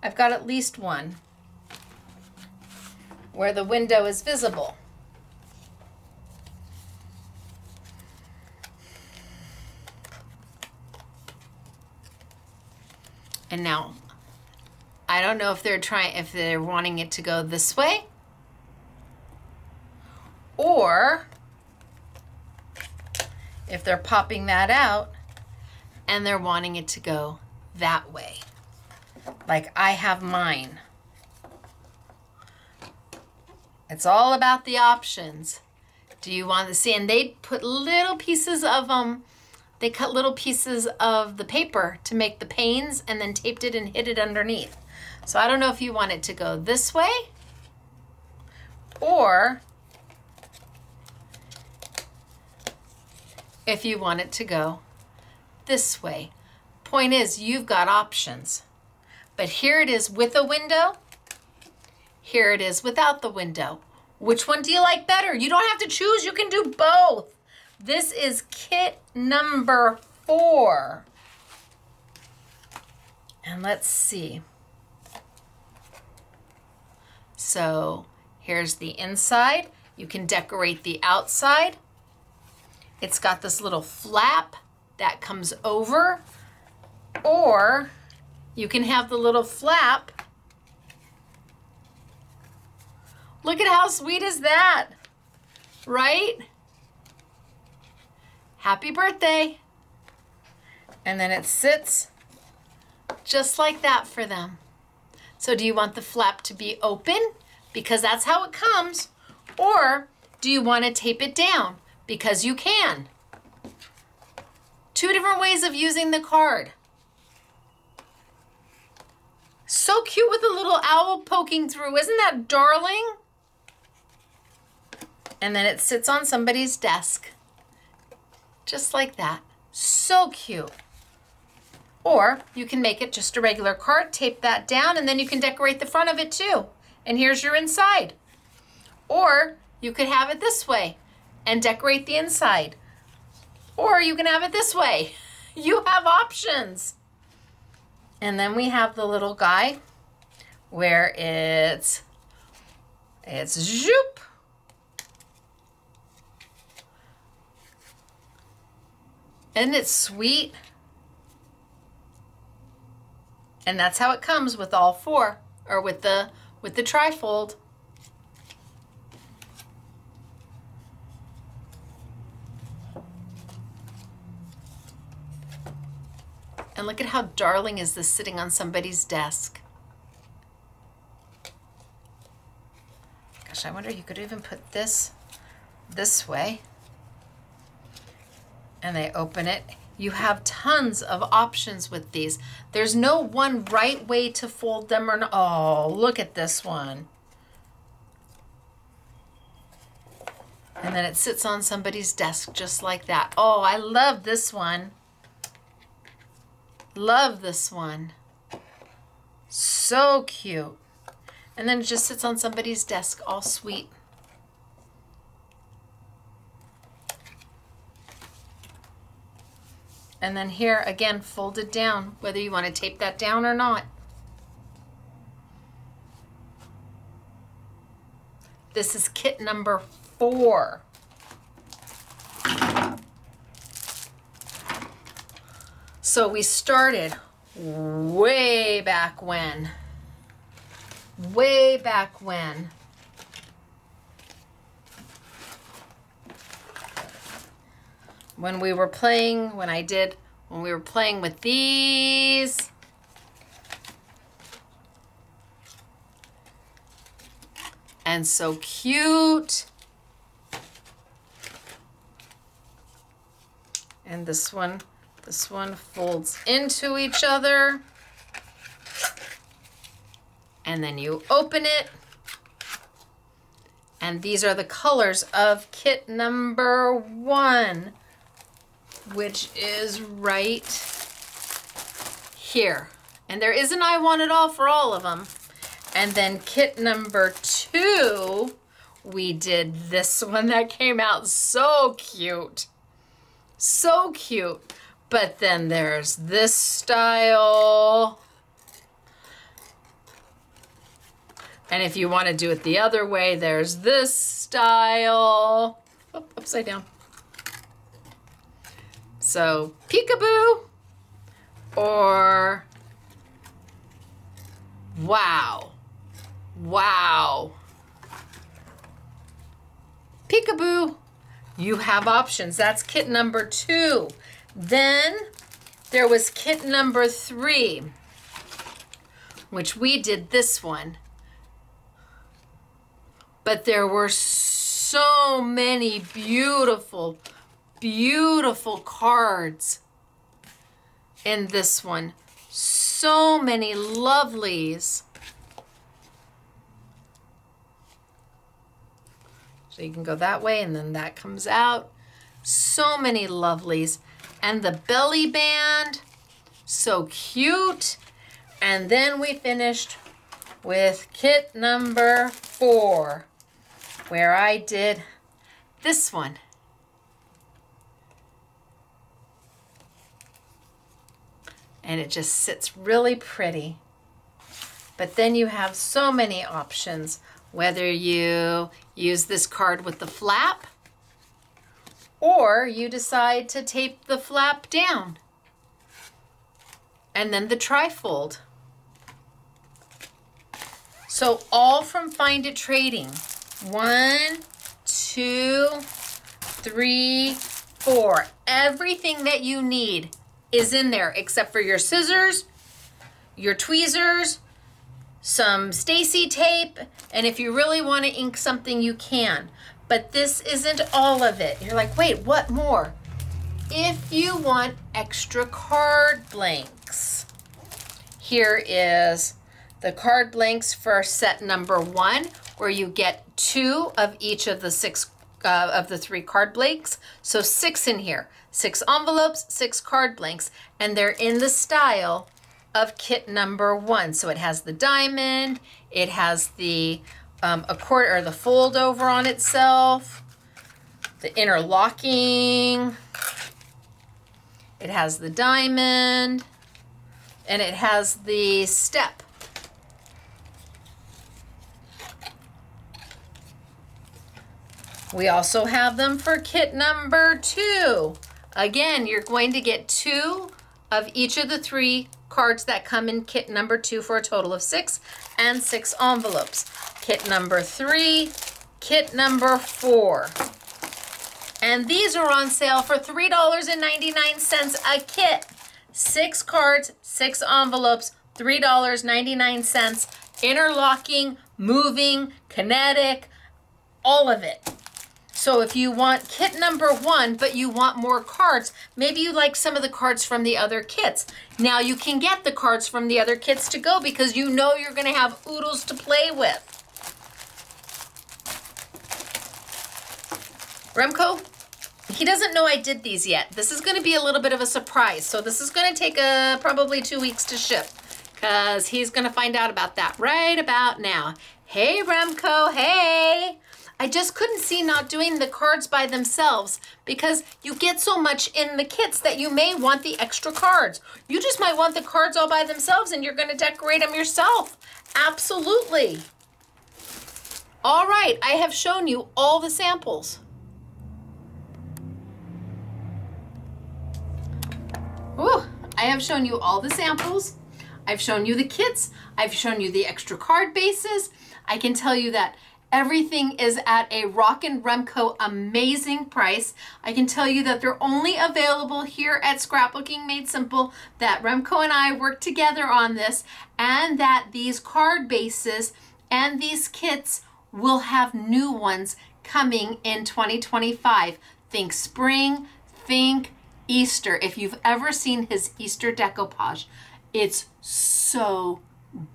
I've got at least one where the window is visible. And now, I don't know if they're wanting it to go this way, or if they're popping that out and they're wanting it to go that way, like I have mine. It's all about the options. Do you want to see? And they put little pieces of they cut little pieces of the paper to make the panes and then taped it and hid it underneath. So I don't know if you want it to go this way or if you want it to go this way. Point is, you've got options. But here it is with a window. Here it is without the window. Which one do you like better? You don't have to choose. You can do both. This is kit number 4. And let's see. So here's the inside. You can decorate the outside. It's got this little flap that comes over, or you can have the little flap. Look at how sweet is that, right? Happy birthday. And then it sits just like that for them. So do you want the flap to be open? Because that's how it comes. Or do you want to tape it down? Because you can. 2 different ways of using the card. So cute with a little owl poking through. Isn't that darling? And then it sits on somebody's desk. Just like that. So cute. Or you can make it just a regular card, tape that down, and then you can decorate the front of it too. And here's your inside. Or you could have it this way and decorate the inside. Or you can have it this way. You have options. And then we have the little guy where it's zoop. Isn't it sweet? And that's how it comes with all 4, or with the trifold. And look at how darling is this sitting on somebody's desk. Gosh, I wonder, you could even put this way. And they open it. You have tons of options with these. There's no one right way to fold them or not. Oh, look at this one. And then it sits on somebody's desk just like that. Oh, I love this one. Love this one. So cute. And then it just sits on somebody's desk all sweet. And then here, again, folded down, whether you want to tape that down or not. This is kit number 4. So we started way back when. Way back when. When we were playing with these. And so cute. And this one folds into each other. And then you open it. And these are the colors of kit number 1, which is right here. And there is an I Want It All for all of them. And then kit number 2, we did this one that came out so cute. So cute. But then there's this style. And if you want to do it the other way, there's this style. Oh, upside down. So peekaboo or wow. Wow. Peekaboo. You have options. That's kit number 2. Then there was kit number 3, which we did this one. But there were so many beautiful, beautiful cards in this one. So many lovelies. So you can go that way and then that comes out. So many lovelies. And the belly band, so cute. And then we finished with kit number 4, where I did this one. And it just sits really pretty. But then you have so many options, whether you use this card with the flap or you decide to tape the flap down. And then the trifold. So all from Find It Trading. 1, 2, 3, 4. Everything that you need is in there except for your scissors, your tweezers, some Stacey tape, and if you really want to ink something, you can. But this isn't all of it. You're like, wait, what more? If you want extra card blanks, here is the card blanks for set number 1, where you get 2 of each of the 6 of the 3 card blanks. So 6 in here, 6 envelopes, 6 card blanks, and they're in the style of kit number 1. So it has the diamond, it has the the fold over on itself, the interlocking, it has the diamond, and it has the step. We also have them for kit number 2. Again, you're going to get 2 of each of the 3 cards that come in kit number 2 for a total of 6 and 6 envelopes. Kit number 3, kit number 4. And these are on sale for $3.99 a kit. 6 cards, 6 envelopes, $3.99. Interlocking, moving, kinetic, all of it. So if you want kit number 1, but you want more cards, maybe you like some of the cards from the other kits. Now you can get the cards from the other kits to go because you know you're going to have oodles to play with. Remco, he doesn't know I did these yet. This is going to be a little bit of a surprise. So this is going to take probably 2 weeks to ship because he's going to find out about that right about now. Hey, Remco, hey. I just couldn't see not doing the cards by themselves because you get so much in the kits that you may want the extra cards. You just might want the cards all by themselves and you're going to decorate them yourself. Absolutely. All right, I have shown you all the samples. Ooh, I have shown you all the samples. I've shown you the kits. I've shown you the extra card bases. I can tell you that everything is at a Rockin' Remco amazing price. I can tell you that they're only available here at Scrapbooking Made Simple, that Remco and I worked together on this, and that these card bases and these kits will have new ones coming in 2025. Think spring, think Easter. If you've ever seen his Easter decoupage, it's so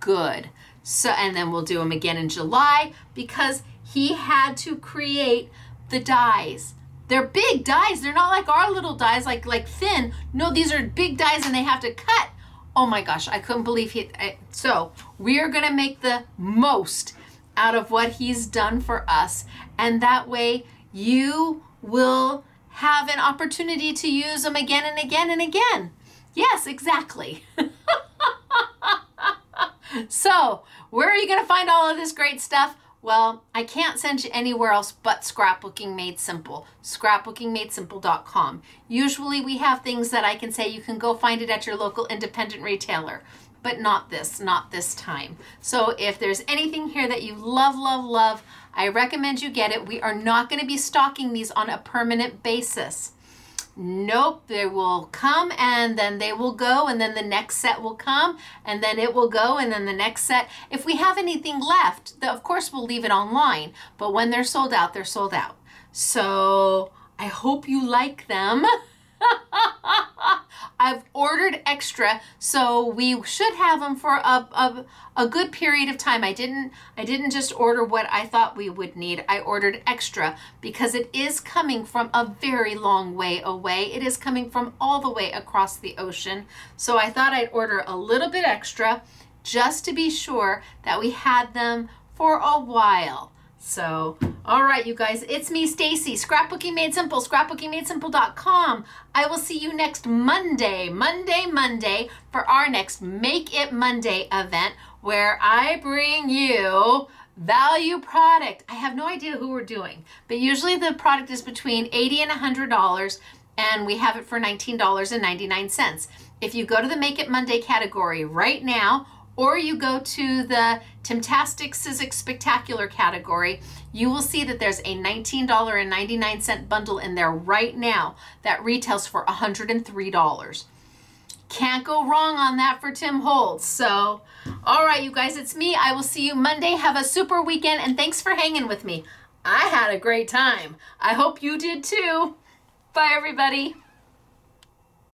good. So, and then we'll do them again in July because he had to create the dies. They're big dies. They're not like our little dies, like thin. No, these are big dies and they have to cut. Oh my gosh, I couldn't believe so we are gonna make the most out of what he's done for us. And that way you will have an opportunity to use them again and again and again. Yes, exactly. So where are you gonna find all of this great stuff? Well, I can't send you anywhere else but Scrapbooking Made Simple, scrapbookingmadesimple.com. Usually we have things that I can say you can go find it at your local independent retailer, but not this time. So if there's anything here that you love, love, love, I recommend you get it. We are not going to be stocking these on a permanent basis. Nope, they will come and then they will go, and then the next set will come and then it will go, and then the next set. If we have anything left, of course we'll leave it online, but when they're sold out, they're sold out. So I hope you like them. I've ordered extra, so we should have them for a good period of time. I didn't just order what I thought we would need. I ordered extra because it is coming from a very long way away. It is coming from all the way across the ocean. So I thought I'd order a little bit extra just to be sure that we had them for a while. So, all right, you guys, it's me, Stacey, Scrapbooking Made Simple, scrapbookingmadesimple.com. I will see you next Monday, for our next Make It Monday event, where I bring you value product. I have no idea who we're doing, but usually the product is between $80 and $100, and we have it for $19.99. If you go to the Make It Monday category right now, or you go to the Timtastic Sizzix Spectacular category, you will see that there's a $19.99 bundle in there right now that retails for $103. Can't go wrong on that for Tim Holtz. So, all right, you guys, it's me. I will see you Monday. Have a super weekend, and thanks for hanging with me. I had a great time. I hope you did too. Bye, everybody.